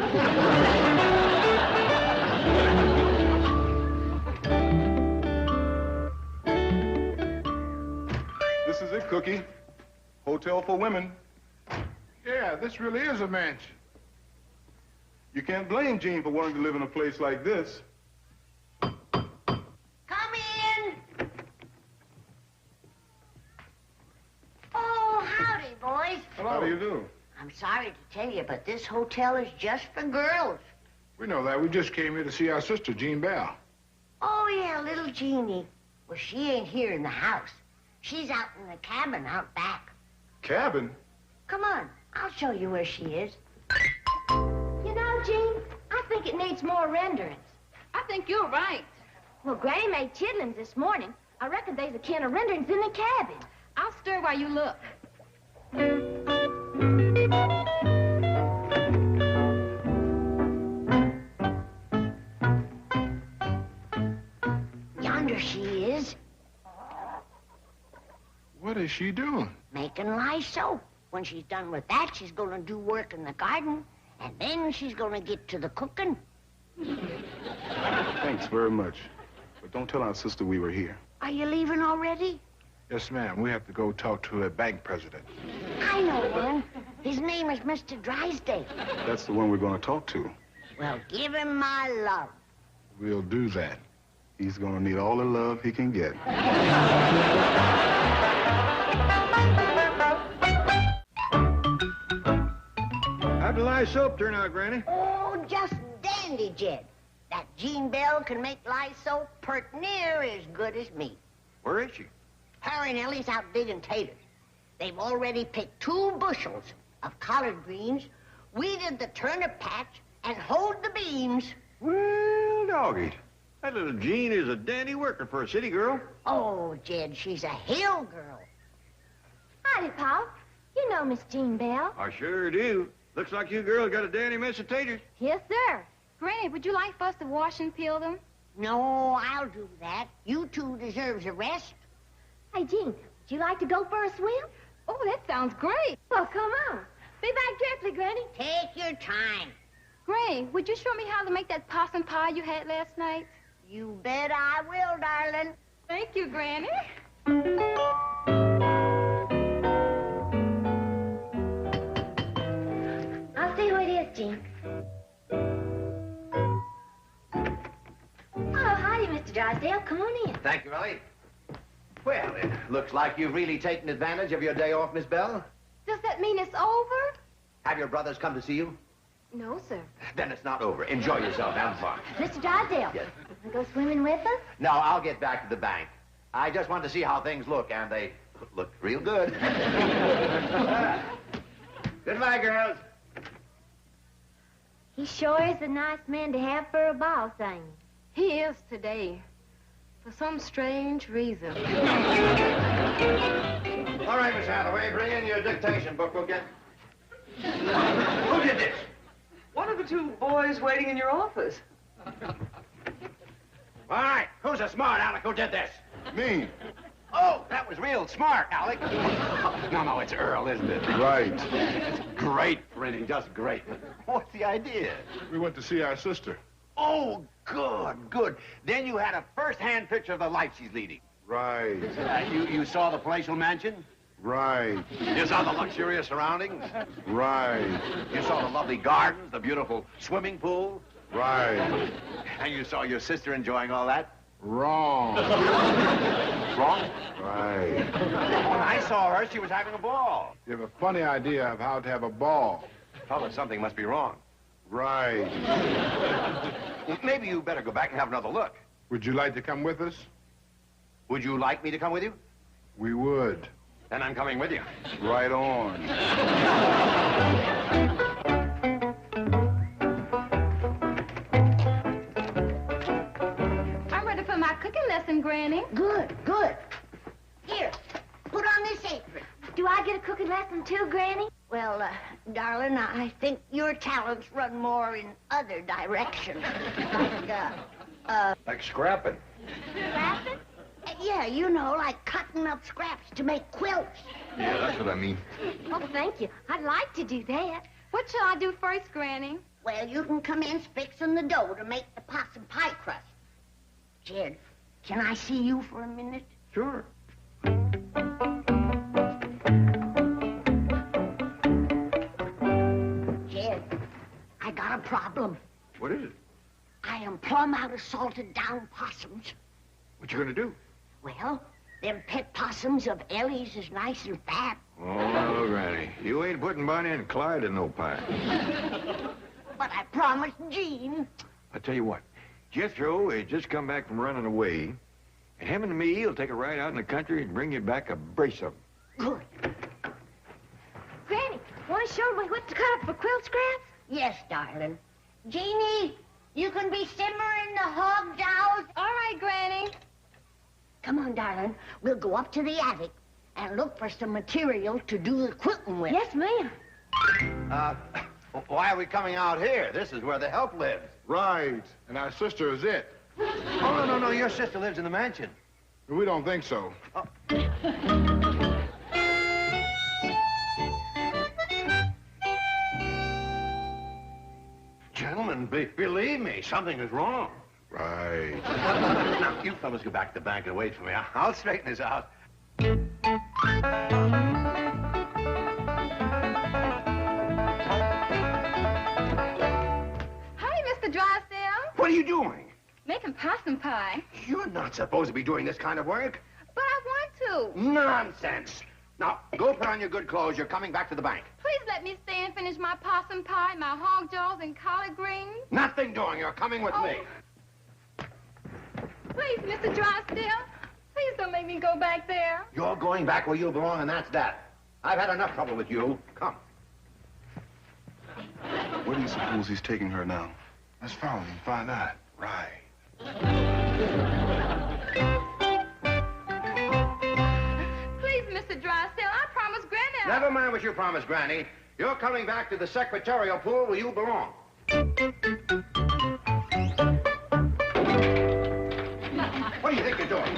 This is it, Cookie. Hotel for women. Yeah, this really is a mansion. You can't blame Jean for wanting to live in a place like this. Come in. Oh, howdy, boys. Hello. How do you do? I'm sorry to tell you, but this hotel is just for girls. We know that. We just came here to see our sister, Jean Bell. Oh, yeah, little Jeannie. Well, she ain't here in the house. She's out in the cabin out back. Cabin? Come on, I'll show you where she is. You know, Jean, I think it needs more renderings. I think you're right. Well, Granny made chitlins this morning. I reckon there's a can of renderings in the cabin. I'll stir while you look. Yonder she is. What is she doing? Making lye soap. When she's done with that, she's gonna do work in the garden, and then she's gonna get to the cooking. Thanks very much. But don't tell our sister we were here. Are you leaving already? Yes, ma'am. We have to go talk to a bank president. I know one. His name is Mr. Drysdale. That's the one we're going to talk to. Well, give him my love. We'll do that. He's going to need all the love he can get. How'd the lye soap turn out, Granny? Oh, just dandy, Jed. That Jean Bell can make lye soap pert near as good as me. Where is she? Her and Ellie's out digging taters. They've already picked 2 bushels of collard greens, weeded the turnip patch, and hoed the beans. Well, doggy. That little Jean is a dandy worker for a city girl. Oh, Jed, she's a hill girl. Howdy, Pop. You know Miss Jean Bell. I sure do. Looks like you girls got a dandy mess of taters. Yes, sir. Granny, would you like for us to wash and peel them? No, I'll do that. You 2 deserves a rest. Hey, Jean, would you like to go for a swim? Oh, that sounds great. Well, come on. Be back directly, Granny. Take your time. Granny, would you show me how to make that possum pie you had last night? You bet I will, darling. Thank you, Granny. I'll see who it is, Jean. Oh, howdy, Mr. Drysdale. Come on in. Thank you, Ellie. Well, it looks like you've really taken advantage of your day off, Miss Bell. Does that mean it's over? Have your brothers come to see you? No, sir. Then it's not over. Enjoy yourself. Have fun. Mr. Drysdale. Yes. Want to go swimming with us? No, I'll get back to the bank. I just want to see how things look, and they look real good. Goodbye, girls. He sure is a nice man to have for a boss, ain't he? He is today. For some strange reason. All right, Miss Hathaway, bring in your dictation book. We'll get... Who did this? One of the 2 boys waiting in your office. All right, who's a smart Alec who did this? Me. Oh, that was real smart, Alec. No, it's Earl, isn't it? Right. It's great printing, just great. What's the idea? We went to see our sister. Oh, good. Then you had a first-hand picture of the life she's leading. Right. You saw the palatial mansion? Right. You saw the luxurious surroundings? Right. You saw the lovely gardens, the beautiful swimming pool? Right. And you saw your sister enjoying all that? Wrong. Wrong? Right. When I saw her, she was having a ball. You have a funny idea of how to have a ball. Fella, something must be wrong. Right. Well, maybe you better go back and have another look. Would you like to come with us? Would you like me to come with you? We would. Then I'm coming with you. Right on. I'm ready for my cooking lesson, Granny. Good. Here, put on this apron. Do I get a cooking lesson too, Granny? Well, darling, I think your talents run more in other directions. Like scrapping. Scrapping? Yeah, you know, like cutting up scraps to make quilts. Yeah, that's what I mean. Oh, thank you. I'd like to do that. What shall I do first, Granny? Well, you can come in fixing the dough to make the possum pie crust. Jed, can I see you for a minute? Sure. Jed, I got a problem. What is it? I am plumb out of salted down possums. What you gonna do? Well, them pet possums of Ellie's is nice and fat. Oh, Granny, you ain't putting Bonnie and Clyde in no pie. But I promised Jean. I tell you what, Jethro has just come back from running away, and him and me will take a ride out in the country and bring you back a brace of them. Good. Granny, want to show me what to cut up for quilt scraps? Yes, darling. Jeannie, you can be simmering the hog dows. All right, Granny. Come on, darling. We'll go up to the attic and look for some material to do the quilting with. Yes, ma'am. Why are we coming out here? This is where the help lives. Right. And our sister is it. Oh, no. Your sister lives in the mansion. We don't think so. Gentlemen, believe me, something is wrong. Right. Now, you fellas go back to the bank and wait for me. I'll straighten this out. Hi, Mr. Drysdale. What are you doing? Making possum pie. You're not supposed to be doing this kind of work. But I want to. Nonsense. Now, go put on your good clothes. You're coming back to the bank. Please let me stay and finish my possum pie, my hog jaws, and collard greens. Nothing doing. You're coming with me. Please, Mr. Drysdale. Please don't make me go back there. You're going back where you belong, and that's that. I've had enough trouble with you. Come. Where do you suppose he's taking her now? Let's follow him and find out. Right. Please, Mr. Drysdale, I promised Granny. Never mind what you promised, Granny. You're coming back to the secretarial pool where you belong. What do you think you're doing?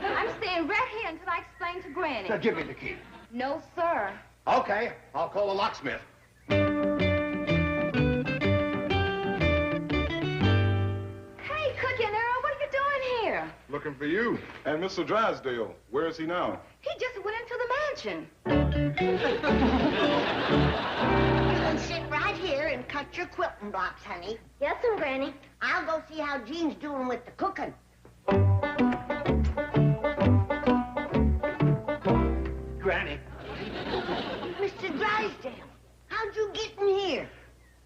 I'm staying right here until I explain to Granny. Now, give me the key. No, sir. Okay, I'll call the locksmith. Hey, Cookie and Earl, what are you doing here? Looking for you. And Mr. Drysdale. Where is he now? He just went into the mansion. You can sit right here and cut your quilting blocks, honey. Yes, Granny. I'll go see how Jean's doing with the cooking. Granny. Mr. Drysdale, how'd you get in here?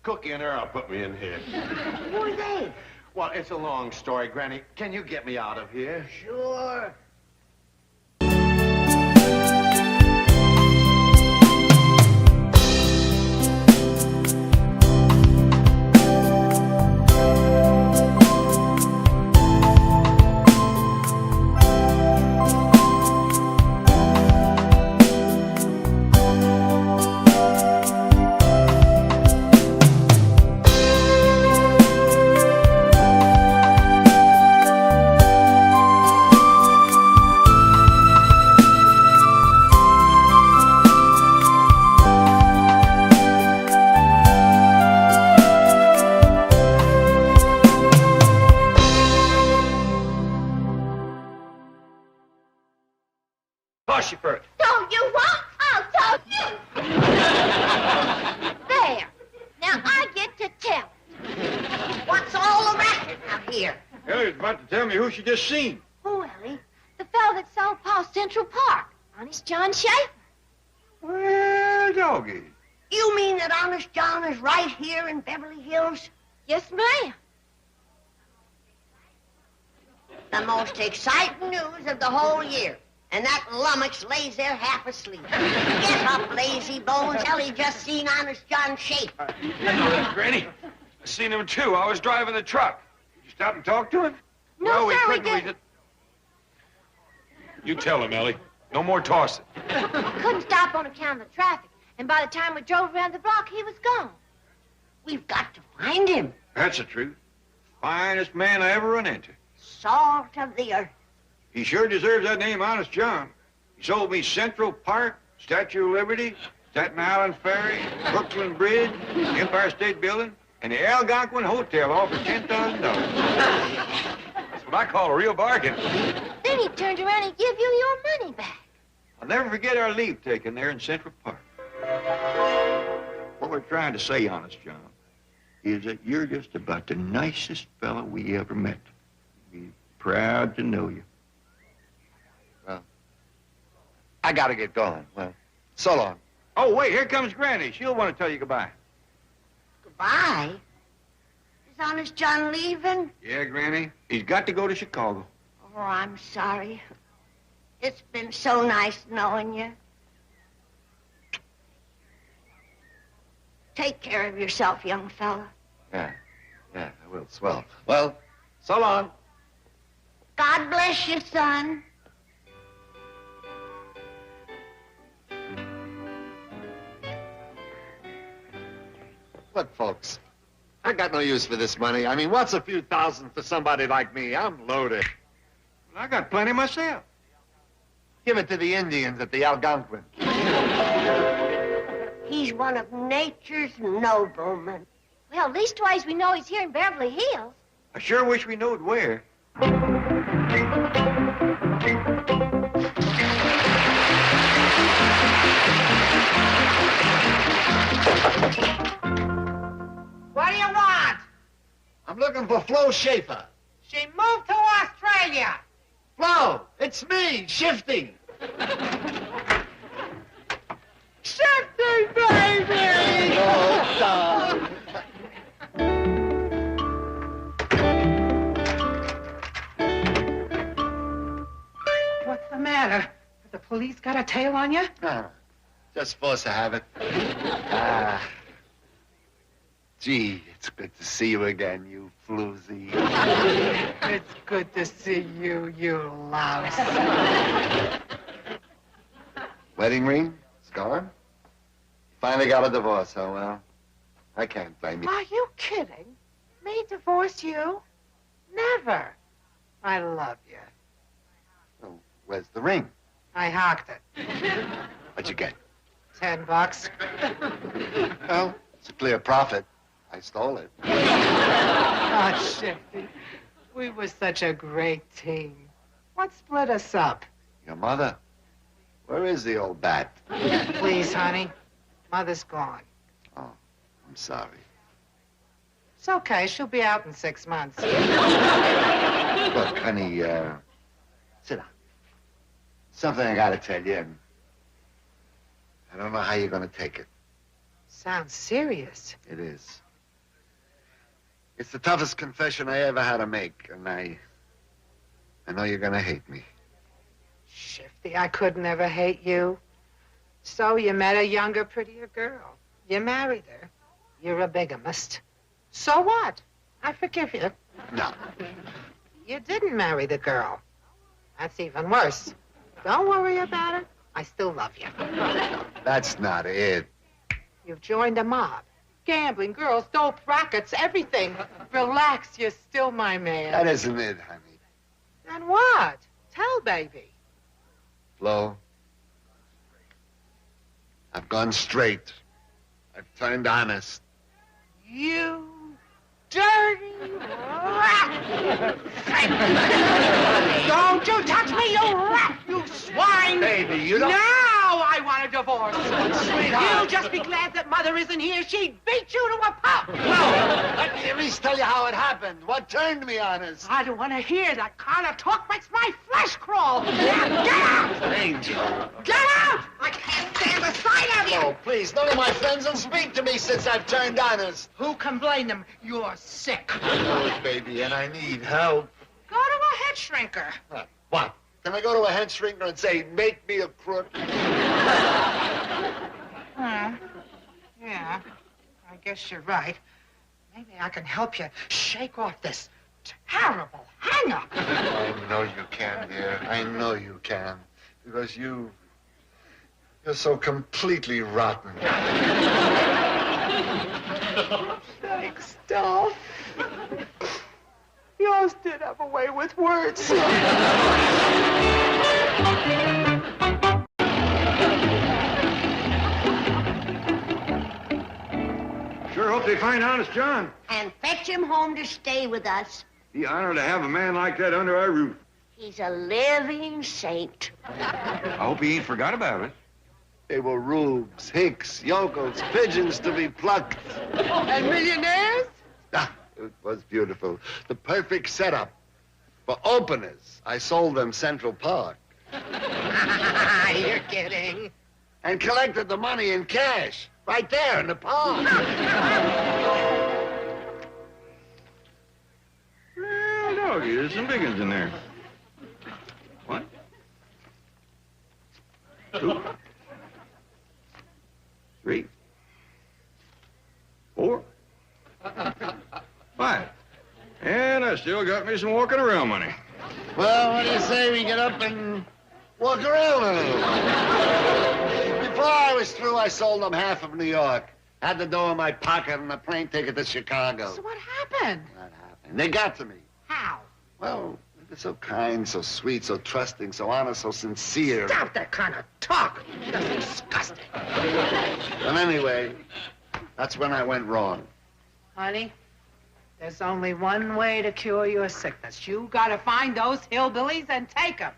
Cookie and Earl put me in here. Who are they? Well, it's a long story, Granny. Can you get me out of here? Sure. Toss you first. Don't you want? I'll toss you. There. Now I get to tell. What's all the racket out here? Ellie's about to tell me who she just seen. Who, Ellie? The fellow that sold Paul Central Park. Honest John Schaefer. Well, doggy. You mean that Honest John is right here in Beverly Hills? Yes, ma'am. The most exciting news of the whole year. And that lummox lays there half asleep. Get up, lazy bones. Ellie just seen Honest John Schaefer. Granny, I seen him too. I was driving the truck. Did you stop and talk to him? No, we sir, we couldn't. didn't. You tell him, Ellie. No more tossing. Couldn't stop on account of the traffic. And by the time we drove around the block, he was gone. We've got to find him. That's the truth. Finest man I ever run into. Salt of the earth. He sure deserves that name, Honest John. He sold me Central Park, Statue of Liberty, Staten Island Ferry, Brooklyn Bridge, Empire State Building, and the Algonquin Hotel, all for $10,000. That's what I call a real bargain. Then he turned around and gave you your money back. I'll never forget our leave taking there in Central Park. What we're trying to say, Honest John, is that you're just about the nicest fellow we ever met. We're proud to know you. I gotta get going. Well, so long. Oh, wait, here comes Granny. She'll want to tell you goodbye. Goodbye? Is Honest John leaving? Yeah, Granny. He's got to go to Chicago. Oh, I'm sorry. It's been so nice knowing you. Take care of yourself, young fella. Yeah, I will. Swell. Well, so long. God bless you, son. Look, folks, I got no use for this money. I mean, what's a few thousand for somebody like me? I'm loaded. Well, I got plenty myself. Give it to the Indians at the Algonquin. He's one of nature's noblemen. Well, leastwise we know he's here in Beverly Hills. I sure wish we knowed where. What do you want? I'm looking for Flo Schaefer. She moved to Australia. Flo, it's me, Shifty. Shifty, baby! Oh, darling. What's the matter? Has the police got a tail on you? No, just supposed to have it. Gee, it's good to see you again, you floozy. It's good to see you, you louse. Wedding ring? It's gone? Finally got a divorce, oh well. I can't blame you. Are you kidding? Me divorce you? Never. I love you. Oh, where's the ring? I hocked it. What'd you get? $10. Well, it's a clear profit. I stole it. Oh, Shifty. We were such a great team. What split us up? Your mother? Where is the old bat? Please, honey. Mother's gone. Oh, I'm sorry. It's okay. She'll be out in 6 months. Look, honey, sit down. Something I gotta tell you, and I don't know how you're gonna take it. Sounds serious. It is. It's the toughest confession I ever had to make, and I know you're gonna hate me. Shifty, I could never hate you. So you met a younger, prettier girl. You married her. You're a bigamist. So what? I forgive you. No. You didn't marry the girl. That's even worse. Don't worry about it. I still love you. That's not it. You've joined a mob. Gambling, girls, dope, rackets, everything. Relax, you're still my man. That isn't it, honey. Then what? Tell, baby. Flo, I've gone straight. I've turned honest. You dirty rat! Don't you touch me, you rat, you swine! Baby, you don't... Now I want a divorce. Sweetheart. You'll just be glad that Mother isn't here. She'd beat you to a pulp. No! Let me at least tell you how it happened. What turned me honest? I don't want to hear that kind of talk. Makes my flesh crawl. Get out! Angel. Get out! I can't stand the sight of you. Oh, please, none of my friends will speak to me since I've turned honest. Who can blame them? You're sick. I know it, baby, and I need help. Go to a head shrinker. What? Can I go to a head shrinker and say, make me a crook? Yeah, I guess you're right. Maybe I can help you shake off this terrible hang-up. I know you can, dear. I know you can. Because you're so completely rotten. Thanks, Dolph. Yours did have a way with words. Sure hope they find Honest John. And fetch him home to stay with us. Be honored to have a man like that under our roof. He's a living saint. I hope he ain't forgot about it. They were rubes, hicks, yokels, pigeons to be plucked. And millionaires? Ah, it was beautiful. The perfect setup. For openers, I sold them Central Park. You're kidding. And collected the money in cash. Right there in the park. Well, doggy, there's some big ones in there. 1, 2, 3, 4, 5. And I still got me some walking around money. Well, what do you say we get up and walk around a little? Before I was through, I sold them half of New York. Had the dough in my pocket and a plane ticket to Chicago. So what happened? And they got to me. How? Well, they're so kind, so sweet, so trusting, so honest, so sincere. Stop that kind of talk. That's disgusting. And anyway, that's when I went wrong. Honey, there's only one way to cure your sickness. You gotta find those hillbillies and take them.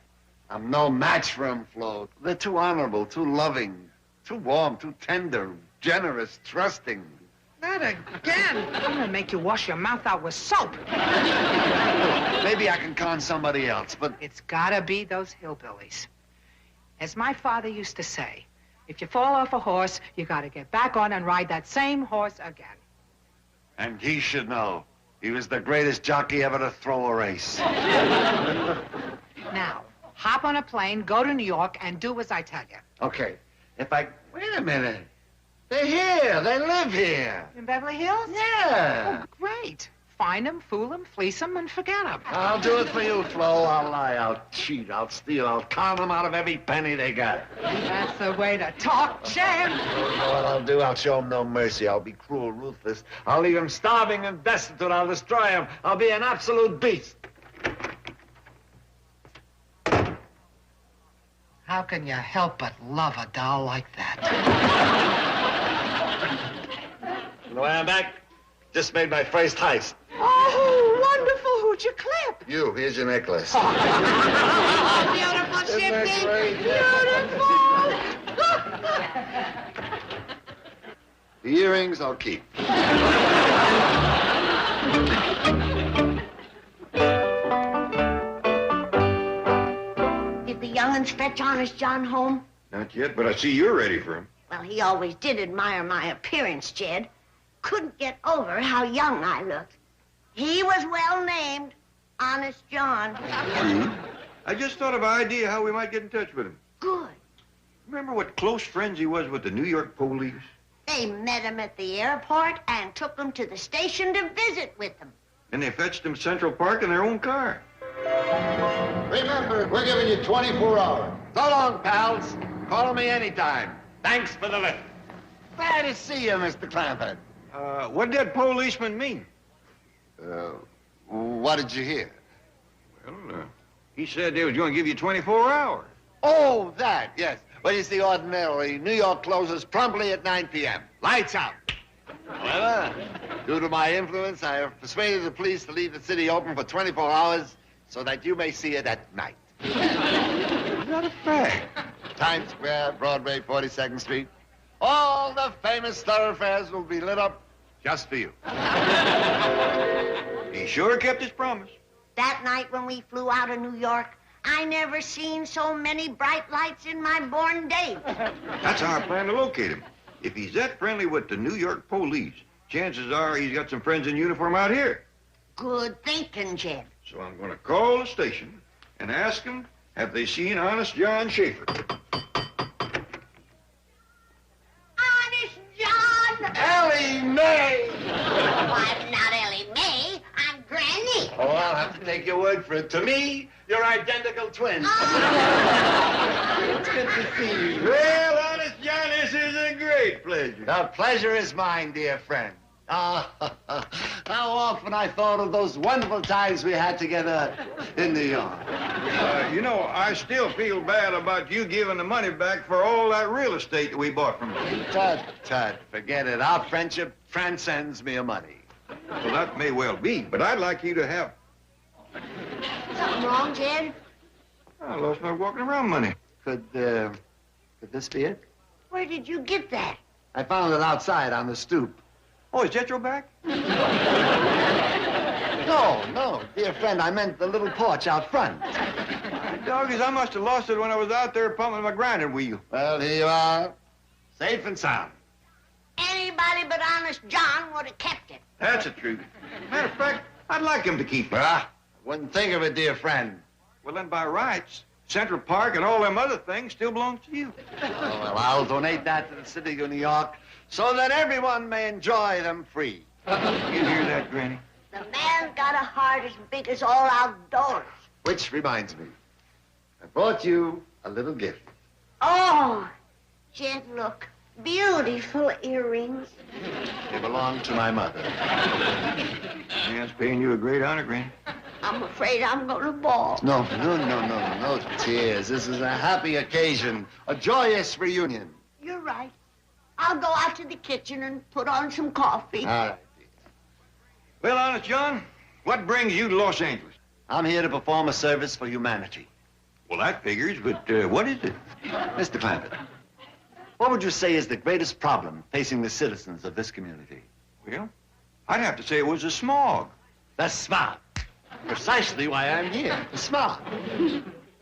I'm no match for them, Flo. They're too honorable, too loving, too warm, too tender, generous, trusting. Not again. I'm gonna make you wash your mouth out with soap. Maybe I can con somebody else, but... It's gotta be those hillbillies. As my father used to say, If you fall off a horse, you got to get back on and ride that same horse again. And he should know. He was the greatest jockey ever to throw a race. Now, hop on a plane, go to New York, and do as I tell you. Okay, if I... Wait a minute. They're here. They live here. In Beverly Hills? Yeah. Oh, great. Find them, fool them, fleece them, and forget them. I'll do it for you, Flo. I'll lie, I'll cheat, I'll steal, I'll con them out of every penny they got. That's the way to talk, Jim. You know what I'll do? I'll show them no mercy. I'll be cruel, ruthless. I'll leave them starving and destitute. I'll destroy them. I'll be an absolute beast. How can you help but love a doll like that? On the way I'm back, just made my first heist. Oh, wonderful. Who'd you clip? You, here's your necklace. Oh, beautiful, Shifty. Beautiful. The earrings I'll keep. Did the young'uns fetch Honest John home? Not yet, but I see you're ready for him. Well, he always did admire my appearance, Jed. Couldn't get over how young I looked. He was well named, Honest John. True. I just thought of an idea how we might get in touch with him. Good. Remember what close friends he was with the New York police? They met him at the airport and took him to the station to visit with them. And they fetched him Central Park in their own car. Remember, we're giving you 24 hours. So long, pals. Call me anytime. Thanks for the lift. Glad to see you, Mr. Clampett. What did that policeman mean? What did you hear? Well, he said they was going to give you 24 hours. Oh, that, yes. Well, you see, ordinarily, New York closes promptly at 9 p.m. Lights out. However, due to my influence, I have persuaded the police to leave the city open for 24 hours so that you may see it at night. Not a fact. Times Square, Broadway, 42nd Street. All the famous thoroughfares will be lit up just for you. He sure kept his promise. That night when we flew out of New York, I never seen so many bright lights in my born days. That's our plan to locate him. If he's that friendly with the New York police, chances are he's got some friends in uniform out here. Good thinking, Jed. So I'm going to call the station and ask them, have they seen Honest John Schaefer? Honest John! Ellie Mae! Why, I'm not Ellie Mae. I'm Granny. Oh, I'll have to take your word for it. To me, you're identical twins. It's good to see you. Well, Honest John, this is a great pleasure. The pleasure is mine, dear friend. Ah, how often I thought of those wonderful times we had together in New York. You know, I still feel bad about you giving the money back for all that real estate that we bought from you. Tut, forget it. Our friendship transcends mere money. Well, that may well be, but I'd like you to have... Something wrong, Jed? I lost my walking around money. Could this be it? Where did you get that? I found it outside on the stoop. Oh, is that your back? No, dear friend, I meant the little porch out front. Doggies, I must have lost it when I was out there pumping my grinding wheel. Well, here you are, safe and sound. Anybody but Honest John would have kept it. That's the truth. Matter of fact, I'd like him to keep it. I wouldn't think of it, dear friend. Well, then by rights, Central Park and all them other things still belongs to you. Oh, well, I'll donate that to the city of New York so that everyone may enjoy them free. You hear that, Granny? The man's got a heart as big as all outdoors. Which reminds me, I brought you a little gift. Oh, Jed, look. Beautiful earrings. They belong to my mother. Man's paying you a great honor, Granny. I'm afraid I'm going to bawl. No tears. This is a happy occasion, a joyous reunion. You're right. I'll go out to the kitchen and put on some coffee. All right. Well, Honest John, what brings you to Los Angeles? I'm here to perform a service for humanity. Well, that figures, but what is it? Mr. Clampett, what would you say is the greatest problem facing the citizens of this community? Well, I'd have to say it was the smog. The smog. Precisely why I'm here, the smog.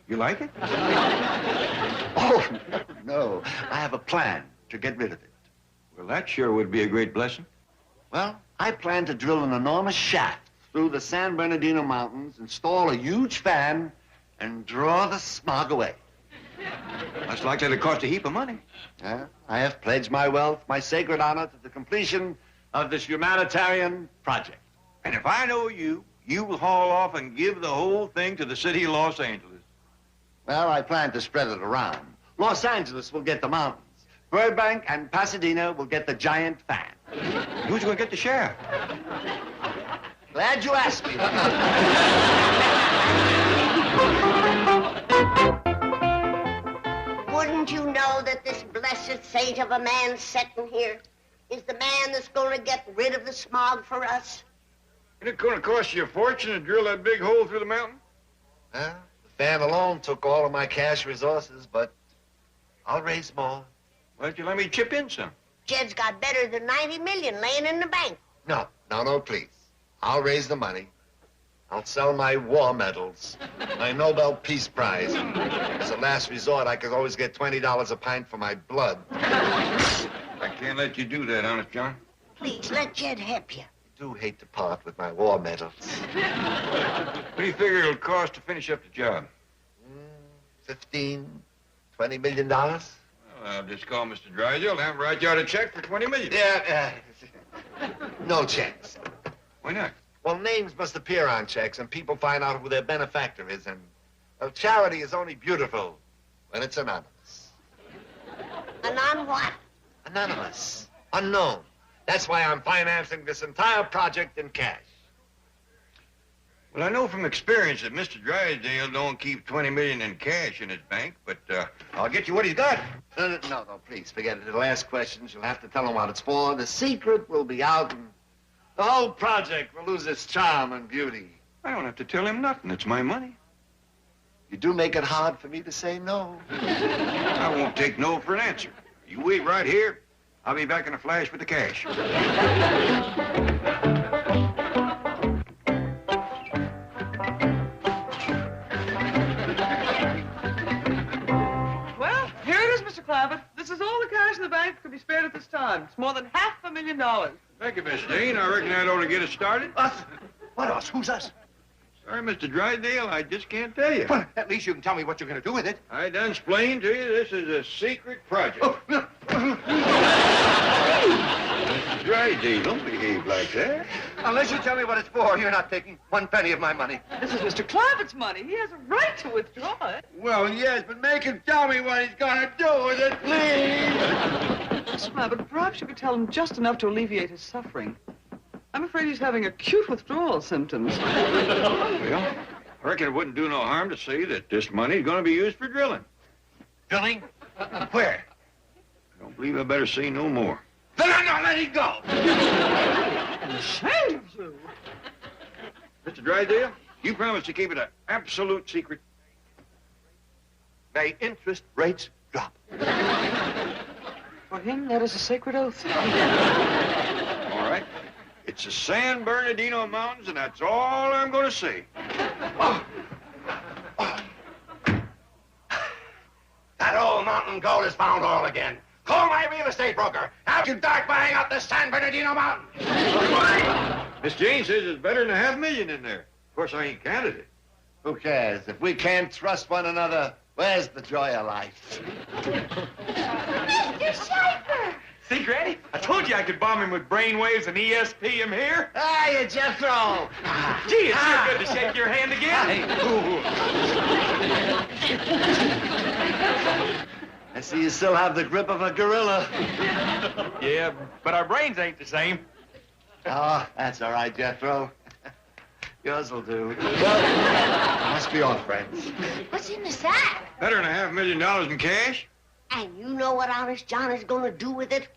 You You like it? Oh, no. I have a plan to get rid of it. Well, that sure would be a great blessing. Well, I plan to drill an enormous shaft through the San Bernardino Mountains, install a huge fan, and draw the smog away. That's likely to cost a heap of money. Yeah, I have pledged my wealth, my sacred honor, to the completion of this humanitarian project. And if I know you, you will haul off and give the whole thing to the city of Los Angeles. Well, I plan to spread it around. Los Angeles will get the mountains. Burbank and Pasadena will get the giant fan. Who's going to get the shaft? Glad you asked me. Wouldn't you know that this blessed saint of a man sitting here is the man that's going to get rid of the smog for us? Isn't it going to cost you a fortune to drill that big hole through the mountain? Well, the fan alone took all of my cash resources, but I'll raise more. Why don't you let me chip in some? Jed's got better than 90 million laying in the bank. No, please. I'll raise the money. I'll sell my war medals, my Nobel Peace Prize. As a last resort, I could always get $20 a pint for my blood. I can't let you do that, Honest John. Please, let Jed help you. I do hate to part with my war medals. What do you figure it'll cost to finish up the job? $15, $20 million? Well, I'll just call Mr. Drysdale and have him write you out a check for $20 million. Yeah, no checks. Why not? Well, names must appear on checks, and people find out who their benefactor is, and charity is only beautiful when it's anonymous. Anon what? Anonymous. Unknown. That's why I'm financing this entire project in cash. Well, I know from experience that Mr. Drysdale don't keep $20 million in cash in his bank, but I'll get you what he's got. No, please, forget it. He'll ask questions. You'll have to tell him what it's for. The secret will be out, and the whole project will lose its charm and beauty. I don't have to tell him nothing. It's my money. You do make it hard for me to say no. I won't take no for an answer. You wait right here. I'll be back in a flash with the cash. Well, here it is, Mr. Clampett. This is all the cash in the bank that could be spared at this time. It's more than $500,000. Thank you, Miss Dean. I reckon that ought to get us started. Us? What us? Who's us? Sorry, Mr. Drysdale, I just can't tell you. Well, at least you can tell me what you're going to do with it. I done explained to you this is a secret project. Mr. Drysdale, don't behave like that. Unless you tell me what it's for, you're not taking one penny of my money. This is Mr. Clampett's money. He has a right to withdraw it. Well, yes, but make him tell me what he's going to do with it, please. Mr. Clampett, perhaps you could tell him just enough to alleviate his suffering. I'm afraid he's having acute withdrawal symptoms. Well, I reckon it wouldn't do no harm to say that this money's going to be used for drilling. Drilling? Where? I don't believe I better say no more. Then I'm not letting go. I'm ashamed of you. Mr. Drysdale, you promised to keep it an absolute secret. May interest rates drop. For him, that is a sacred oath. All right. It's the San Bernardino Mountains, and that's all I'm going to say. That old mountain gold is found oil again. Call my real estate broker. Have you start buying up the San Bernardino Mountain. Miss Jane says it's better than $500,000 in there. Of course, I ain't counted it. Who cares? If we can't trust one another, where's the joy of life? Mr. Schaefer! See, Granny? I told you I could bomb him with brainwaves and ESP him here. Hiya, Jethro. Gee, it's sure good to shake your hand again. I see you still have the grip of a gorilla. Yeah, but our brains ain't the same. Oh, that's all right, Jethro. Yours will do. Well, must be all friends. What's in the sack? Better than $500,000 in cash. And you know what Honest John is going to do with it?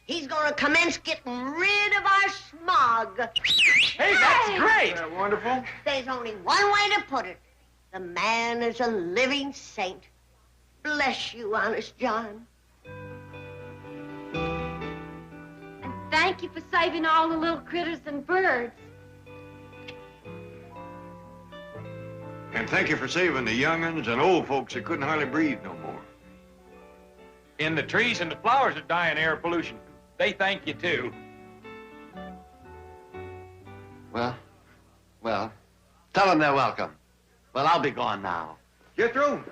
He's going to commence getting rid of our smog. Hey, that's great. Isn't that wonderful? There's only one way to put it. The man is a living saint. Bless you, Honest John. And thank you for saving all the little critters and birds. And thank you for saving the young'uns and old folks that couldn't hardly breathe no more. And the trees and the flowers that die in air pollution, they thank you too. Well, tell them they're welcome. Well, I'll be gone now. Jethro,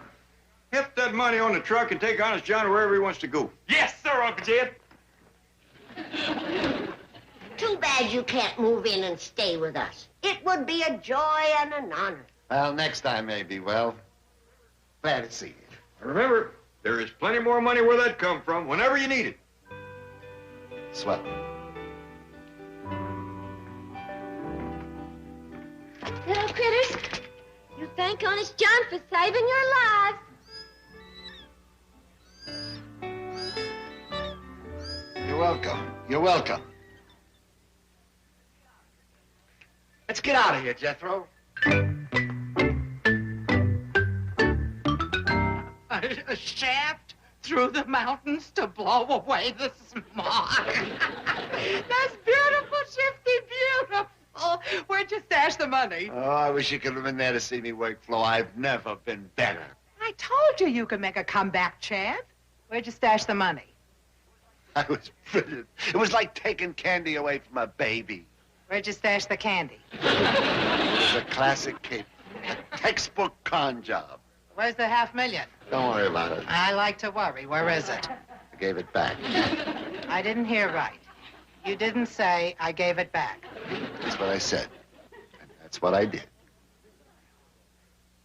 heft that money on the truck and take Honest John wherever he wants to go. Yes, sir, Uncle Jed. Too bad you can't move in and stay with us. It would be a joy and an honor. Well, next time maybe. Well, glad to see you. Remember, there is plenty more money where that come from whenever you need it. Swell. Hello, critters. You thank Honest John for saving your lives. You're welcome. You're welcome. Let's get out of here, Jethro. A shaft through the mountains to blow away the smog. That's beautiful, Shifty, beautiful. Where'd you stash the money? Oh, I wish you could have been there to see me work, Flo. I've never been better. I told you could make a comeback, Chad. Where'd you stash the money? I was brilliant. It was like taking candy away from a baby. Where'd you stash the candy? It was a classic case. A textbook con job. Where's the $500,000? Don't worry about it. I like to worry. Where is it? I gave it back. I didn't hear right. You didn't say I gave it back. That's what I said. And that's what I did.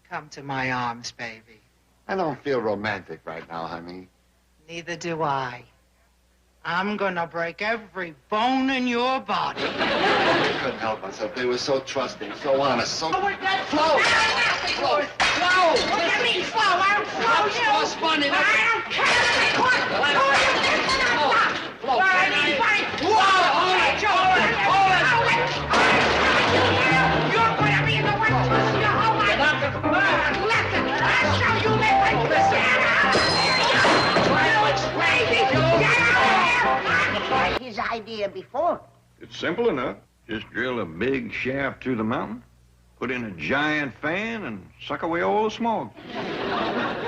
Come to my arms, baby. I don't feel romantic right now, honey. Neither do I. I'm gonna break every bone in your body. I couldn't help myself. They were so trusting, so honest, so... Oh, wait, that's Flo! Flo! Flo! What do you mean, Flo? I don't Flo you! Flo's funny. I don't care! Flo, can I... Hold it, Joe! Hold it! You're gonna be in the White House your whole life! Listen, I'll show you living! It's crazy! Get out! His idea before. It's simple enough. Just drill a big shaft through the mountain, put in a giant fan, and suck away all the smog.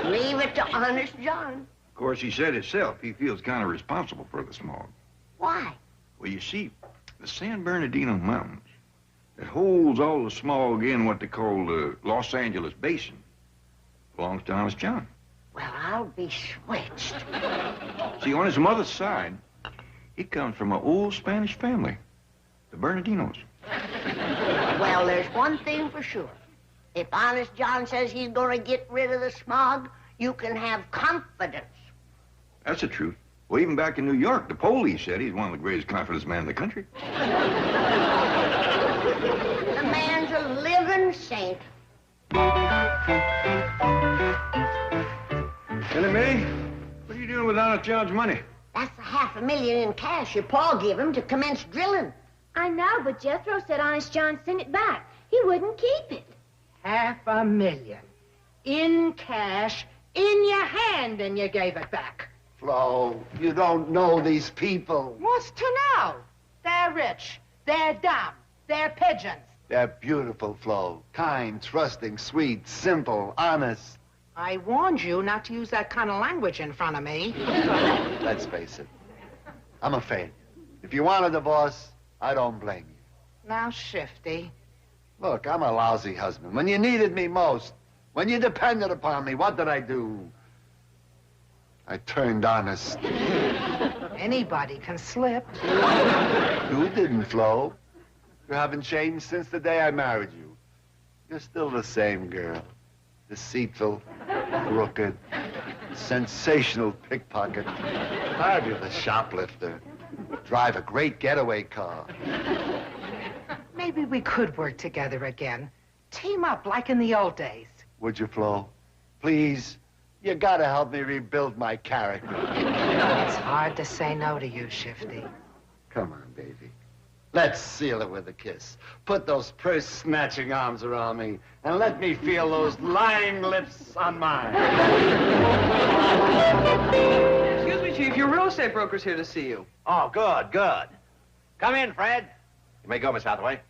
Leave it to Honest John. Of course, he said himself he feels kind of responsible for the smog. Why? Well, you see, the San Bernardino Mountains, that holds all the smog in what they call the Los Angeles Basin, belongs to Honest John. Well, I'll be switched. See, on his mother's side, he comes from an old Spanish family, the Bernardinos. Well, there's one thing for sure. If Honest John says he's going to get rid of the smog, you can have confidence. That's the truth. Well, even back in New York, the police said he's one of the greatest confidence men in the country. The man's a living saint. Billy May, what are you doing with Honest John's money? That's the $500,000 in cash your pa gave him to commence drilling. I know, but Jethro said Honest John sent it back. He wouldn't keep it. $500,000 in cash in your hand, and you gave it back. Flo, you don't know these people. What's to know? They're rich. They're dumb. They're pigeons. They're beautiful, Flo. Kind, trusting, sweet, simple, honest. I warned you not to use that kind of language in front of me. Let's face it. I'm a failure. If you want a divorce, I don't blame you. Now, Shifty. Look, I'm a lousy husband. When you needed me most, when you depended upon me, what did I do? I turned honest. Anybody can slip. You didn't, Flo. You haven't changed since the day I married you. You're still the same girl. Deceitful, crooked, sensational pickpocket, fabulous shoplifter, drive a great getaway car. Maybe we could work together again. Team up like in the old days. Would you, Flo? Please, you gotta help me rebuild my character. It's hard to say no to you, Shifty. Come on, baby. Let's seal it with a kiss. Put those purse-snatching arms around me, and let me feel those lying lips on mine. Excuse me, Chief. Your real estate broker's here to see you. Oh, good, good. Come in, Fred. You may go, Miss Hathaway.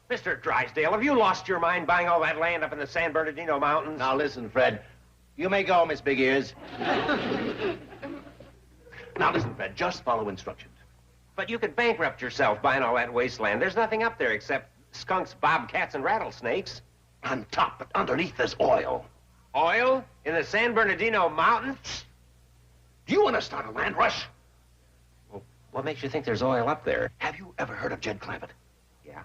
Mr. Drysdale, have you lost your mind buying all that land up in the San Bernardino Mountains? Now listen, Fred. You may go, Miss Big Ears. Now listen, Fred, just follow instructions. But you could bankrupt yourself buying all that wasteland. There's nothing up there except skunks, bobcats, and rattlesnakes. On top, but underneath there's oil. Oil? In the San Bernardino Mountains? Do you want to start a land rush? Well, what makes you think there's oil up there? Have you ever heard of Jed Clampett? Yeah.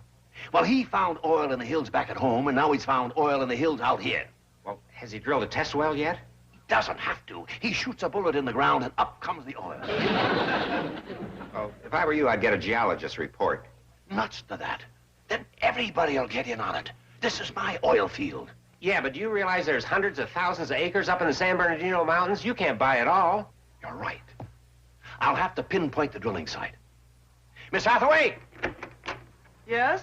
Well, he found oil in the hills back at home, and now he's found oil in the hills out here. Well, has he drilled a test well yet? He doesn't have to. He shoots a bullet in the ground, and up comes the oil. Well, if I were you, I'd get a geologist's report. Nuts to that. Then everybody will get in on it. This is my oil field. Yeah, but do you realize there's hundreds of thousands of acres up in the San Bernardino Mountains? You can't buy it all. You're right. I'll have to pinpoint the drilling site. Miss Hathaway! Yes?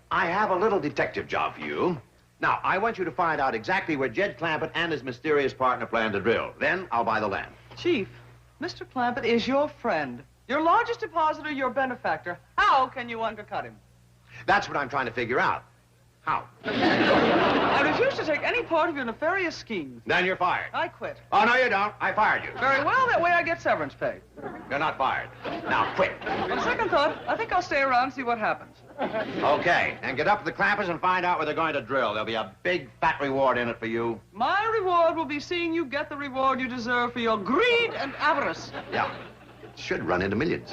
I have a little detective job for you. Now, I want you to find out exactly where Jed Clampett and his mysterious partner plan to drill. Then I'll buy the land. Chief, Mr. Clampett is your friend. Your largest depositor, your benefactor. How can you undercut him? That's what I'm trying to figure out. How? I refuse to take any part of your nefarious schemes. Then you're fired. I quit. Oh, no, you don't. I fired you. Very well, that way I get severance pay. You're not fired. Now, quit. On second thought, I think I'll stay around and see what happens. Okay, and get up to the Clampetts and find out where they're going to drill. There'll be a big, fat reward in it for you. My reward will be seeing you get the reward you deserve for your greed and avarice. Yeah, it should run into millions.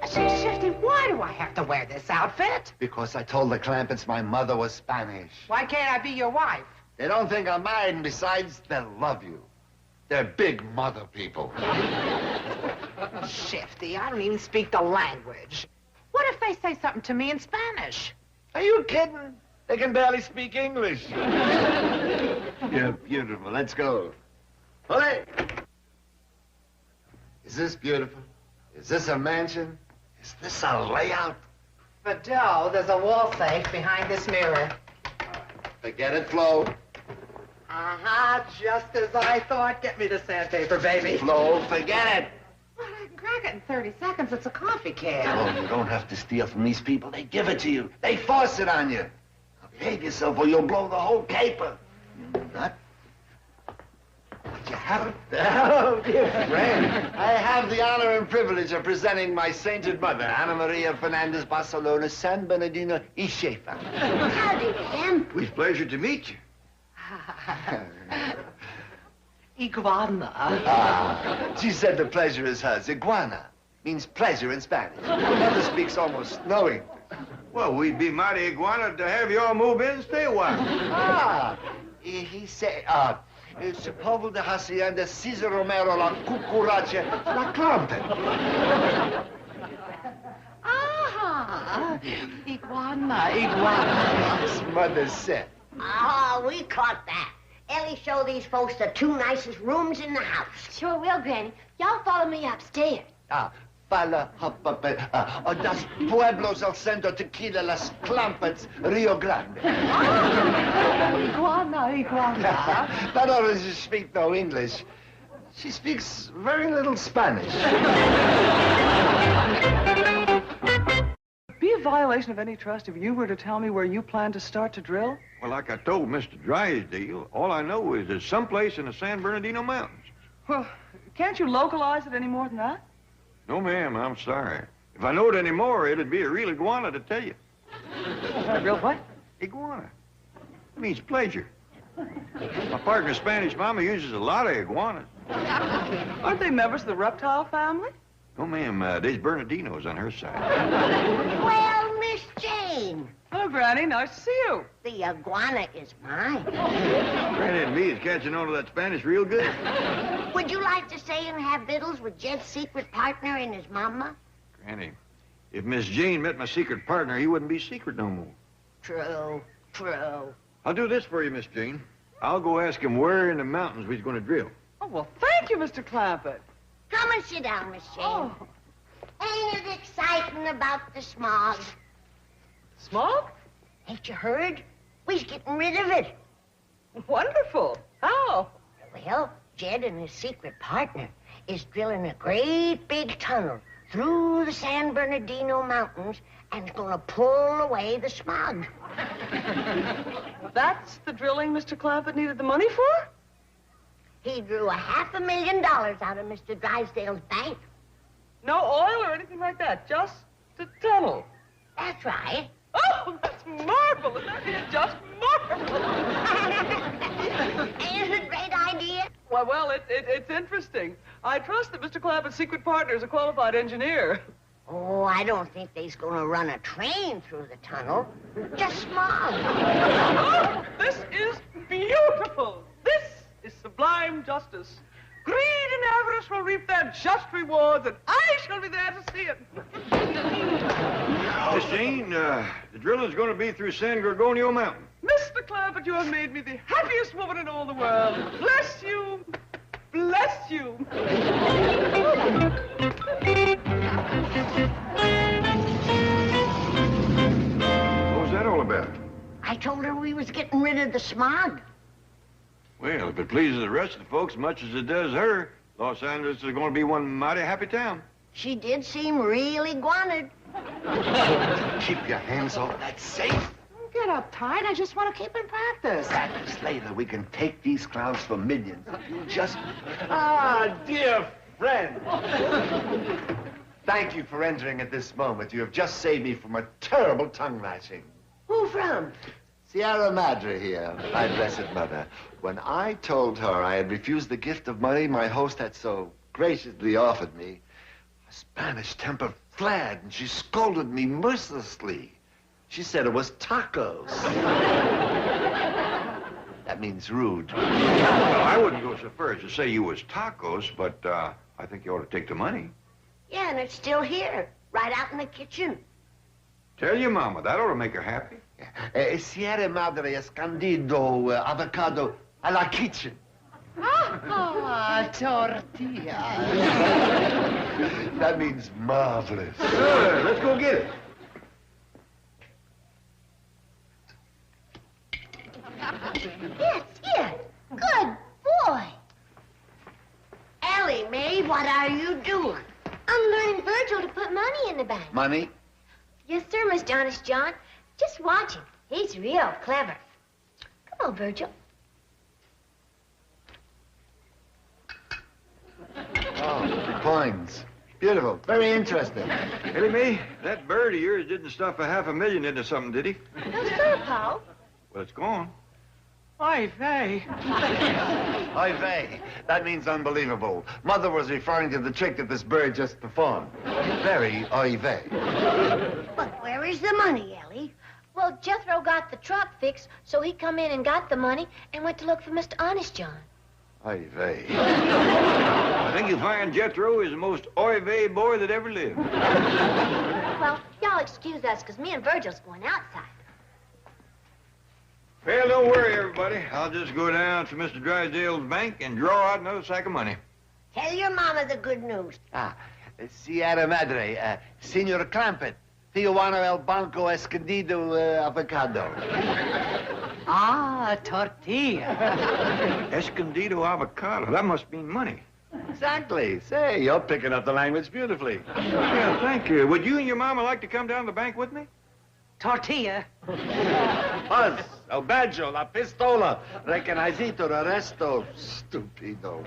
Say, Shifty, why do I have to wear this outfit? Because I told the Clampetts my mother was Spanish. Why can't I be your wife? They don't think I'm married, and besides, they'll love you. They're big mother people. Shifty, I don't even speak the language. What if they say something to me in Spanish? Are you kidding? They can barely speak English. You're beautiful. Let's go. Ole! Is this beautiful? Is this a mansion? Is this a layout? Fidel, there's a wall safe behind this mirror. Forget it, Flo. Uh-huh, just as I thought. Get me the sandpaper, baby. Flo, forget it. Well, I can crack it in 30 seconds. It's a coffee can. Oh, you don't have to steal from these people. They give it to you. They force it on you. Now behave yourself or you'll blow the whole caper. You nut. What, you haven't? Oh, dear friend. I have the honor and privilege of presenting my sainted mother, Ana Maria Fernandez Barcelona, San Bernardino y Schaefer. Howdy, Dan. It's a pleasure to meet you. Iguana. Ah, she said the pleasure is hers. Iguana means pleasure in Spanish. Mother speaks almost no English. Well, we'd be mighty iguana to have you all move in and stay a while. Ah, he said, it's Povo de Hacienda, Cesar Romero, la Cucuracha, la Clampett. Ah, iguana. As Mother said. Oh, we caught that. Ellie, show these folks the two nicest rooms in the house. Sure will, Granny. Y'all follow me upstairs. Para das pueblos al centro tequila, las Clampetts, Rio Grande. Iguana. Not only does she speak no English, she speaks very little Spanish. It'd be a violation of any trust if you were to tell me where you plan to start to drill. Well, like I told Mr. Drysdale, all I know is there's someplace in the San Bernardino Mountains. Well, can't you localize it any more than that? No, ma'am, I'm sorry. If I knowed any more, it'd be a real iguana to tell you. A real what? Iguana. It means pleasure. My partner's Spanish mama uses a lot of iguanas. Aren't they members of the reptile family? No, ma'am, there's Bernardinos on her side. Well, Miss Jane. Hello, Granny. Nice to see you. The iguana is mine. Granny and me is catching on to that Spanish real good. Would you like to stay and have victuals with Jed's secret partner and his mama? Granny, if Miss Jane met my secret partner, he wouldn't be secret no more. True, true. I'll do this for you, Miss Jane. I'll go ask him where in the mountains we're going to drill. Oh, well, thank you, Mr. Clampett. Come and sit down, Miss Jane. Oh. Ain't it exciting about the smog? Smog? Ain't you heard? We's getting rid of it. Wonderful. How? Well, Jed and his secret partner is drilling a great big tunnel through the San Bernardino Mountains and is going to pull away the smog. That's the drilling Mr. Clampett needed the money for? He drew $500,000 out of Mr. Drysdale's bank. No oil or anything like that, just the tunnel. That's right. Oh, that's marvelous. That is just marvelous. Isn't it a great idea? Well, it's interesting. I trust that Mr. Clampett's secret partner is a qualified engineer. Oh, I don't think they's going to run a train through the tunnel. Just smog. Oh, this is beautiful. This is sublime justice. Greed and avarice will reap their just rewards, and I shall be there to see it. Miss Jane, the drilling's going to be through San Gorgonio Mountain. Mr. Clampett, you have made me the happiest woman in all the world. Bless you. Bless you. What was that all about? I told her we was getting rid of the smog. Well, if it pleases the rest of the folks as much as it does her, Los Angeles is going to be one mighty happy town. She did seem really guanted. Keep your hands off that safe. Get uptight. I just want to keep in practice. Practice later. We can take these clowns for millions. You just... Dear friend. Thank you for entering at this moment. You have just saved me from a terrible tongue lashing. Who from? Sierra Madre here, my blessed mother. When I told her I had refused the gift of money my host had so graciously offered me, her Spanish temper flared and she scolded me mercilessly. She said it was tacos. That means rude. Well, I wouldn't go so far as to say you was tacos, but I think you ought to take the money. Yeah, and it's still here, right out in the kitchen. Tell your mama. That ought to make her happy. Sierra Madre escondido avocado a la kitchen. Ah, tortilla. That means marvelous. Good. Let's go get it. Yes, yes. Good boy. Ellie Mae, what are you doing? I'm learning Virgil to put money in the bank. Money? Yes, sir, Mr. Honest John. Just watch him. He's real clever. Come on, Virgil. Oh, coins. Beautiful. Very interesting. Ellie Mae, that bird of yours didn't stuff $500,000 into something, did he? No, sir, Paul. Well, it's gone. Oy vey. Oy vey. That means unbelievable. Mother was referring to the trick that this bird just performed. Very oy vey. But where is the money, Ellie? Well, Jethro got the truck fixed, so he come in and got the money and went to look for Mr. Honest John. Oy vey. I think you'll find Jethro is the most oy vey boy that ever lived. Well, y'all excuse us, because me and Virgil's going outside. Well, don't worry, everybody. I'll just go down to Mr. Drysdale's bank and draw out another sack of money. Tell your mama the good news. Sierra Madre, Senor Clampett, Tijuana El Banco Escondido Avocado. Ah, tortilla. Escondido avocado. That must mean money. Exactly. Say, you're picking up the language beautifully. Yeah, thank you. Would you and your mama like to come down to the bank with me? Tortilla. Buzz, el badjo, la pistola, reconocito, arresto, stupido.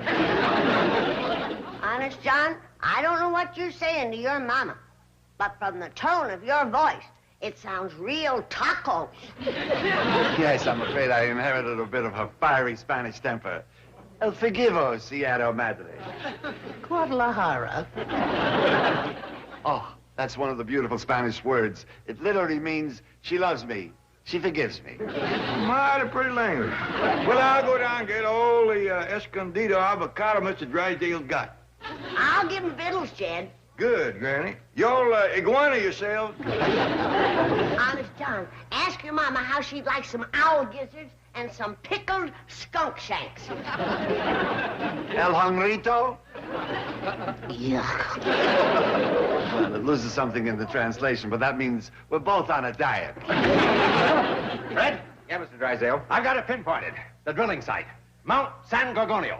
Honest, John, I don't know what you're saying to your mama, but from the tone of your voice, it sounds real tacos. Yes, I'm afraid I inherited a bit of her fiery Spanish temper. El forgivo, Sierra Madre. Guadalajara. Oh, that's one of the beautiful Spanish words. It literally means she loves me. She forgives me. Mighty pretty language. Well, I'll go down and get all the Escondido avocado Mr. Drysdale's got. I'll give him victuals, Jed. Good, Granny. Y'all iguana yourselves. Honest, John, ask your mama how she'd like some owl gizzards and some pickled skunk shanks. El Hongrito? Yuck. Well, it loses something in the translation, but that means we're both on a diet. Fred? Yeah, Mr. Drysdale. I've got it pinpointed. The drilling site. Mount San Gorgonio.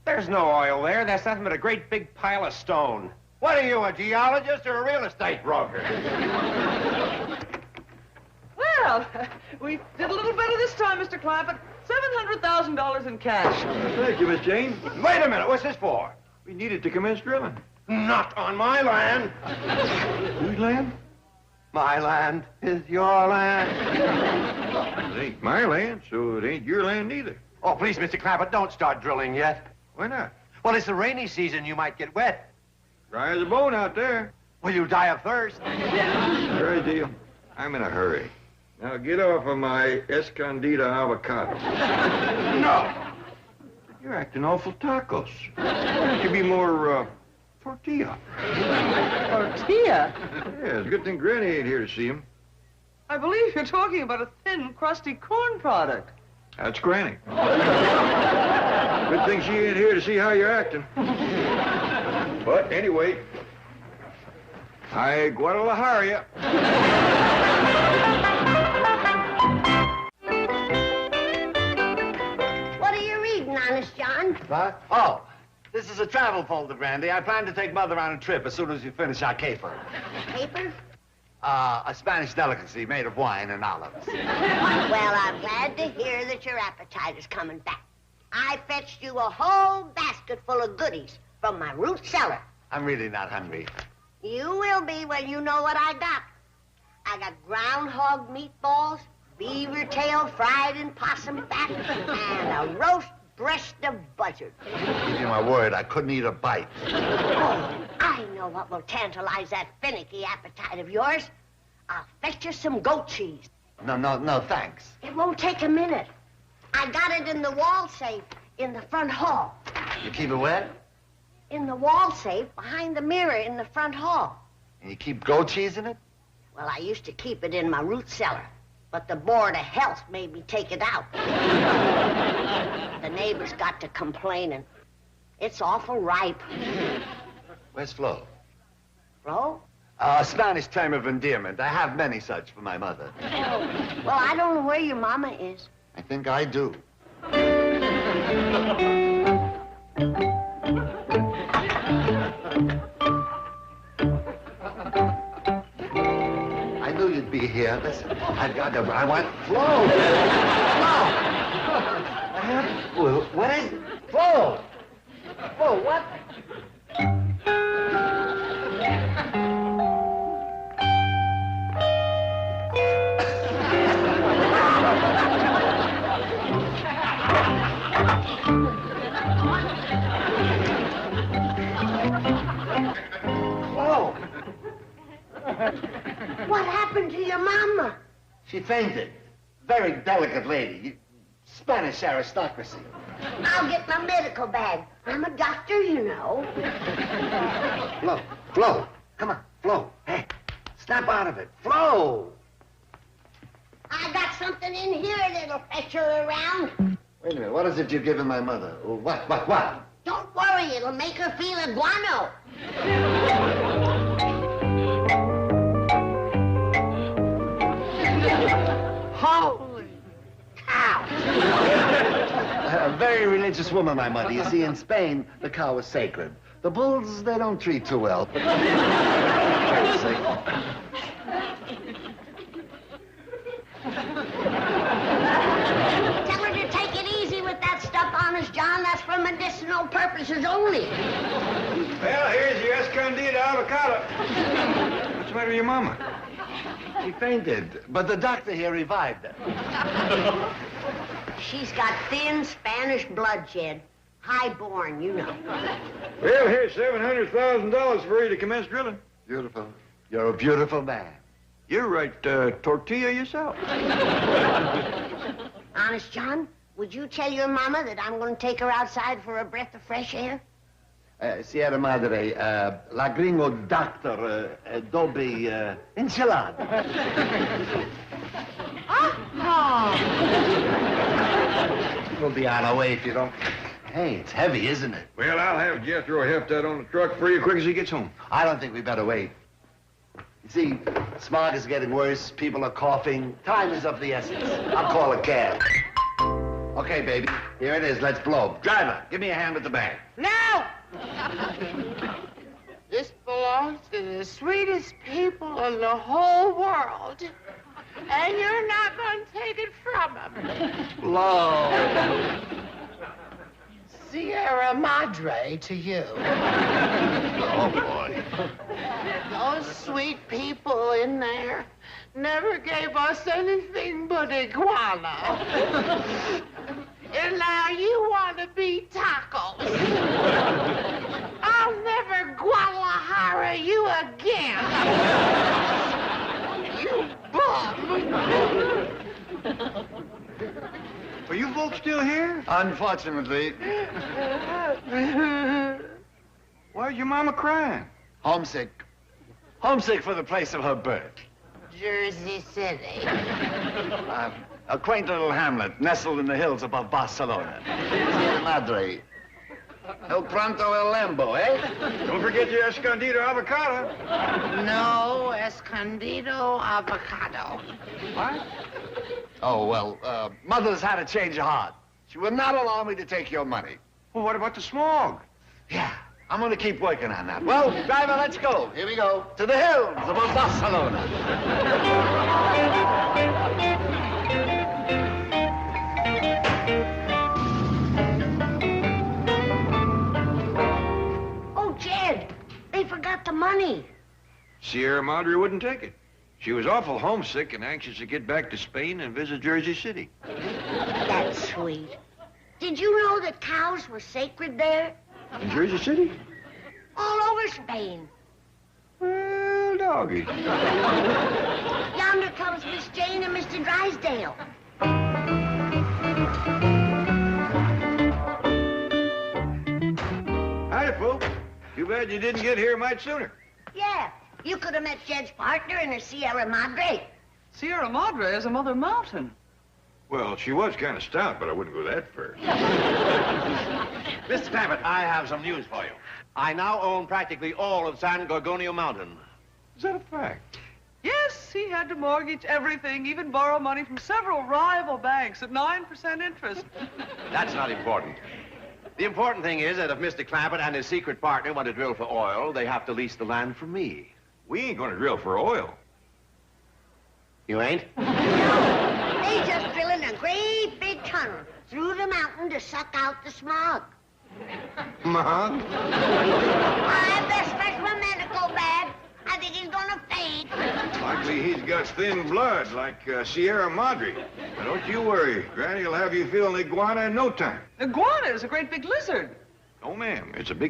There's no oil there. That's nothing but a great big pile of stone. What are you, a geologist or a real estate broker? Well, we did a little better this time, Mr. Clampett. $700,000 in cash. Thank you, Miss Jane. Wait a minute, what's this for? We needed to commence drilling. Not on my land. Whose land? My land is your land. It ain't my land, so it ain't your land either. Oh, please, Mr. Clampett, don't start drilling yet. Why not? Well, it's the rainy season. You might get wet. Dry as a bone out there. Will you die of thirst? Very deal. I'm in a hurry. Now get off of my escondida avocado. No. You're acting awful tacos. You could be more, tortilla. Tortilla? Yeah, it's a good thing Granny ain't here to see him. I believe you're talking about a thin, crusty corn product. That's Granny. Good thing she ain't here to see how you're acting. But anyway, I Guadalajara. What are you reading, Honest John? What? Oh, this is a travel folder, Grandy. I plan to take Mother on a trip as soon as we finish our caper. Paper? A Spanish delicacy made of wine and olives. Well, I'm glad to hear that your appetite is coming back. I fetched you a whole basket full of goodies from my root cellar. I'm really not hungry. You will be when you know what I got. I got groundhog meatballs, beaver tail fried in possum fat, and a roast breast of buzzard. Give you my word, I couldn't eat a bite. Oh, I know what will tantalize that finicky appetite of yours. I'll fetch you some goat cheese. No, thanks. It won't take a minute. I got it in the wall safe in the front hall. You keep it wet? In the wall safe behind the mirror in the front hall. And you keep goat cheese in it? Well, I used to keep it in my root cellar, but the Board of Health made me take it out. The neighbors got to complaining. It's awful ripe. Where's Flo? Flo? A Spanish term of endearment. I have many such for my mother. Well, I don't know where your mama is. I think I do. I knew you'd be here. Listen, I want Flo. Flo. What is it? Flo. Flo, what? What happened to your mama? She fainted. Very delicate lady. Spanish aristocracy. I'll get my medical bag. I'm a doctor, you know. Flo, come on, Flo. Hey, snap out of it. Flo! I got something in here that'll fetch her around. Wait a minute, what is it you've given my mother? What? Don't worry, it'll make her feel a guano. Holy cow! A very religious woman, my mother. You see, in Spain, the cow is sacred. The bulls, they don't treat too well, but... very sacred. Tell her to take it easy with that stuff, Honest John. That's for medicinal purposes only. Well, here's your escondida avocado. What's the matter with your mama? She fainted, but the doctor here revived her. She's got thin Spanish blood, Jed. High-born, you know. Well, here's $700,000 for you to commence drilling. Beautiful. You're a beautiful man. You're right, tortilla yourself. Honest John, would you tell your mama that I'm going to take her outside for a breath of fresh air? Sierra Madre, la gringo doctor, Dobby, enchilada. We'll be on our way if you don't... Hey, it's heavy, isn't it? Well, I'll have Jethro heft that on the truck for you quick as he gets home. I don't think we better wait. You see, smog is getting worse, people are coughing. Time is of the essence. I'll call a cab. Okay, baby, here it is. Let's blow. Driver, give me a hand with the bag. No! This belongs to the sweetest people in the whole world. And you're not going to take it from them. Low. Sierra Madre to you. Oh, boy. Those sweet people in there never gave us anything but iguana. And now you want to be tacos. I'll never Guadalajara you again. You bum. Are you folks still here? Unfortunately. Why's your mama crying? Homesick. Homesick for the place of her birth. Jersey City. A quaint little hamlet nestled in the hills above Barcelona. Sierra Madre. El Pronto El Lambo, eh? Don't forget your Escondido avocado. No Escondido avocado. What? Oh, well, Mother's had a change of heart. She would not allow me to take your money. Well, what about the smog? Yeah, I'm going to keep working on that. Well, driver, let's go. Here we go. To the hills above Barcelona. Oh, Jed, they forgot the money. Sierra Madre wouldn't take it. She was awful homesick and anxious to get back to Spain and visit Jersey City. That's sweet. Did you know that cows were sacred there? In Jersey City? All over Spain. Well, doggy. Yonder comes Miss Jane and Mr. Drysdale. Howdy, folks. Too bad you didn't get here much sooner. Yeah, you could have met Jed's partner in her Sierra Madre. Sierra Madre is a mother mountain. Well, she was kind of stout, but I wouldn't go that far. Mr. Clampett, I have some news for you. I now own practically all of San Gorgonio Mountain. Is that a fact? Yes, he had to mortgage everything, even borrow money from several rival banks at 9% interest. That's not important. The important thing is that if Mr. Clampett and his secret partner want to drill for oil, they have to lease the land from me. We ain't gonna drill for oil. You ain't? They just drilling a great big tunnel through the mountain to suck out the smog. Mom? I best fetch my medical bag. I think he's gonna faint. Likely he's got thin blood like Sierra Madre. But don't you worry. Granny will have you feeling iguana in no time. Iguana is a great big lizard. Oh, ma'am, it's a big...